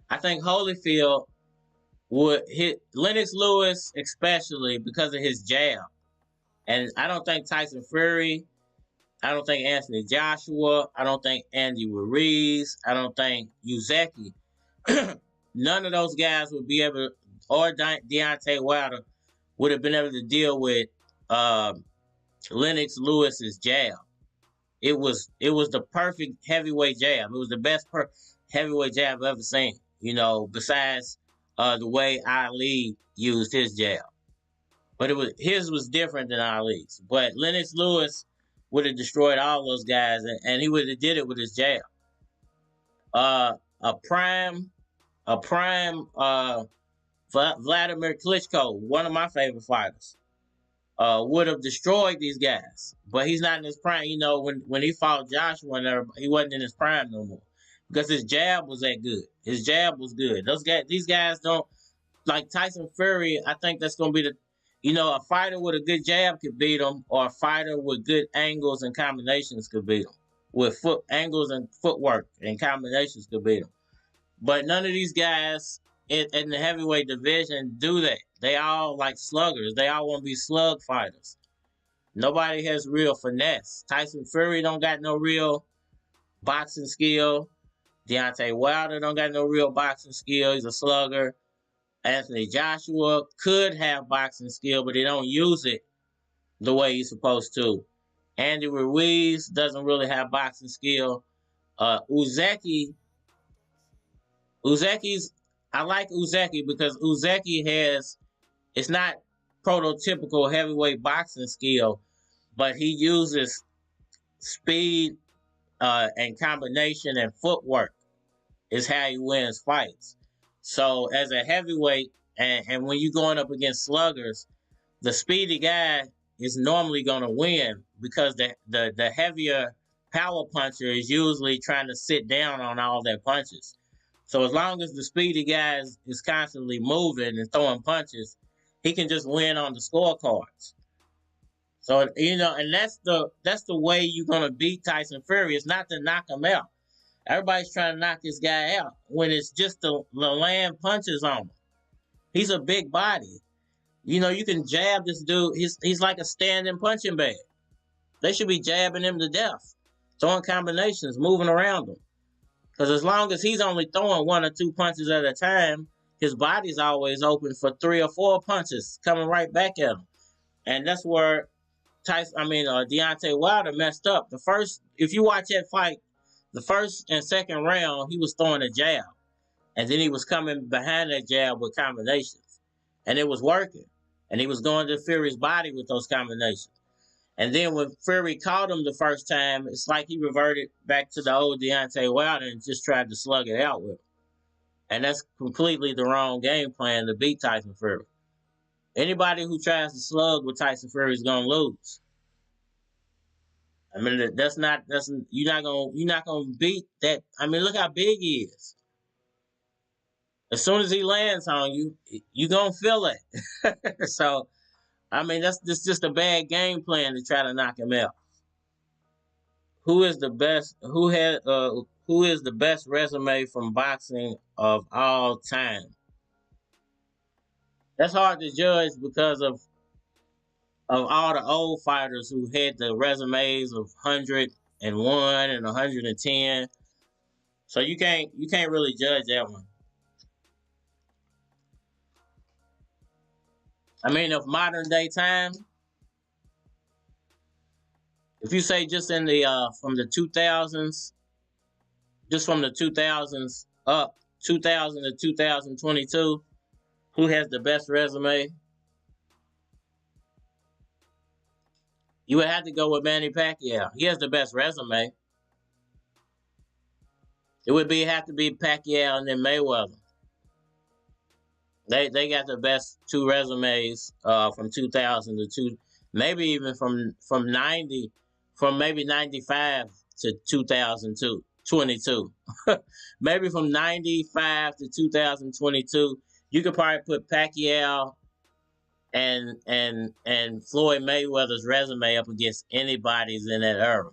I think Holyfield would hit Lennox Lewis, especially because of his jab. And I don't think Tyson Fury, I don't think Anthony Joshua, I don't think Andy Ruiz, I don't think Uzeki, none of those guys would be able or Deontay Wilder would have been able to deal with Lennox Lewis's jab. It was the perfect heavyweight jab. It was the best heavyweight jab I've ever seen. You know, besides the way Ali used his jab. But his was different than Ali's. But Lennox Lewis would have destroyed all those guys, and he would have did it with his jab. A prime Vladimir Klitschko, one of my favorite fighters, would have destroyed these guys. But he's not in his prime. You know, when he fought Joshua, he wasn't in his prime no more because his jab was that good. His jab was good. These guys don't like Tyson Fury. I think that's going to be a fighter with a good jab could beat him, or a fighter with good angles and combinations could beat him. With foot angles and footwork and combinations could beat him. But none of these guys in the heavyweight division do that. They all like sluggers. They all want to be slug fighters. Nobody has real finesse. Tyson Fury don't got no real boxing skill. Deontay Wilder don't got no real boxing skill. He's a slugger. Anthony Joshua could have boxing skill, but he don't use it the way he's supposed to. Andy Ruiz doesn't really have boxing skill. Uzeki, I like Uzeki because Uzeki it's not prototypical heavyweight boxing skill, but he uses speed and combination and footwork is how he wins fights. So as a heavyweight, and when you're going up against sluggers, the speedy guy is normally going to win because the heavier power puncher is usually trying to sit down on all their punches. So as long as the speedy guy is constantly moving and throwing punches, he can just win on the scorecards. So, and that's the way you're going to beat Tyson Fury. It's not to knock him out. Everybody's trying to knock this guy out when it's just the land punches on him. He's a big body. You can jab this dude. He's like a standing punching bag. They should be jabbing him to death, throwing combinations, moving around him. Because as long as he's only throwing 1 or 2 punches at a time, his body's always open for 3 or 4 punches coming right back at him. And that's where Deontay Wilder messed up. If you watch that fight, the first and second round, he was throwing a jab. And then he was coming behind that jab with combinations. And it was working. And he was going to Fury's body with those combinations. And then when Fury caught him the first time, it's like he reverted back to the old Deontay Wilder and just tried to slug it out with him. And that's completely the wrong game plan to beat Tyson Fury. Anybody who tries to slug with Tyson Fury is going to lose. I mean, you're not gonna beat that. I mean, look how big he is. As soon as he lands on you, you're gonna feel it. So, I mean, that's just a bad game plan to try to knock him out. Who is the best? Who is the best resume from boxing of all time? That's hard to judge because of all the old fighters who had the resumes of 101 and 110. So you can't really judge that one. I mean, of modern day time, if you say just in the from the 2000s, just from the 2000s up, 2000 to 2022, who has the best resume? You would have to go with Manny Pacquiao. He has the best resume. It would have to be Pacquiao and then Mayweather. They got the best 2 resumes from 2000 to maybe even from maybe 95 to 2022. Maybe from 95 to 2022, you could probably put Pacquiao and Floyd Mayweather's resume up against anybody's in that era.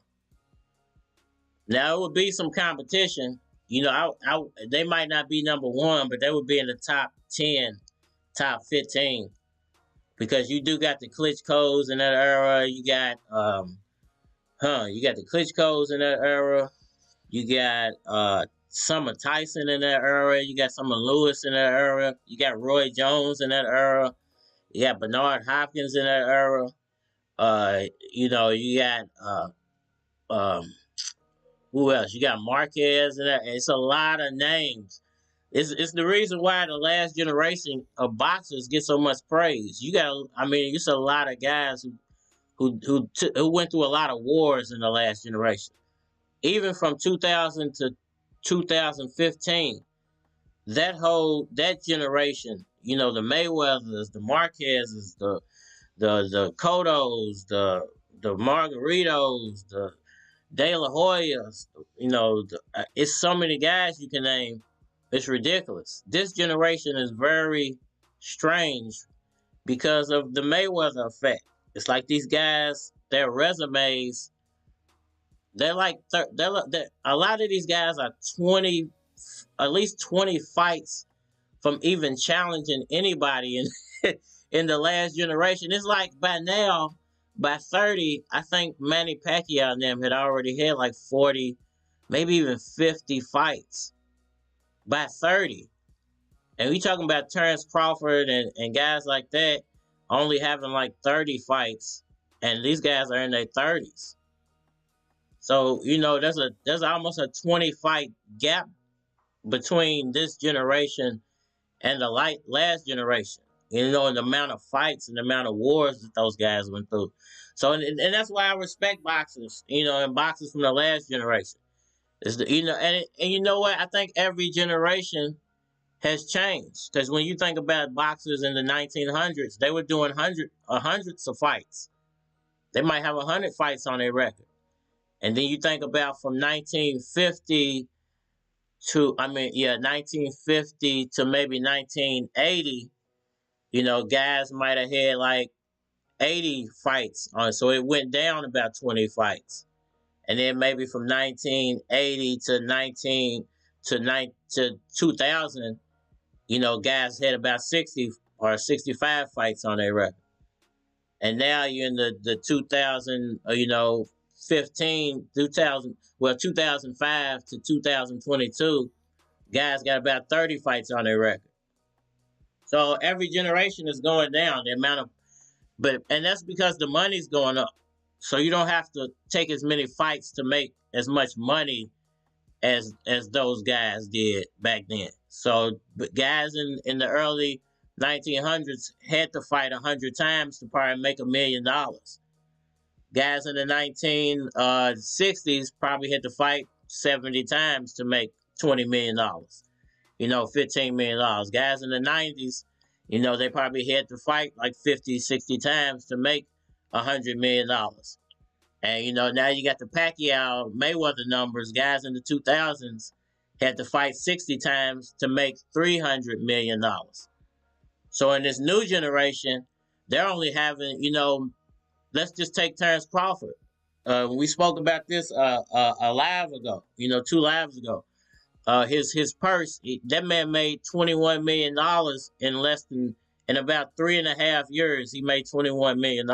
Now it would be some competition. They might not be number 1, but they would be in the top 10, top 15, because you do got the Klitschko's in that era. You got the Klitschko's in that era. You got some of Tyson in that era. You got some of Lewis in that era. You got Roy Jones in that era. You got Bernard Hopkins in that era. You know, you got who else? You got Marquez in that. It's a lot of names. It's the reason why the last generation of boxers get so much praise. You got, I mean, it's a lot of guys who went through a lot of wars in the last generation. Even from 2000 to 2015, that generation, you know, the Mayweathers, the Marquezes, the Cottos, the Margaritos, the De La Hoyas, you know, it's so many guys you can name. It's ridiculous. This generation is very strange because of the Mayweather effect. It's like these guys, their resumes, they're like, a lot of these guys are at least 20 fights from even challenging anybody in in the last generation. It's like by now, by 30, I think Manny Pacquiao and them had already had like 40, maybe even 50 fights by 30. And we talking about Terrence Crawford and guys like that only having like 30 fights, and these guys are in their 30s. So, you know, there's almost a 20 fight gap between this generation and the last generation. You know, and the amount of fights and the amount of wars that those guys went through. So, and that's why I respect boxers, you know, and boxers from the last generation. You know, and you know what? I think every generation has changed, because when you think about boxers in the 1900s, they were doing hundreds of fights. They might have 100 fights on their record. And then you think about from 1950 to, 1950 to maybe 1980, you know, guys might have had like 80 fights on, so it went down about 20 fights. And then maybe from 1980 to 2000, you know, guys had about 60 or 65 fights on their record. And now you're in the 2005 to 2022, guys got about 30 fights on their record. So every generation is going down, the amount of, and that's because the money's going up. So you don't have to take as many fights to make as much money as those guys did back then. So guys in the early 1900s had to fight 100 times to probably make $1 million. Guys in the 1960s probably had to fight 70 times to make $20 million. You know, $15 million. Guys in the 90s, you know, they probably had to fight like 50, 60 times to make $100 million. And, you know, now you got the Pacquiao Mayweather numbers. Guys in the 2000s had to fight 60 times to make $300 million. So in this new generation, they're only having, you know, let's just take Terrence Crawford. We spoke about this a live ago, you know, 2 lives ago. His purse, that man made $21 million in about 3.5 years. He made $21 million.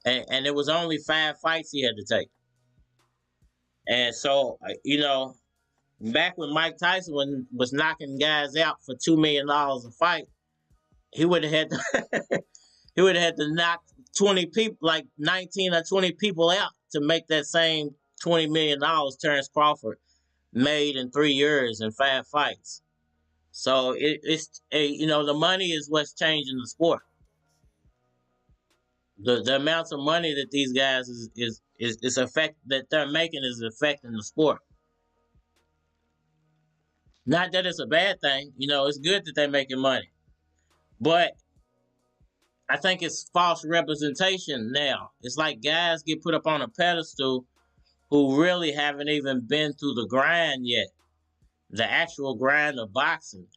And it was only 5 fights he had to take. And so, you know, back when Mike Tyson was knocking guys out for $2 million a fight, he would have had to, he would have had to knock 20 people, like 19 or 20 people out to make that same $20 million Terrence Crawford made in 3 years and 5 fights. So it's you know, the money is what's changing the sport. The amounts of money that these guys is that they're making is affecting the sport. Not that it's a bad thing, you know, it's good that they're making money, but I think it's false representation now. It's like guys get put up on a pedestal who really haven't even been through the grind yet, the actual grind of boxing.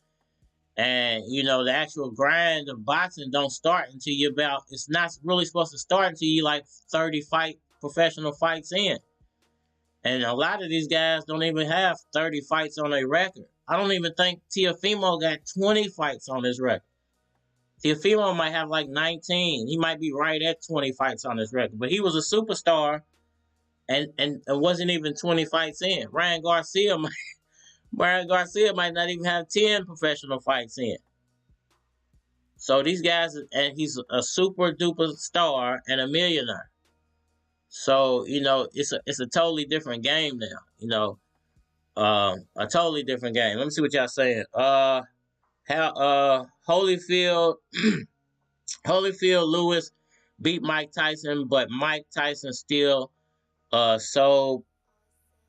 And, you know, the actual grind of boxing don't start until you it's not really supposed to start until you like 30 professional fights in. And a lot of these guys don't even have 30 fights on their record. I don't even think Teofimo got 20 fights on his record. Teofimo might have like 19. He might be right at 20 fights on his record. But he was a superstar and wasn't even 20 fights in. Ryan Garcia might not even have 10 professional fights in. So these guys, and he's a super duper star and a millionaire. So it's a totally different game now. A totally different game. Let me see what y'all saying. How Holyfield Lewis beat Mike Tyson, but Mike Tyson still so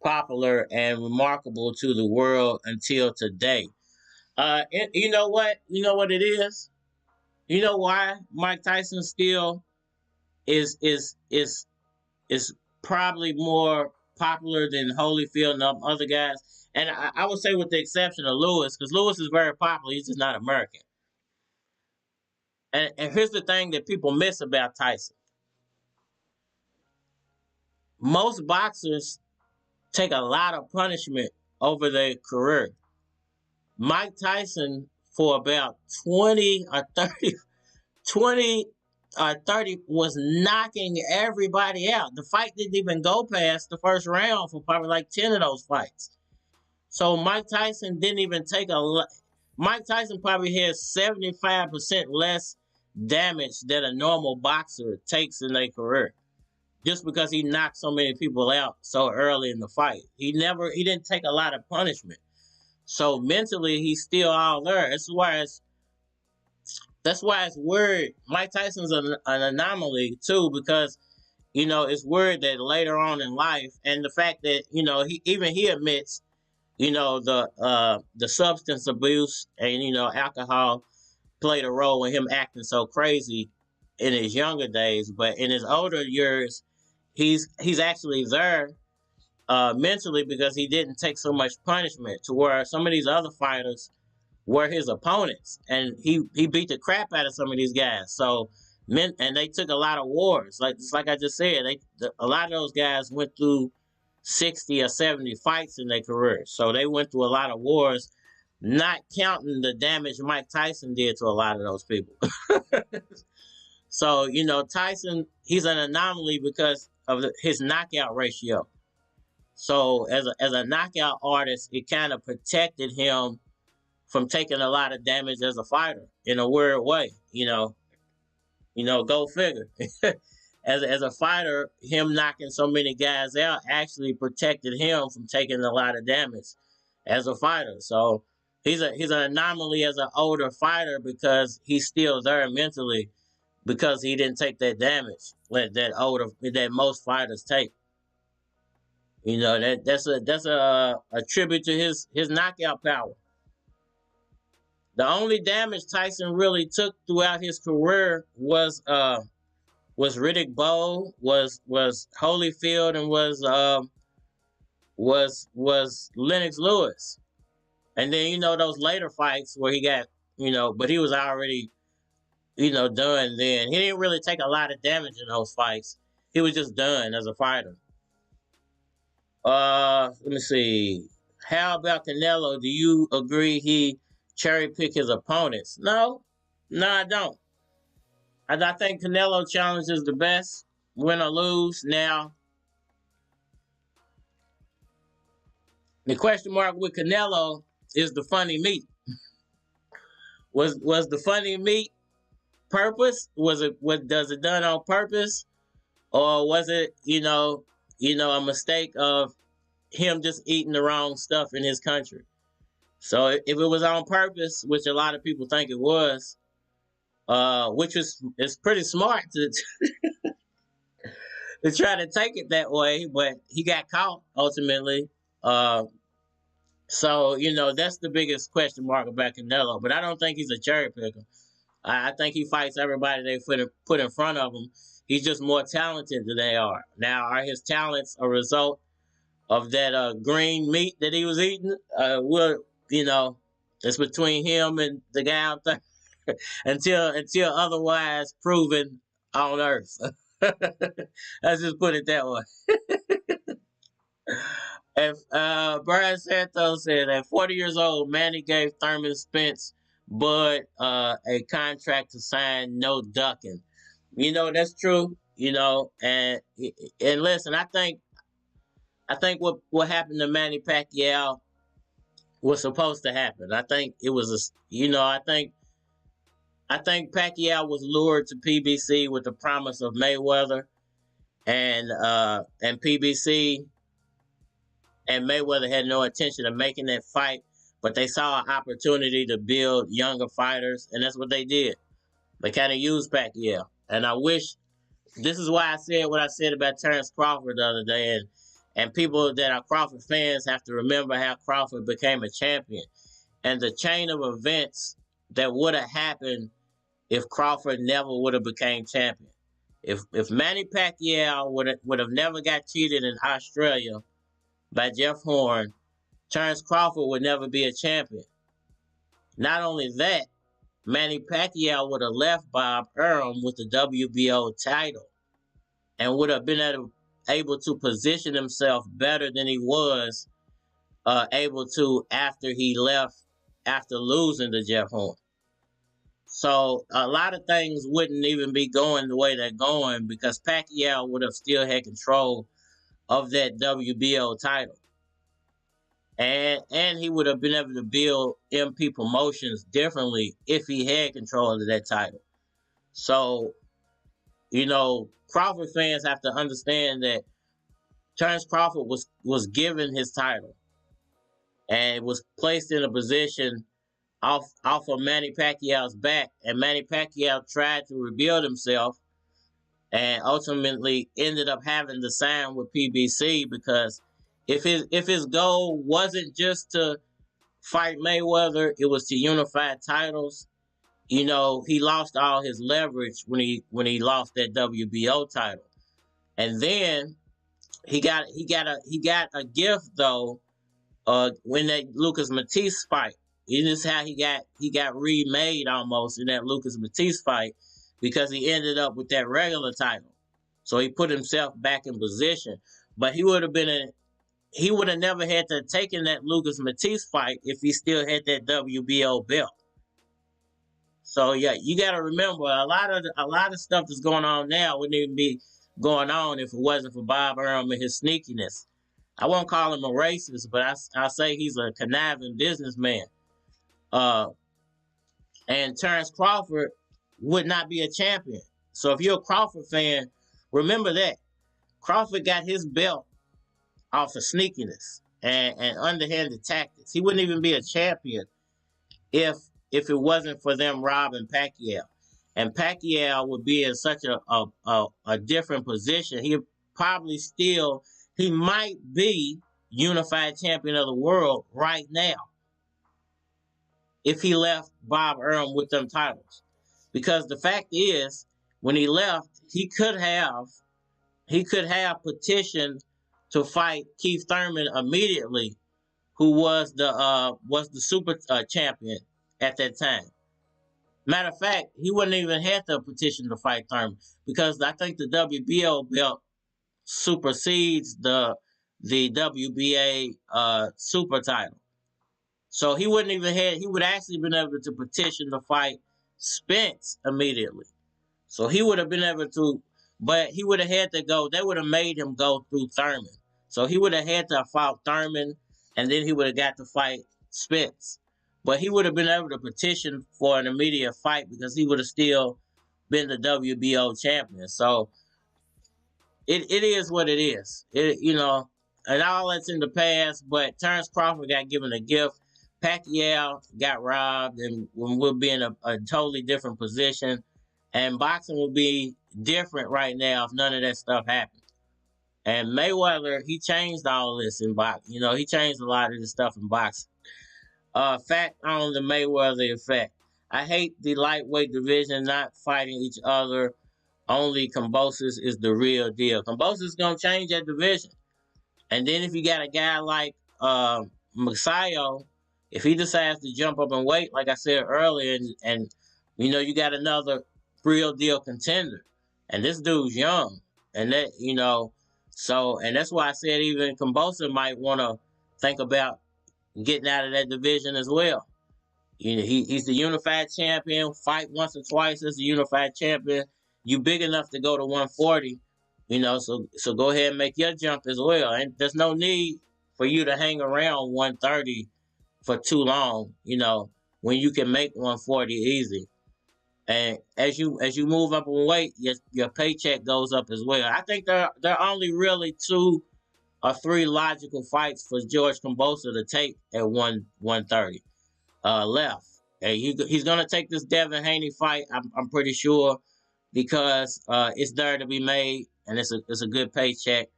popular and remarkable to the world until today. You know what? You know what it is? You know why Mike Tyson still is probably more popular than Holyfield and the other guys? And I would say with the exception of Lewis, because Lewis is very popular. He's just not American. And here's the thing that people miss about Tyson. Most boxers take a lot of punishment over their career. Mike Tyson, for about 20 or 30, was knocking everybody out. The fight didn't even go past the first round for probably like 10 of those fights. So Mike Tyson didn't even take a lot. Mike Tyson probably has 75% less damage that a normal boxer takes in their career, just because he knocked so many people out so early in the fight. He didn't take a lot of punishment. So mentally, he's still all there. That's why it's weird. Mike Tyson's an anomaly too, because it's weird that later on in life, and the fact that he admits, the substance abuse and alcohol played a role in him acting so crazy in his younger days. But in his older years, he's actually there mentally, because he didn't take so much punishment, to where some of these other fighters were his opponents, and he beat the crap out of some of these guys. So and they took a lot of wars. Like I just said, a lot of those guys went through 60 or 70 fights in their career. So they went through a lot of wars, not counting the damage Mike Tyson did to a lot of those people. So, Tyson, he's an anomaly because of his knockout ratio. So as a knockout artist, it kind of protected him from taking a lot of damage as a fighter in a weird way. Go figure. As a fighter, him knocking so many guys out actually protected him from taking a lot of damage as a fighter. So he's an anomaly as an older fighter, because he's still there mentally, because he didn't take that damage that most fighters take. That's a tribute to his knockout power. The only damage Tyson really took throughout his career was Riddick Bowe, was Holyfield, and was Lennox Lewis. And then those later fights where he got but he was already done then. He didn't really take a lot of damage in those fights. He was just done as a fighter. Let me see. How about Canelo? Do you agree he cherry pick his opponents? No, I don't. I think Canelo challenges the best, win or lose. Now, the question mark with Canelo is the funny meat. Was the funny meat purpose? Does it done on purpose, or was it a mistake of him just eating the wrong stuff in his country? So if it was on purpose, which a lot of people think it was, which is pretty smart to to try to take it that way, but he got caught ultimately. So that's the biggest question mark about Canelo. But I don't think he's a cherry picker. I think he fights everybody they put in front of him. He's just more talented than they are. Now, are his talents a result of that green meat that he was eating? It's between him and the guy out there until otherwise proven on earth. Let's just put it that way. If Brian Santos said at 40 years old, Manny gave Thurman Spence Bud a contract to sign, no ducking. That's true. And listen, I think I think what happened to Manny Pacquiao was supposed to happen. I think it was I think Pacquiao was lured to PBC with the promise of Mayweather, and PBC and Mayweather had no intention of making that fight, but they saw an opportunity to build younger fighters, and that's what they did. They kind of used Pacquiao, and I wish. This is why I said what I said about Terrence Crawford the other day, and people that are Crawford fans have to remember how Crawford became a champion, and the chain of events that would have happened if Crawford never would have became champion. If Manny Pacquiao would have never got cheated in Australia by Jeff Horn, Terrence Crawford would never be a champion. Not only that, Manny Pacquiao would have left Bob Arum with the WBO title and would have been able to position himself better than he was able to after he left after losing to Jeff Horn. So a lot of things wouldn't even be going the way they're going because Pacquiao would have still had control of that WBO title. And he would have been able to build MP Promotions differently if he had control of that title. So, Crawford fans have to understand that Terrence Crawford was given his title and was placed in a position off of Manny Pacquiao's back, and Manny Pacquiao tried to rebuild himself and ultimately ended up having to sign with PBC because if his goal wasn't just to fight Mayweather, it was to unify titles. He lost all his leverage when he lost that WBO title, and then he got a gift though when that Lucas Matisse fight. This is how he got remade almost in that Lucas Matisse fight because he ended up with that regular title, so he put himself back in position. But he would have never had to taken that Lucas Matisse fight if he still had that WBO belt. So yeah, you got to remember a lot of stuff that's going on now wouldn't even be going on if it wasn't for Bob Arum and his sneakiness. I won't call him a racist, but I'll say he's a conniving businessman. And Terrence Crawford would not be a champion. So if you're a Crawford fan, remember that Crawford got his belt off of sneakiness and underhanded tactics. He wouldn't even be a champion if it wasn't for them robbing Pacquiao. And Pacquiao would be in such a different position. He might be unified champion of the world right now if he left Bob Arum with them titles. Because the fact is, when he left, he could have petitioned to fight Keith Thurman immediately, who was the super champion at that time. Matter of fact, he wouldn't even have to petition to fight Thurman because I think the WBO belt supersedes the WBA super title. So he would actually been able to petition to fight Spence immediately. So he would have been able to, but he would have had to go, they would have made him go through Thurman. So he would have had to fight Thurman, and then he would have got to fight Spence. But he would have been able to petition for an immediate fight because he would have still been the WBO champion. So it is what it is. And all that's in the past, but Terrence Crawford got given a gift. Pacquiao got robbed and we'll be in a totally different position. And boxing will be different right now if none of that stuff happened. And Mayweather, he changed all this in boxing. He changed a lot of this stuff in boxing. Fact on the Mayweather effect. I hate the lightweight division not fighting each other. Only Kambosos is the real deal. Kambosos is going to change that division. And then if you got a guy like Magsayo, if he decides to jump up in weight, like I said earlier, and you got another real deal contender. And this dude's young. And that, and that's why I said even Kambosos might want to think about getting out of that division as well. He's the unified champion, fight once or twice as the unified champion. You big enough to go to 140. So go ahead and make your jump as well. And there's no need for you to hang around 130 for too long, when you can make 140 easy. And as you move up in weight, your paycheck goes up as well. I think there are only really 2 or 3 logical fights for George Kambosos to take at 130 left. And he's gonna take this Devin Haney fight. I'm pretty sure, because it's there to be made, and it's a good paycheck.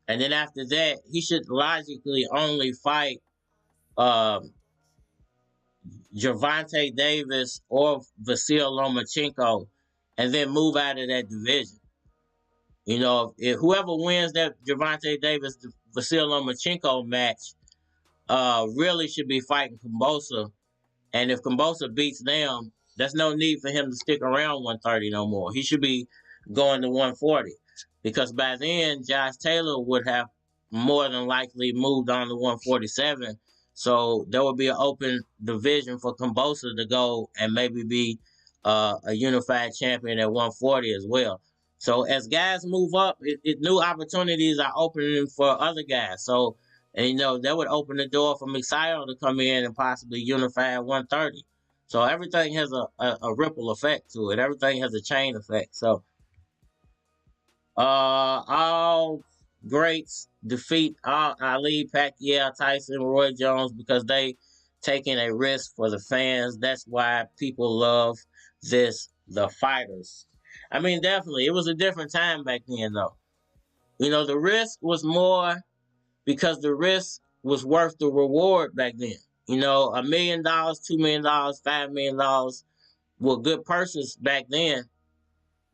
And then after that, he should logically only fight Gervonta Davis or Vasyl Lomachenko, and then move out of that division. If whoever wins that Gervonta Davis Vasyl Lomachenko match really should be fighting Kambosos. And if Kambosos beats them, there's no need for him to stick around 130 no more. He should be going to 140, because by then Josh Taylor would have more than likely moved on to 147. So there would be an open division for Kambosos to go and maybe be a unified champion at 140 as well. So as guys move up, new opportunities are opening for other guys. So, and that would open the door for Magsayo to come in and possibly unify at 130. So everything has a ripple effect to it. Everything has a chain effect. So all greats defeat Ali, Pacquiao, Tyson, Roy Jones, because they taking a risk for the fans. That's why people love the fighters. I mean, definitely, it was a different time back then, though. The risk was more because the risk was worth the reward back then. $1 million, $2 million, $5 million were good purses back then.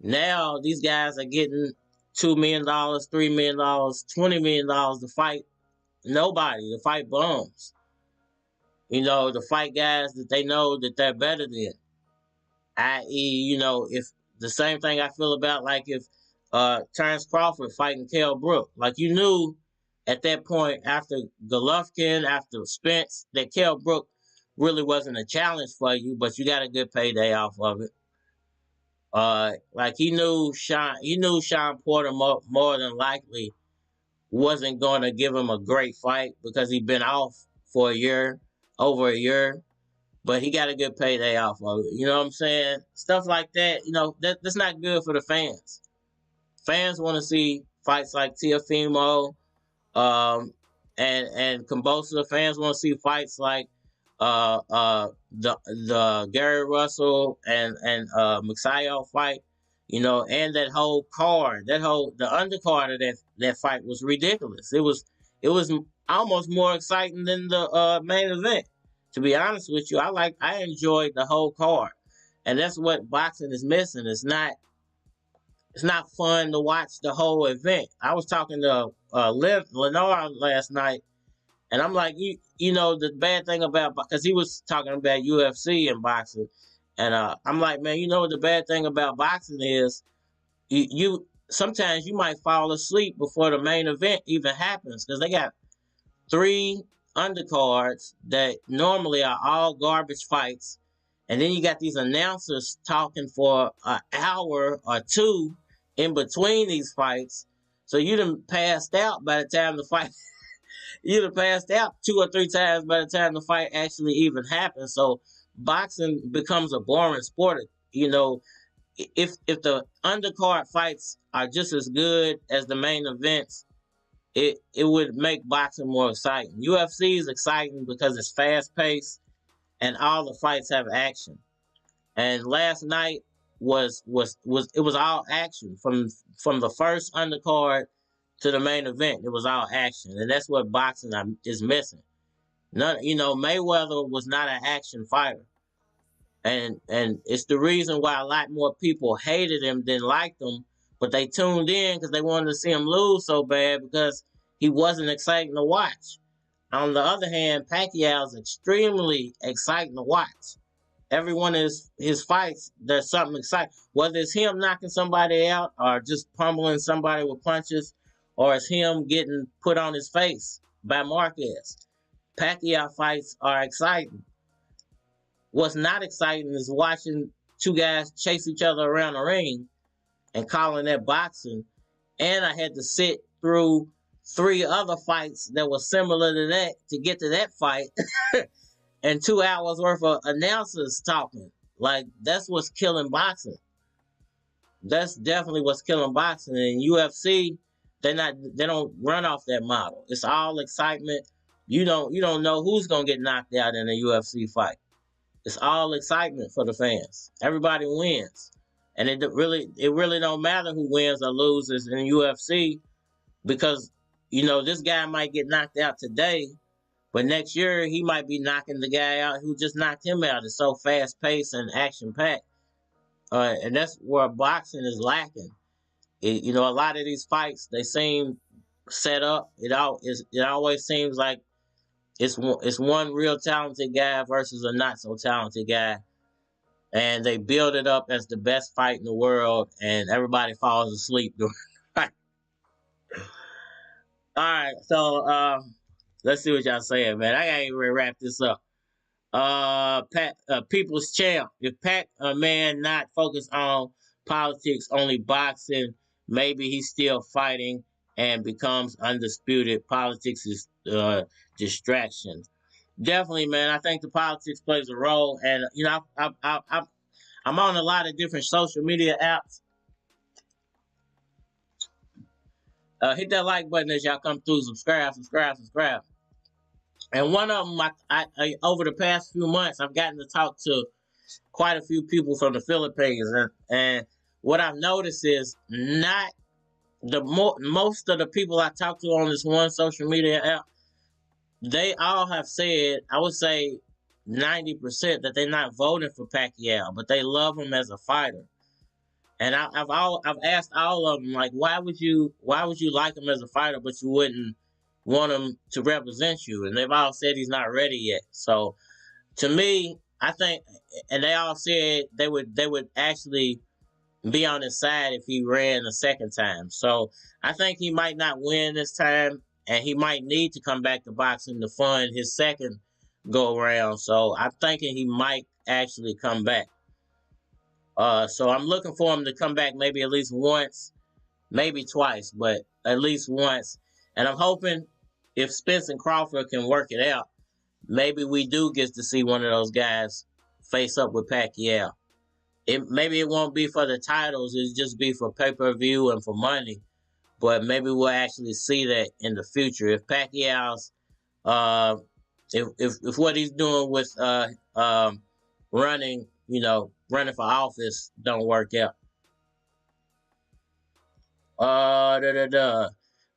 Now these guys are getting $2 million, $3 million, $20 million to fight nobody, to fight bums. To fight guys that they know that they're better than. I.e., if the same thing I feel about like if Terrence Crawford fighting Kell Brook. Like you knew at that point after Golovkin, after Spence, that Kell Brook really wasn't a challenge for you, but you got a good payday off of it. Like he knew Sean Porter more than likely wasn't going to give him a great fight because he'd been off for over a year, but he got a good payday off of it. You know what I'm saying? Stuff like that, that's not good for the fans. Fans want to see fights like Teofimo, and Kambosos. Fans want to see fights like the Gary Russell and Magsayo fight, and that whole card, the undercard of that fight was ridiculous. It was almost more exciting than the main event. To be honest with you, I enjoyed the whole card, and that's what boxing is missing. It's not fun to watch the whole event. I was talking to Lenore last night, and I'm like, the bad thing about, because he was talking about UFC and boxing, and I'm like, man, what the bad thing about boxing is, you sometimes you might fall asleep before the main event even happens, because they got 3 undercards that normally are all garbage fights, and then you got these announcers talking for an hour or 2 in between these fights. So you done passed out by the time the fight. You'd have passed out 2 or 3 times by the time the fight actually even happens. So boxing becomes a boring sport. If the undercard fights are just as good as the main events, it would make boxing more exciting. UFC is exciting because it's fast paced and all the fights have action. And last night was all action from the first undercard to the main event. It was all action, and that's what boxing is missing. Mayweather was not an action fighter, and it's the reason why a lot more people hated him than liked him. But they tuned in because they wanted to see him lose so bad because he wasn't exciting to watch. On the other hand, Pacquiao is extremely exciting to watch. Every one of his fights, there's something exciting. Whether it's him knocking somebody out or just pummeling somebody with punches, or it's him getting put on his face by Marquez. Pacquiao fights are exciting. What's not exciting is watching 2 guys chase each other around the ring and calling that boxing and I had to sit through 3 other fights that were similar to that to get to that fight, and 2 hours worth of announcers talking. Like, that's what's killing boxing. That's definitely what's killing boxing. And UFC, they don't run off that model. It's all excitement. You don't know who's gonna get knocked out in a UFC fight. It's all excitement for the fans. Everybody wins, and it really don't matter who wins or loses in UFC, because this guy might get knocked out today, but next year he might be knocking the guy out who just knocked him out. It's so fast paced and action packed, and that's where boxing is lacking. A lot of these fights, they seem set up. It always seems like it's one real talented guy versus a not so talented guy, and they build it up as the best fight in the world, and everybody falls asleep during the fight. All right, so let's see what y'all saying, man. I gotta even wrap this up. Pat, People's Champ. If Pat, a man not focused on politics, only boxing, maybe he's still fighting and becomes undisputed. Politics is distraction. Definitely, man. I think the politics plays a role, and I'm on a lot of different social media apps. Hit that like button as y'all come through. Subscribe. And one of them, I over the past few months, I've gotten to talk to quite a few people from the Philippines, and what I've noticed is not most of the people I talk to on this one social media app, they all have said, I would say 90%, that they're not voting for Pacquiao, but they love him as a fighter. And I've asked all of them, like, why would you like him as a fighter, but you wouldn't want him to represent you? And they've all said he's not ready yet. So to me, I think, and they all said they would actually be on his side if he ran a second time. So I think he might not win this time, and he might need to come back to boxing to fund his second go around. So I'm thinking he might actually come back. So I'm looking for him to come back maybe at least once, maybe twice, but at least once. And I'm hoping if Spence and Crawford can work it out, maybe we do get to see one of those guys face up with Pacquiao. Maybe it won't be for the titles, it'll just be for pay-per-view and for money. But maybe we'll actually see that in the future. If Pacquiao's, if what he's doing with running for office don't work out.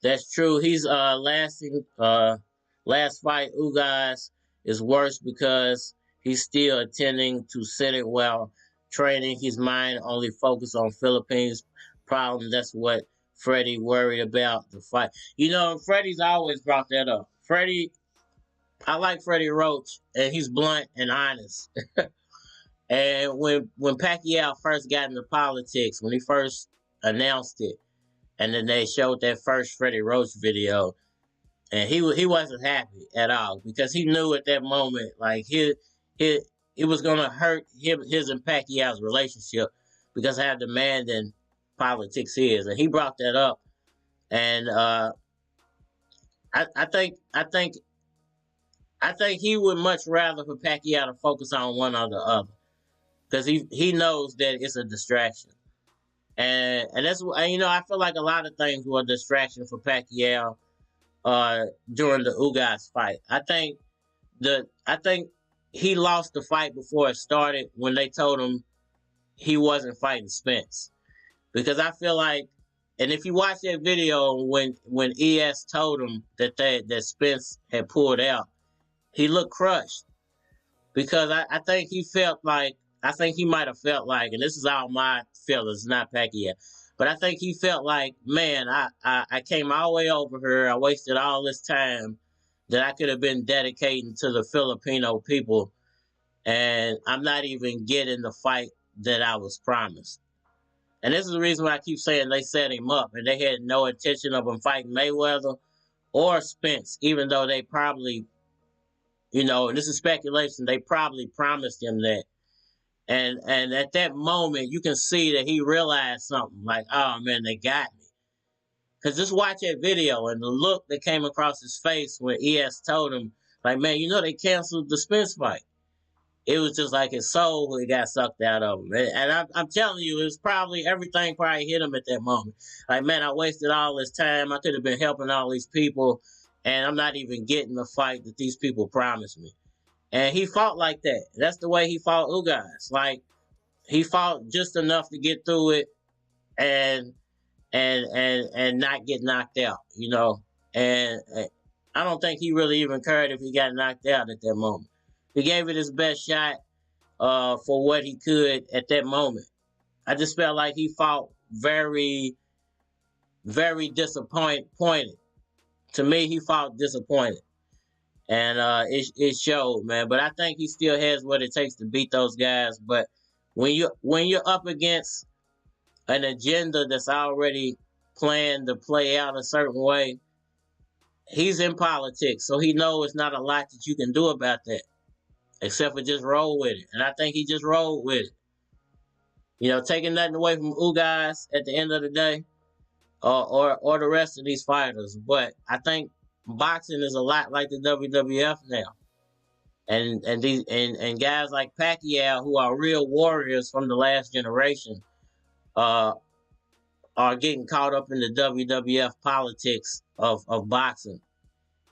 That's true. He's last fight, Ugas, is worse because he's still attending to Senate while training. His mind only focused on Philippines problem. That's what Freddie worried about the fight. Freddie's always brought that up. I like Freddie Roach, and he's blunt and honest. And when Pacquiao first got into politics, when he first announced it, and then they showed that first Freddie Roach video, and he wasn't happy at all, because he knew at that moment, like, it was gonna hurt his and Pacquiao's relationship, because how demanding politics is, and he brought that up, and I think he would much rather for Pacquiao to focus on one or the other, because he knows that it's a distraction. And that's, I feel like a lot of things were a distraction for Pacquiao during the Ugas fight. I think he lost the fight before it started when they told him he wasn't fighting Spence. Because I feel like, and if you watch that video when ES told him that Spence had pulled out, he looked crushed. Because I think he might have felt like, and this is all my feelings, not Pacquiao, but I think he felt like, man, I came all the way over here, I wasted all this time that I could have been dedicating to the Filipino people, and I'm not even getting the fight that I was promised. And this is the reason why I keep saying they set him up, and they had no intention of him fighting Mayweather or Spence, even though they probably, and this is speculation, they probably promised him that. And at that moment, you can see that he realized something, like, oh man, they got me. Because just watch that video and the look that came across his face when ES told him, like, man, you know they canceled the Spence fight. It was just like his soul he got sucked out of him. And I'm telling you, it was probably, everything probably hit him at that moment. Like, man, I wasted all this time. I could have been helping all these people, and I'm not even getting the fight that these people promised me. And he fought like that. That's the way he fought Ugas. Like, he fought just enough to get through it and not get knocked out, you know. And I don't think he really even cared if he got knocked out at that moment. He gave it his best shot for what he could at that moment. I just felt like he fought very, very disappointed. To me, he fought disappointed. And it showed, man. But I think he still has what it takes to beat those guys. But when you're up against an agenda that's already planned to play out a certain way, he's in politics, so he knows it's not a lot that you can do about that, except for just roll with it. And I think he just rolled with it. You know, taking nothing away from Ugas at the end of the day, or the rest of these fighters. But I think boxing is a lot like the WWF now. And guys like Pacquiao, who are real warriors from the last generation, are getting caught up in the WWF politics of boxing.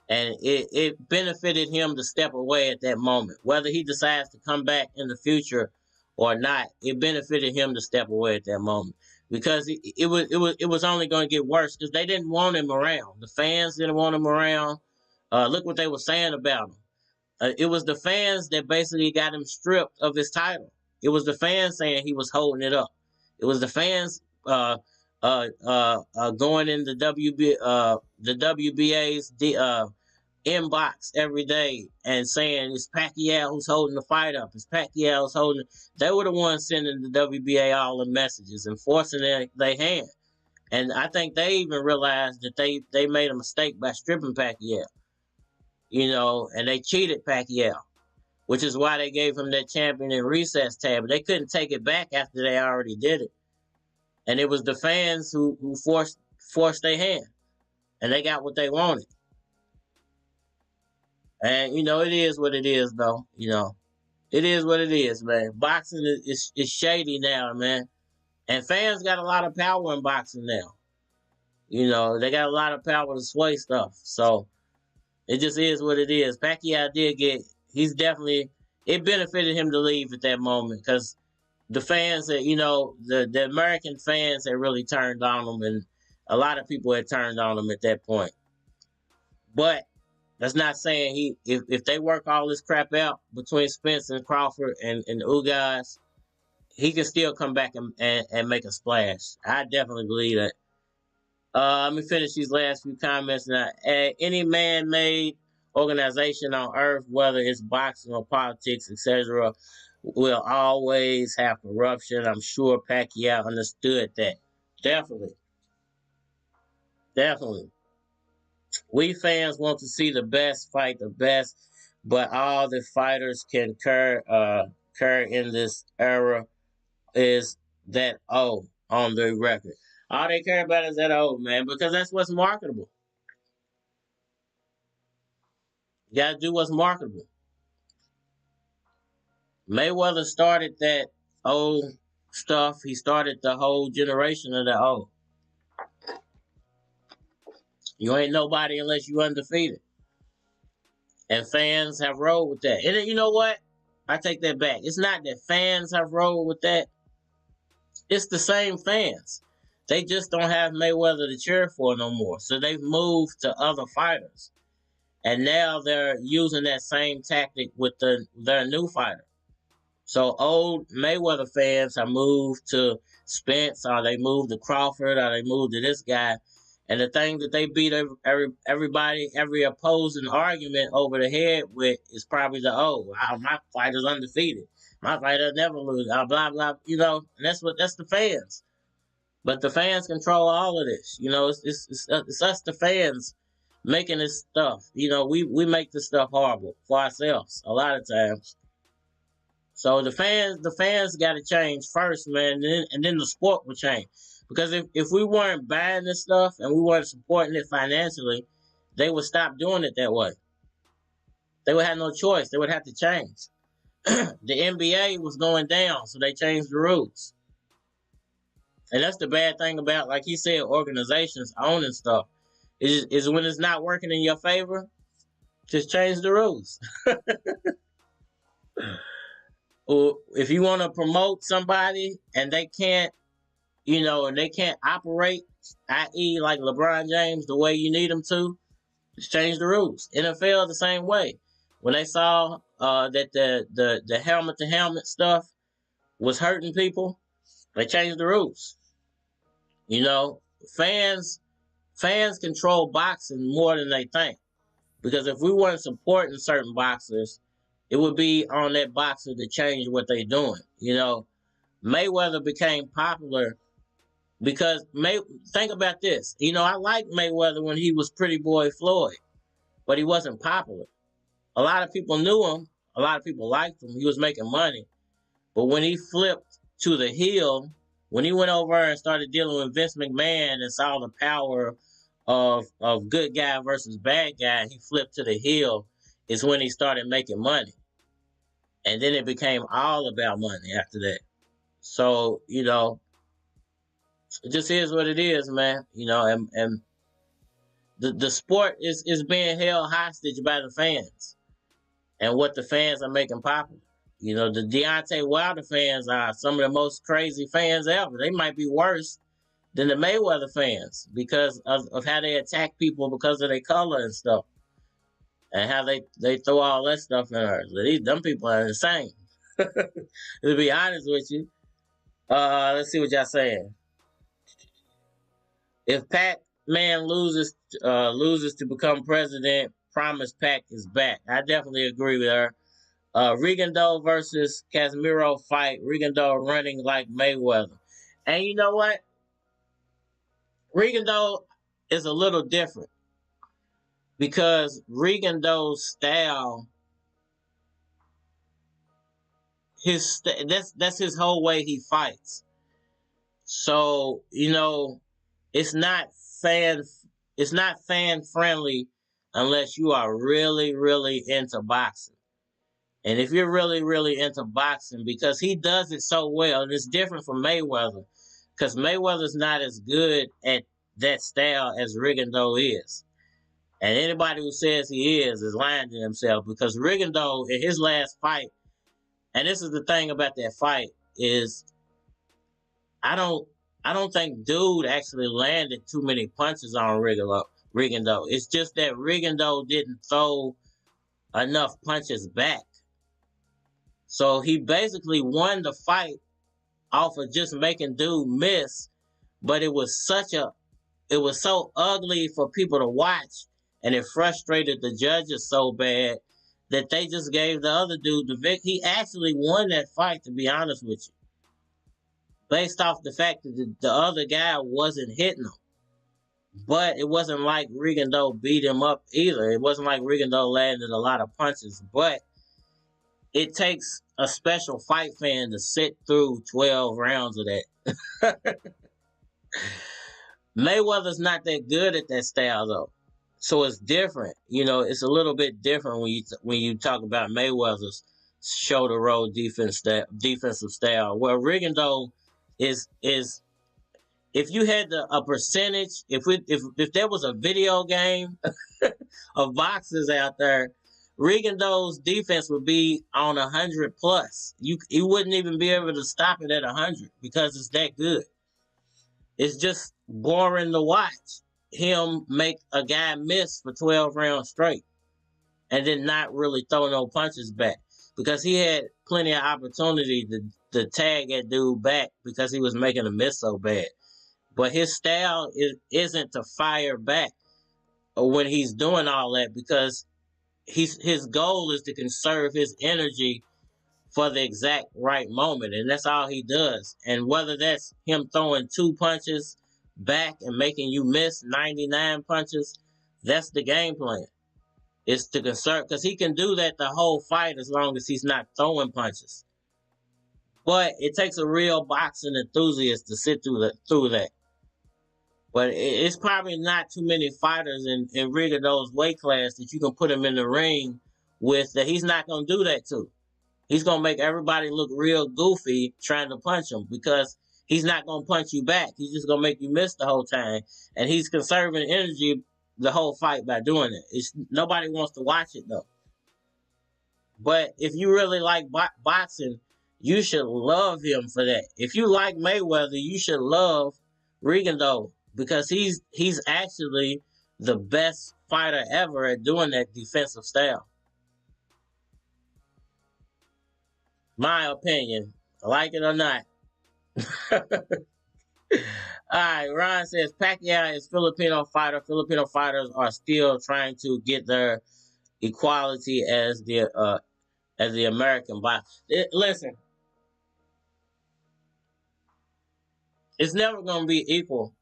And it benefited him to step away at that moment. Whether he decides to come back in the future or not, it benefited him to step away at that moment. Because it was only going to get worse because they didn't want him around. The fans didn't want him around. Look what they were saying about him. It was the fans that basically got him stripped of his title. It was the fans saying he was holding it up. It was the fans going in the WBA's inbox every day and saying it's Pacquiao who's holding the fight up. It's Pacquiao who's holding it. They were the ones sending the WBA all the messages and forcing their hand. And I think they even realized that they made a mistake by stripping Pacquiao. You know, and they cheated Pacquiao, which is why they gave him that champion in recess tab. But they couldn't take it back after they already did it. And it was the fans who forced their hand. And they got what they wanted. And, you know, it is what it is, though. You know, it is what it is, man. Boxing is shady now, man. And fans got a lot of power in boxing now. You know, they got a lot of power to sway stuff. So it just is what it is. Pacquiao it benefited him to leave at that moment because the fans that, you know, the American fans had really turned on him, and a lot of people had turned on him at that point. But that's not saying if they work all this crap out between Spence and Crawford and Ugas, he can still come back and make a splash. I definitely believe that. Let me finish these last few comments now. Any man-made organization on earth, whether it's boxing or politics, etc., will always have corruption. I'm sure Pacquiao understood that. Definitely. We fans want to see the best fight the best, but all the fighters can occur in this era is that O on the record. All they care about is that O, man, because that's what's marketable. You gotta do what's marketable. Mayweather started that old stuff. He started the whole generation of the O. You ain't nobody unless you undefeated. And fans have rolled with that. And you know what? I take that back. It's not that fans have rolled with that. It's the same fans. They just don't have Mayweather to cheer for no more. So they've moved to other fighters. And now they're using that same tactic with their new fighter. So old Mayweather fans have moved to Spence, or they moved to Crawford, or they moved to this guy. And the thing that they beat everybody, every opposing argument over the head with is probably my fighter's undefeated. My fighter never lose. Blah, blah, you know, and that's the fans. But the fans control all of this. You know, it's us, the fans, making this stuff. You know, we make this stuff horrible for ourselves a lot of times. So the fans got to change first, man, and then the sport will change. Because if we weren't buying this stuff and we weren't supporting it financially, they would stop doing it that way. They would have no choice. They would have to change. The NBA was going down, so they changed the rules. And that's the bad thing about, like he said, organizations owning stuff. Is when it's not working in your favor, just change the rules. Or if you want to promote somebody and they can't, and they can't operate, i.e. like LeBron James, the way you need them to, just change the rules. NFL the same way. When they saw that the helmet-to-helmet stuff was hurting people, they changed the rules. Fans control boxing more than they think. Because if we weren't supporting certain boxers, it would be on that boxer to change what they're doing. Mayweather became popular because think about this. I liked Mayweather when he was Pretty Boy Floyd, but he wasn't popular. A lot of people knew him. A lot of people liked him. He was making money. But when he flipped to the heel, when he went over and started dealing with Vince McMahon and saw the power of good guy versus bad guy, he flipped to the heel, is when he started making money. And then it became all about money after that. So, it just is what it is, man. And the sport is being held hostage by the fans and what the fans are making popular. The Deontay Wilder fans are some of the most crazy fans ever. They might be worse than the Mayweather fans because of how they attack people because of their color and stuff. And how they throw all that stuff in her. Them people are insane. To be honest with you. Let's see what y'all saying. If Pac-Man loses to become president, promise Pac is back. I definitely agree with her. Rigondeaux versus Casemiro fight. Rigondeaux running like Mayweather. And you know what? Rigondeaux is a little different. Because Rigondeaux's style, that's his whole way he fights. So, it's not fan friendly unless you are really, really into boxing. And if you're really, really into boxing, because he does it so well, and it's different from Mayweather, because Mayweather's not as good at that style as Rigondeaux is. And anybody who says he is lying to himself, because Rigondeaux, in his last fight, and this is the thing about that fight, is I don't think dude actually landed too many punches on Rigondeaux. It's just that Rigondeaux didn't throw enough punches back. So he basically won the fight off of just making dude miss, but it was so ugly for people to watch, and it frustrated the judges so bad that they just gave the other dude the victory. He actually won that fight, to be honest with you, based off the fact that the other guy wasn't hitting him. But it wasn't like Rigondeaux beat him up either. It wasn't like Rigondeaux landed a lot of punches. But it takes a special fight fan to sit through 12 rounds of that. Mayweather's not that good at that style, though. So it's different. It's a little bit different when you talk about Mayweather's shoulder roll defensive style. Where Rigondeaux is if you had a percentage, if there was a video game of boxers out there, Rigondeaux's defense would be on 100 plus. You wouldn't even be able to stop it at 100 because it's that good. It's just boring to watch him make a guy miss for 12 rounds straight and then not really throw no punches back, because he had plenty of opportunity to tag that dude back because he was making a miss so bad. But his style isn't to fire back when he's doing all that, because his goal is to conserve his energy for the exact right moment, and that's all he does. And whether that's him throwing 2 punches back and making you miss 99 punches, that's the game plan. It's to conserve, because he can do that the whole fight as long as he's not throwing punches. But it takes a real boxing enthusiast to sit through that. But it's probably not too many fighters in ring of those weight class that you can put him in the ring with that he's not going to do that to. He's going to make everybody look real goofy trying to punch him because he's not going to punch you back. He's just going to make you miss the whole time. And he's conserving energy the whole fight by doing it. Nobody wants to watch it, though. But if you really like boxing, you should love him for that. If you like Mayweather, you should love Rigondeaux because he's actually the best fighter ever at doing that defensive style. My opinion, like it or not. All right, Ron says Pacquiao is Filipino fighter. Filipino fighters are still trying to get their equality as the American box. Listen, it's never going to be equal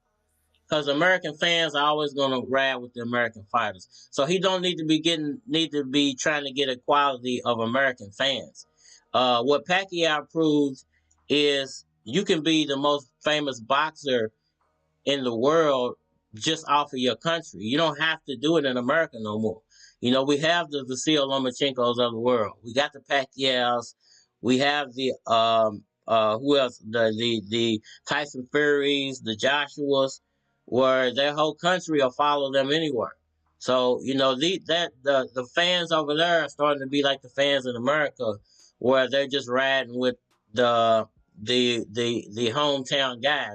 because American fans are always going to ride with the American fighters. So he don't need to be trying to get equality of American fans. What Pacquiao proved is you can be the most famous boxer in the world just off of your country. You don't have to do it in America no more. You know, we have the Vasil Lomachenkos of the world. We got the Pacquiaos. We have the who else? The Tyson Furys, the Joshuas, where their whole country will follow them anywhere. So you know the fans over there are starting to be like the fans in America, where they're just riding with the hometown guy,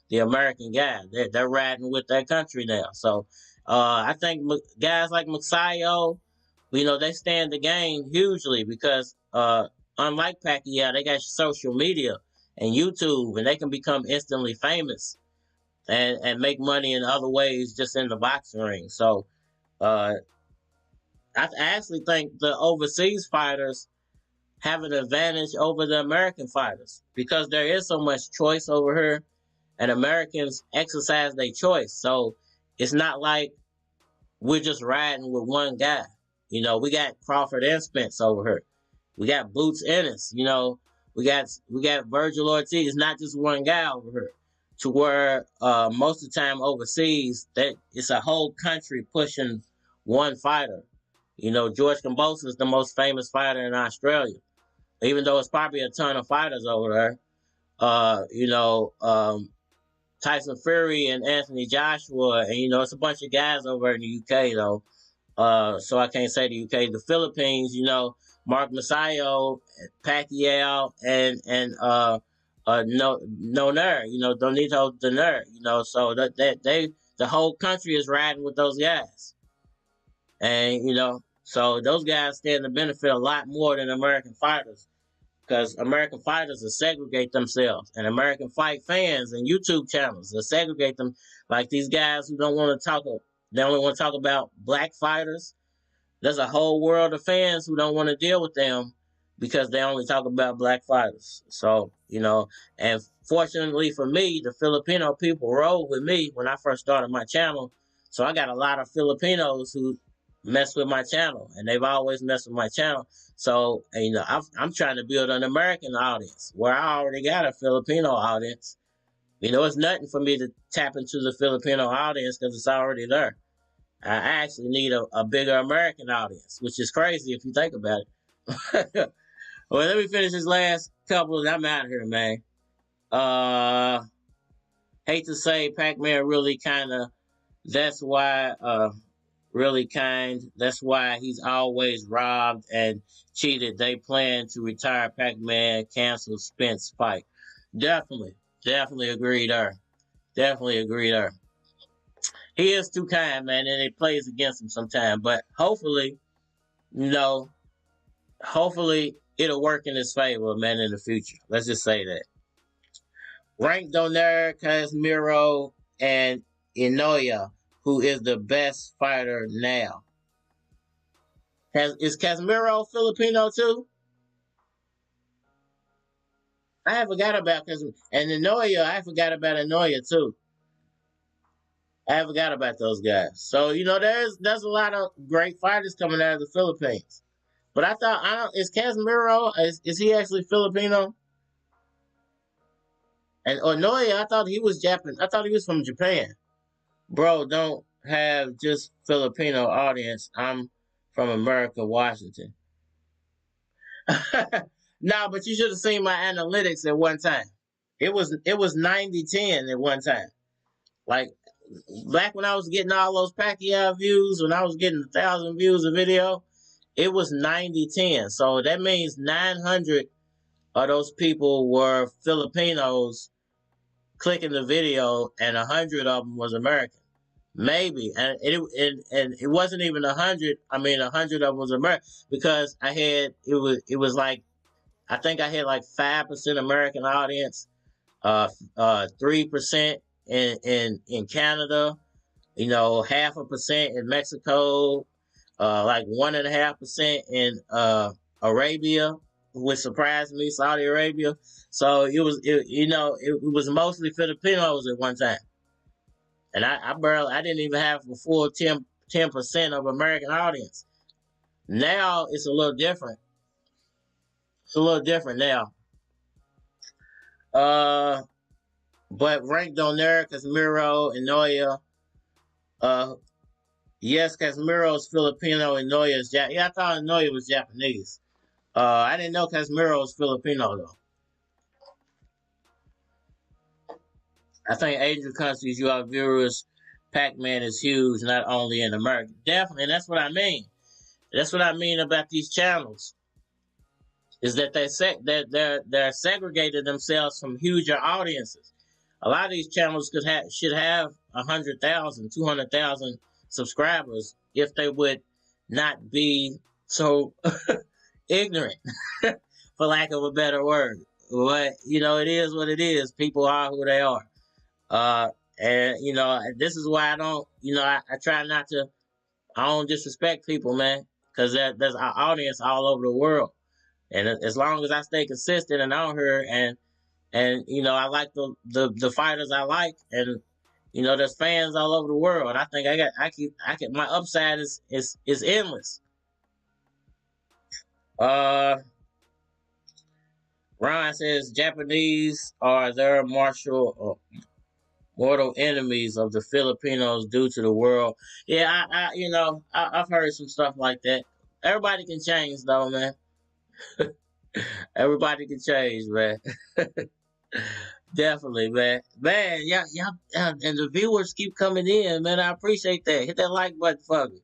the American guy. They're riding with their country now. So I think guys like Magsayo, you know, they stand to gain hugely because unlike Pacquiao, they got social media and YouTube, and they can become instantly famous and make money in other ways just in the boxing ring. So I actually think the overseas fighters have an advantage over the American fighters because there is so much choice over here and Americans exercise their choice. So it's not like we're just riding with one guy. You know, we got Crawford and Spence over here. We got Boots Ennis, you know, we got Virgil Ortiz. It's not just one guy over here. To where most of the time overseas that it's a whole country pushing one fighter. You know, George Kambosos is the most famous fighter in Australia. Even though it's probably a ton of fighters over there, you know, Tyson Fury and Anthony Joshua, and you know, it's a bunch of guys over in the UK though. So I can't say the UK. The Philippines, you know, Mark Magsayo, Pacquiao, and Donaire, you know, Donito Donaire, you know, so the whole country is riding with those guys, and you know. So those guys stand to benefit a lot more than American fighters because American fighters will segregate themselves and American fight fans and YouTube channels will segregate them like these guys who don't want to talk. They only want to talk about black fighters. There's a whole world of fans who don't want to deal with them because they only talk about black fighters. So, you know, and fortunately for me, the Filipino people rode with me when I first started my channel. So I got a lot of Filipinos who mess with my channel, and they've always messed with my channel. So, you know, I'm trying to build an American audience where I already got a Filipino audience. You know, it's nothing for me to tap into the Filipino audience because it's already there. I actually need a bigger American audience, which is crazy if you think about it. Well, let me finish this last couple and I'm out of here, man. Hate to say Pac-Man really kind of, that's why... really kind. That's why he's always robbed and cheated. They plan to retire Pac-Man, cancel Spence fight. Definitely agree there. Definitely agree there. He is too kind, man, and it plays against him sometimes. But hopefully, you know, hopefully it'll work in his favor, man, in the future. Let's just say that. Rank Donaire, Casemiro, and Inoue, who is the best fighter now. Is Casemiro Filipino too? I forgot about Casemiro. And Inoue, I forgot about Inoue too. I forgot about those guys. So, you know, there's a lot of great fighters coming out of the Philippines. But is Casemiro, is he actually Filipino? And Onoye, I thought he was Japanese. I thought he was from Japan. Bro, don't have just Filipino audience. I'm from America, Washington. No, but you should have seen my analytics at one time. It was 90-10 at one time. Like back when I was getting all those Pacquiao views, when I was getting 1,000 views a video, it was 90-10. So that means 900 of those people were Filipinos clicking the video, and 100 of them was American. Maybe, and it wasn't even 100. I mean, 100 of them was American because it was like, I think I had like 5% American audience, 3% in Canada, 0.5% in Mexico, like 1.5% in Arabia, which surprised me, Saudi Arabia. So it was mostly Filipinos at one time. And I didn't even have a full 10% of American audience. Now it's a little different. It's a little different now. But ranked on there, Casemiro and Noya. Yes, Casemiro is Filipino and Noya is Japanese. Yeah, I thought Noya was Japanese. I didn't know Casemiro was Filipino though. I think Asian countries, you have viewers. Pac-Man is huge, not only in America. Definitely, and that's what I mean. That's what I mean about these channels. Is that they're segregated themselves from huger audiences. A lot of these channels should have 100,000, 200,000 subscribers if they would not be so ignorant, for lack of a better word. But it is what it is. People are who they are. And this is why I don't, I try not to, I don't disrespect people, man, because there's an audience all over the world. And as long as I stay consistent and on here and I like the fighters I like, and there's fans all over the world. I think my upside is endless. Ron says Japanese are their mortal enemies of the Filipinos due to the world. Yeah, I've heard some stuff like that. Everybody can change though, man. Everybody can change, man. Definitely, man. Man, yeah, and the viewers keep coming in, man. I appreciate that. Hit that like button for me.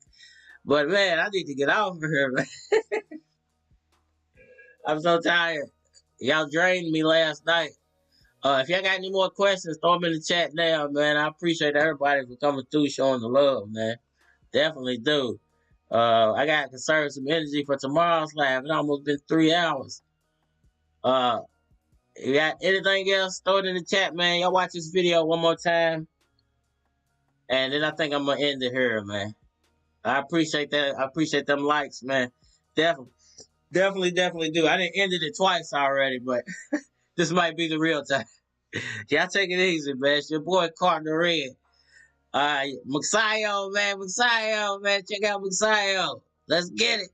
But man, I need to get off of here, man. I'm so tired. Y'all drained me last night. If y'all got any more questions, throw them in the chat now, man. I appreciate everybody for coming through, showing the love, man. Definitely do. I got to conserve some energy for tomorrow's live. It's almost been 3 hours. You got anything else? Throw it in the chat, man. Y'all watch this video one more time. And then I think I'm going to end it here, man. I appreciate that. I appreciate them likes, man. Definitely do. I didn't end it twice already, but this might be the real time. Y'all take it easy, man. It's your boy, Cardinal Red. Magsayo, man. Check out Magsayo. Let's get it.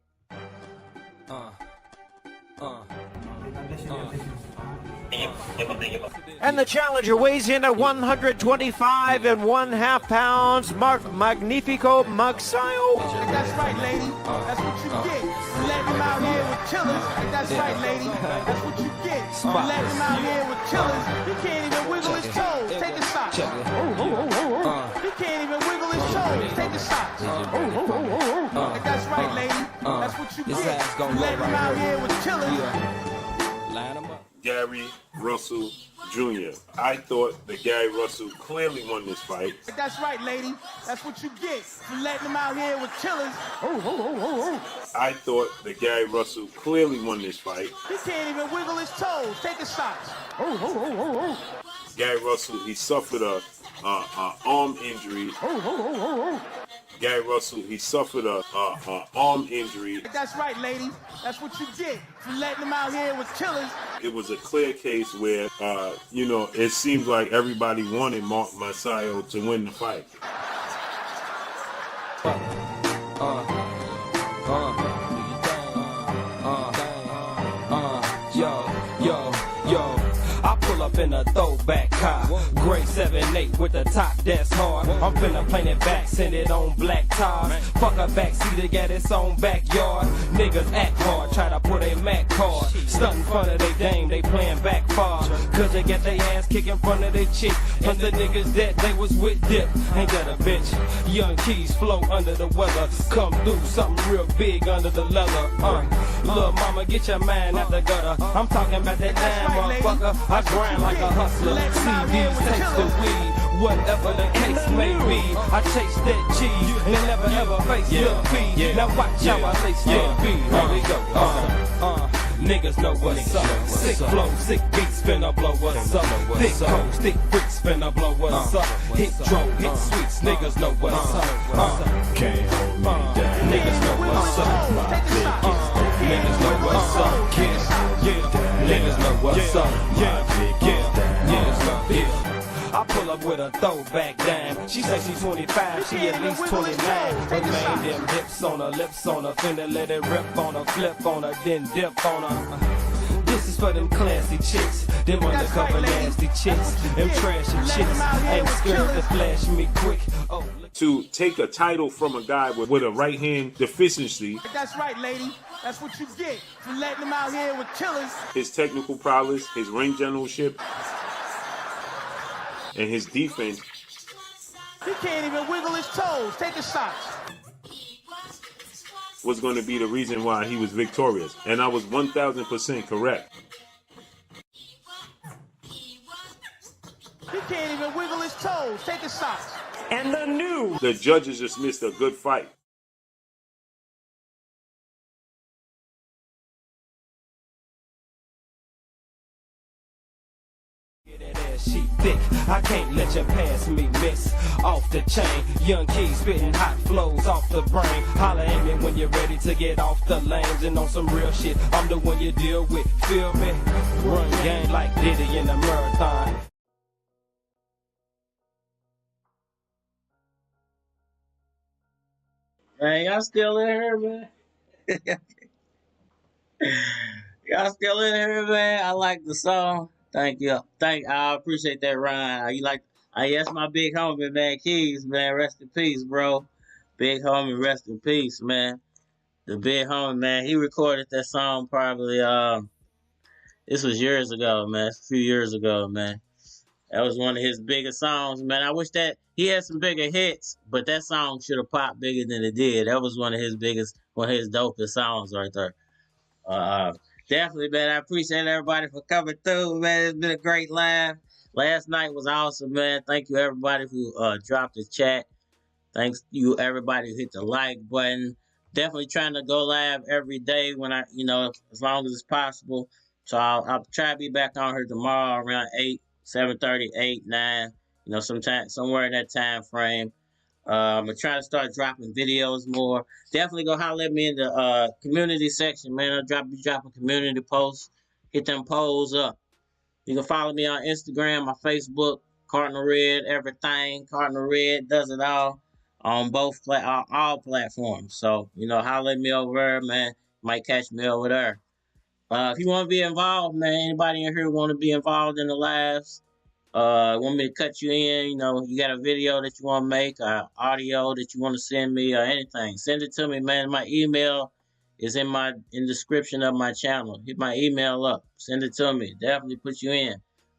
And the challenger weighs in at 125.5 pounds. Mark Magnifico Magsayo. That's right, lady. That's what you get. Letting him out here with killers. That's right, lady. That's what you get. Letting him out here with killers. He can't even wiggle his toes. Take a shot. He can't even wiggle his toes. Take a shot. That's right, lady. That's what you get. Letting him out here with killers. Line them up. Gary Russell Jr. I thought that Gary Russell clearly won this fight. That's right, lady. That's what you get for letting him out here with killers. I thought that Gary Russell clearly won this fight. He can't even wiggle his toes. Take a shot. Gary Russell, he suffered a arm injury. Gary Russell, he suffered a arm injury. That's right, lady. That's what you get for letting him out here with killers. It was a clear case where, it seems like everybody wanted Mark Magsayo to win the fight. Yo. I pull pull up in a throwback car. Gray 7-8 with the top that's hard. I'm finna paint it back, send it on black tires. Fuck a backseat to get its own backyard. Niggas act hard, try to put a Mac card. Stunt in front of they dame, they playing back far. Cause they get their ass kicked in front of their chick. And the niggas that they was with dip. Ain't that a bitch? Young Keys flow under the weather. Come through something real big under the leather. Little mama, get your mind out the gutter. I'm talking about that damn motherfucker. I grind like a hustler. CDs, taste the weed. Whatever the case may be, I chase that cheese and never ever face defeat. Now watch how I lace that beat. Here we go. Niggas know what's up. Sick flow, sick beats finna blow us up. Thick codes, thick freaks finna blow us up. Hit dro, hit sweets, niggas know what's up. Can't hold me down. Niggas know what's up. Niggas know what's up. Niggas know what's up. I pull up with a throwback dime. She say she 25, she at least 29. But man, them hips on her, lips on her, finna let it rip on her, flip on her, then dip on her. This is for them classy chicks, them undercover nasty chicks, them trashy chicks, ain't scared to flash me quick. Oh, To take a title from a guy with a right hand deficiency, That's right, lady. That's what you get for letting them out here with killers. his technical prowess, his ring generalship, and his defense, He can't even wiggle his toes. Take a shot. was going to be the reason why he was victorious. And I was 1,000% correct. He can't even wiggle his toes. Take a shot. And the new The judges just missed a good fight. she thick, I can't let you pass me, miss. Off the chain, Young Keys spitting hot flows off the brain. Holla at me when you're ready to get off the lanes. And on some real shit, I'm the one you deal with, feel me? Run game like Diddy in a marathon. Man, y'all still in here, man? Y'all still in here, man? I like the song. Thank you. I appreciate that, Ryan. You like? Yes, my big homie, man, Keys, man. Rest in peace, bro. Big homie, rest in peace, man. The big homie, man. He recorded that song probably. This was years ago, man. It's a few years ago, man. That was one of his biggest songs, man. I wish that he had some bigger hits, but that song should have popped bigger than it did. That was one of his dopest songs right there. Definitely, man. I appreciate everybody for coming through, man. It's been a great live. Last night was awesome, man. Thank you, everybody who dropped the chat. Thanks you, everybody who hit the like button. Definitely trying to go live every day when as long as it's possible. So I'll try to be back on here tomorrow around 7:30, 8, 9, sometime somewhere in that time frame. I'm gonna try to start dropping videos more. Definitely go holler at me in the community section, man. I'll be dropping community posts. Hit them polls up. You can follow me on Instagram, my Facebook, Cardinal Red, everything. Cardinal Red does it all on all platforms. So, holler at me over there, man. Might catch me over there. If you want to be involved, man, anybody in here want to be involved in the lives, want me to cut you in, you got a video that you want to make, audio that you want to send me, or anything, send it to me, man. My email is in the description of my channel. Hit my email up, send it to me. Definitely put you in.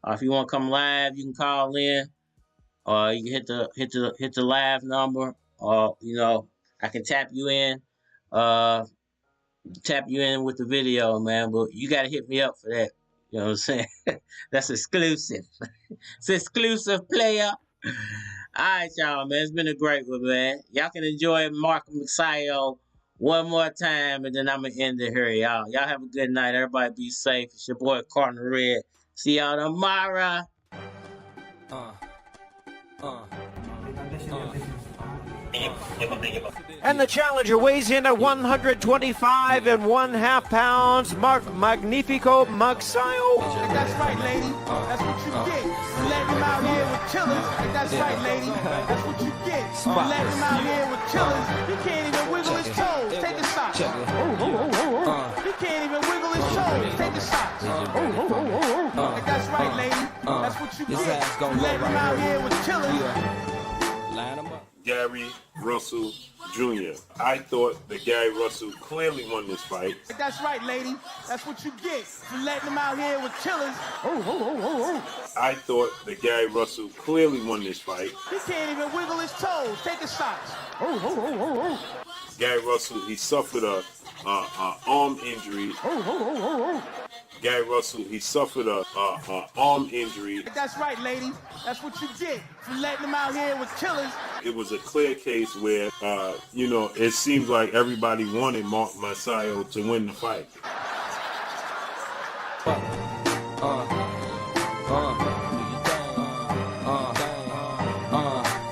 If you want to come live, you can call in, or you can hit the live number, or I can tap you in with the video, man. But you got to hit me up for that. You know what I'm saying? That's exclusive. It's exclusive, player. All right, y'all, man. It's been a great one, man. Y'all can enjoy Mark Magsayo one more time, and then I'm going to end it here, y'all. Y'all have a good night. Everybody be safe. It's your boy, Cardinal Red. See y'all tomorrow. And the challenger weighs in at 125 1/2 pounds. Mark Magnifico Magsayo. That's right, lady. That's what you get. Letting him out here with killers. That's right, lady. That's what you get. Letting him out here with killers. He can't even wiggle his toes. Take a shot. He can't even wiggle his toes. Take a shot. That's right, lady. gonna go Let him out here with chillers. Line them up. Gary Russell Jr. I thought that Gary Russell clearly won this fight. That's right, lady. That's what you get for letting him out here with chillers. I thought that Gary Russell clearly won this fight. He can't even wiggle his toes. Take a shot. Gary Russell, he suffered a arm injury. Gary Russell, he suffered a arm injury. That's right, lady. That's what you get for letting him out here with chillers. It was a clear case where, it seems like everybody wanted Mark Magsayo to win the fight.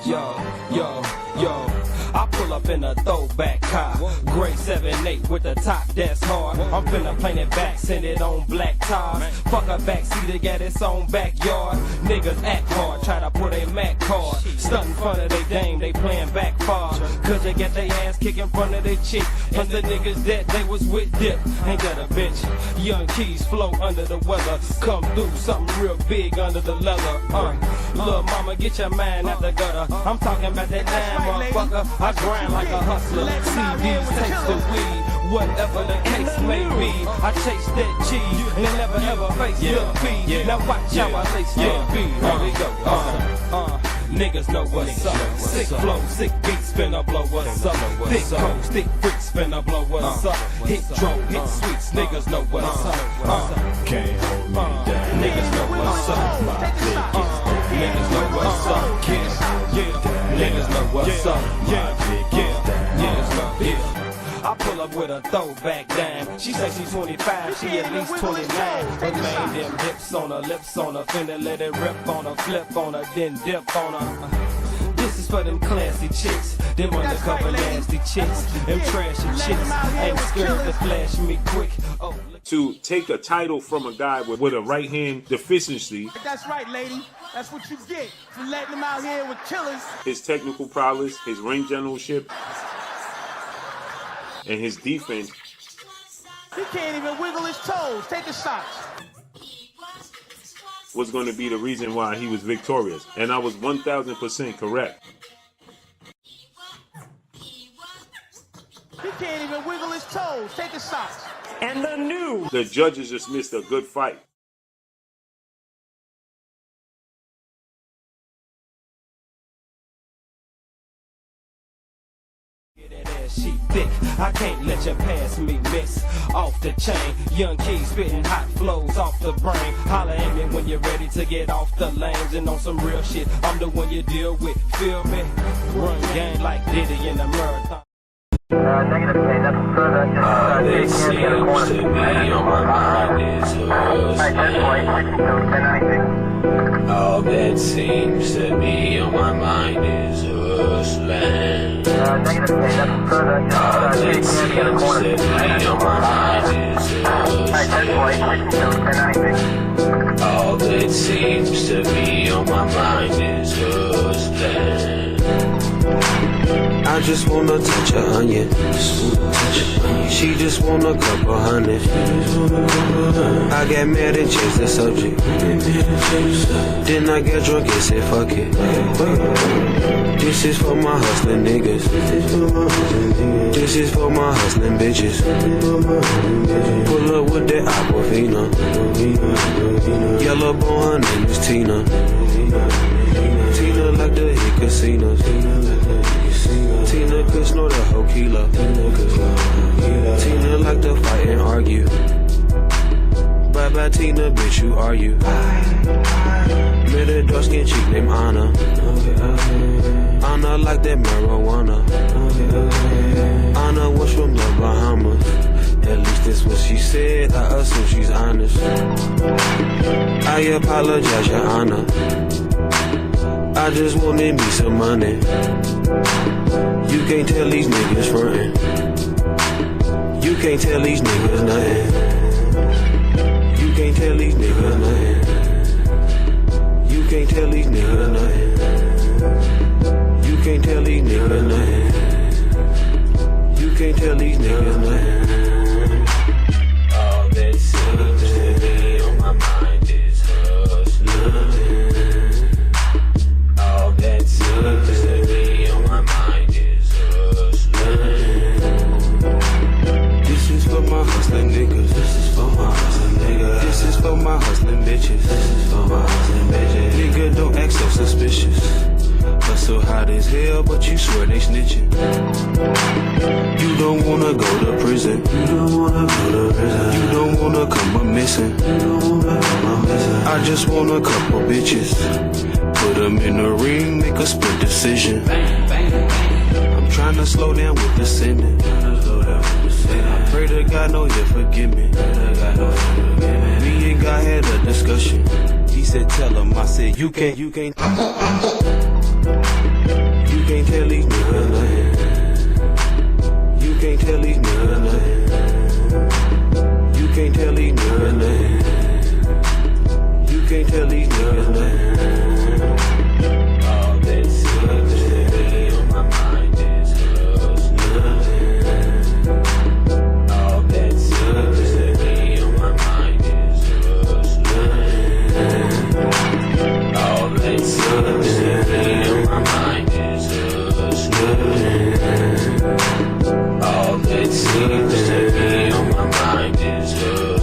Yo. I pull up in a throwback car, gray 7-8 with the top that's hard. I'm finna paint it back, send it on black tires. Fuck a backseat, got its own backyard. Niggas act hard, try to put a Mac card. Stunt in front of they dame, they playing back far. Cause they get their ass kicked in front of their chick. And the niggas that they was with dip, ain't that a bitch? Young keys flow under the weather. Come through something real big under the leather. Little mama, get your mind out the gutter. I'm talking about that damn motherfucker. I grind like a hustler, CDs, taste the weed, whatever the case may be. I chase that cheese and never ever face defeat. Now watch how I lace that beat. Here we go. Niggas know what's up. Sick flow, sick beats, finna blow what's up. Thick codes, thick freaks, finna blow what's up. Hit drum, hit sweets, niggas know what's up. Can't hold me down. Niggas know what's up. Niggas know what's up. Niggas know what's up. I pull up with a throwback dime. She say she's 25, she at least 29. But man, them hips on her, lips on her, finna let it rip on her, flip on her, then dip on her. This is for them classy chicks, them undercover nasty chicks, them trashy chicks. Ain't scared to flash me quick. Oh. To take a title from a guy with a right hand deficiency. That's right, lady. That's what you get for letting him out here with chillers. His technical prowess, his ring generalship, and his defense. He can't even wiggle his toes. Take a shot. Was going to be the reason why he was victorious. And I was 1,000% correct. He can't even wiggle his toes. Take a shot. And The judges just missed a good fight. She thick, I can't let you pass me, miss. Off the chain, young keys spitting hot flows off the brain. Holla at me when you're ready to get off the lanes. And on some real shit, I'm the one you deal with, feel me? Run game like Diddy in the marathon. All that seems to be on my mind is hustling. All that seems to be on my mind is hustling. All that seems to be on my mind is hustling. All that seems to be on my mind is hustling. I just wanna touch a onion. She just want a couple hundred. I got mad and changed the subject. Then I got drunk and said fuck it. This is for my hustling niggas. This is for my hustling bitches. Pull up with that Aquafina. Yellow bone, her name is Tina. Tina like the hit casinos. Tina could snort a whole kilo. Tina like to fight and argue. Bye bye Tina, bitch, you are you? Met a dark skin chick named Anna. Anna like that marijuana. Anna was from the Bahamas. At least that's what she said. I assume she's honest. I apologize, Your Honor. I just wanted me some money. You can't tell these niggas frontin'. You can't tell these niggas nothing. You can't tell these niggas nothing. You can't tell these niggas nothing. You can't tell these niggas nothing. You can't tell these niggas nothing. All that seems to be on my mind is hustling. bitches. For my husband, bitches. Nigga, don't act so suspicious. Hustle hot as hell, but you swear they snitching. You don't wanna go to prison. You don't wanna go to prison. You don't wanna come up missing. You don't wanna come up missing. I just want a couple bitches. Put them in the ring, make a split decision. I'm trying to slow down with the sinning. I pray to God, no, he'll forgive me. Me and God had a discussion. He said, tell him. I said, you can't tell these niggas nothing. You can't tell these niggas nothing. You can't tell these niggas nothing. You can't tell these niggas nothing. All that seems to be on my mind is nothing. All that seems to be on my mind is nothing. All that seems to be on my mind is nothing. All that seems to be on my mind is nothing.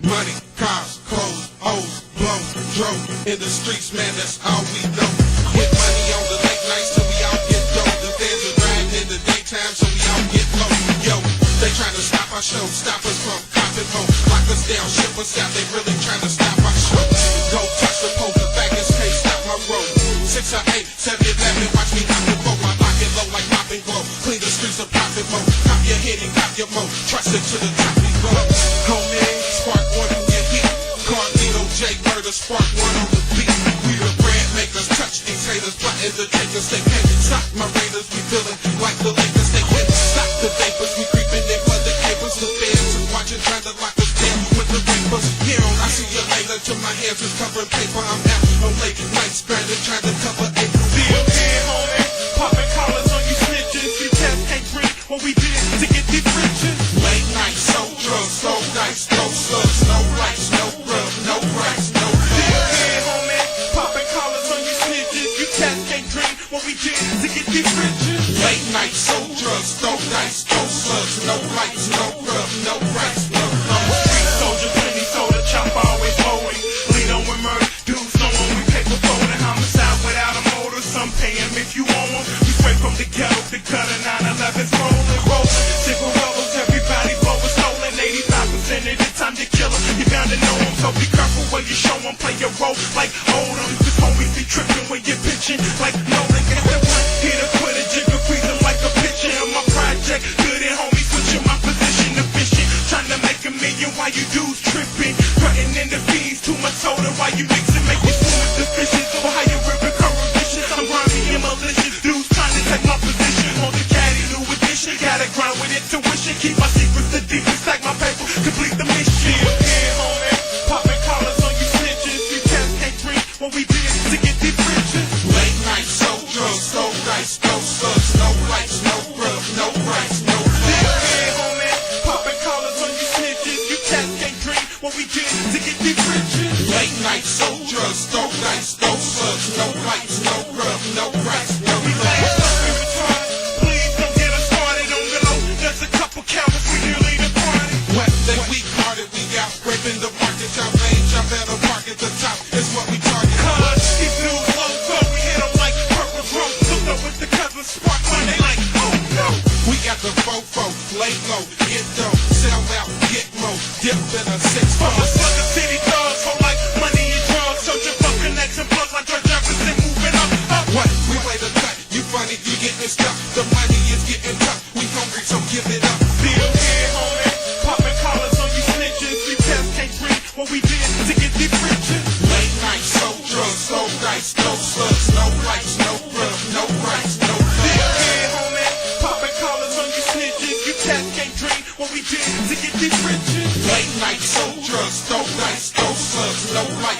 Money, cars, clothes, hoes, blown, drove. In the streets, man, that's all we know. Get money on the late nights till we all get dope. The feds are riding in the daytime so we all get low. Yo, they trying to stop our show, stop us from copping home. Lock us down, ship us out, they really trying to stop our show. Go touch the pole, the baggers can't stop my road. 6 or 8, 7, 11, watch me knock the boat. I lock it low like popping glow. Clean the streets of profit mode. Cop your head and cop your mo. Trust it to the top we go. Homie, spark one in your heat. Carlito J murder, spark one on the beat. We the brand makers, touch these haters, plotting the takers. They can't stop my raiders, we feeling like the Lakers. They can't stop the vapors, we creeping in for the capers. The feds is watching, trying to lock us down with the papers. Here on, I see you later, till my hands is covering paper. I'm out on late nights, grinding, trying to cover 8. Still here, homie. Popping collars on you snitches. You test can't drink what we did to get these riches. Late night, sold drugs, sold dice, no slugs, no lights, no rub, no rights, no Still here, homie. Popping collars on you snitches. You test can't drink what we did to get these riches. Late night, sold drugs, no dice, no slugs, no lights, no rub, no rights, no Street soldier, plenty soda, chop always blowing. Lean on with murder, dudes know when we paper folding. Homicide without a motor, some pay him if you want one. We straight from the ghetto, the gutter, 911's rolling. Cigarillos, everybody blowing stolen. 85% of the time you kill 'em, you bound to know 'em. So be careful where you show 'em, play your role like Odom. Cause homies be tripping when you're pitching like Nolan. Get the one, hit a quitter, jigger, freeze 'em like a pitcher. In my project, good and homies switching my position efficient. Trying to make a million while you dudes tripping. Cutting in the fees, too much soda while you mixing. Make it smooth the fishes, or how you ripping current vicious. I'm grimy and malicious, dudes trying to take my position. On the caddy, new edition, gotta grind with intuition. Keep my secrets the deepest, stack my paper, complete the mission. Still here, homie, popping collars on you snitches. You test can't drink what we did to get these riches. Late night, sold drugs, sold dice, no slugs, no lights, no rub, no rights, no Still here, homie, popping collars on you snitches. You test can't drink what we did to get these riches. Late night, sold drugs, no dice, no slugs, no lights, no rub, no rights, no Please don't get us started on the low. Just a couple counts, we nearly the party. Wet that we carded, we out scraping the market. Y'all lane, y'all better park at the top. It's what we target. Cause these dudes low, so we hit 'em like purple throat. Hooked up with the cousins,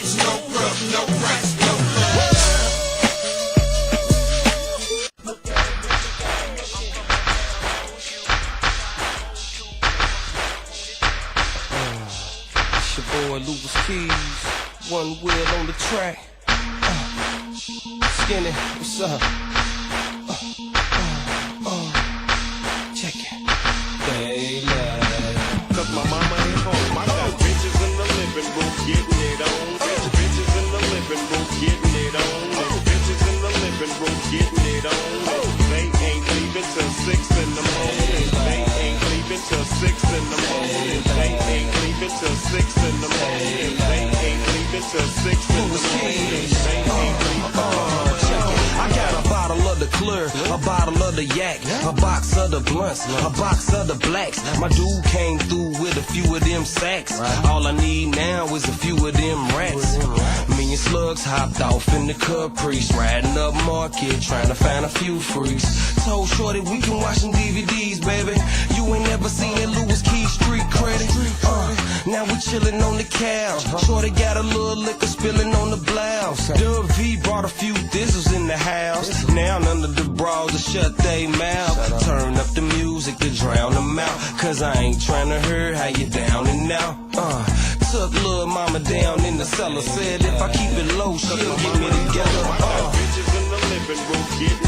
racks, no grub, no racks, no love. It's your boy Louis Keys, one wheel on the track. Skinny, what's up? Check it. They love. Cause my mama ain't home. I got bitches in the living room getting it on. Bitches in the living room getting it on. Bitches in the living room getting it on. They ain't leaving till 6 in the morning. They ain't leaving till 6 in the morning. They ain't leaving till 6 in the morning. They ain't leaving till 6 in the morning. They ain't leaving. I got a bottle of the clear, a bottle of the yak, a box of the blunts, a box of the blacks. My dude came through with a few of them sacks. All I need now is a few of them rats. Me and Slugs hopped off in the Caprice, riding up Market, trying to find a few freaks. Told Shorty we can watch some DVDs, baby. You ain't never seen that Louis Key street credit. Now we chillin' on the couch. Shorty got a little liquor spillin' on the blouse. Dub V brought a few thizzles in the house. Now none of the bras will shut they mouth. Turn up the music to drown them out. Cause I ain't tryna hear how you down and out. Took little mama down in the cellar. Said if I keep it low, she'll get me together. Bitches in the living room getting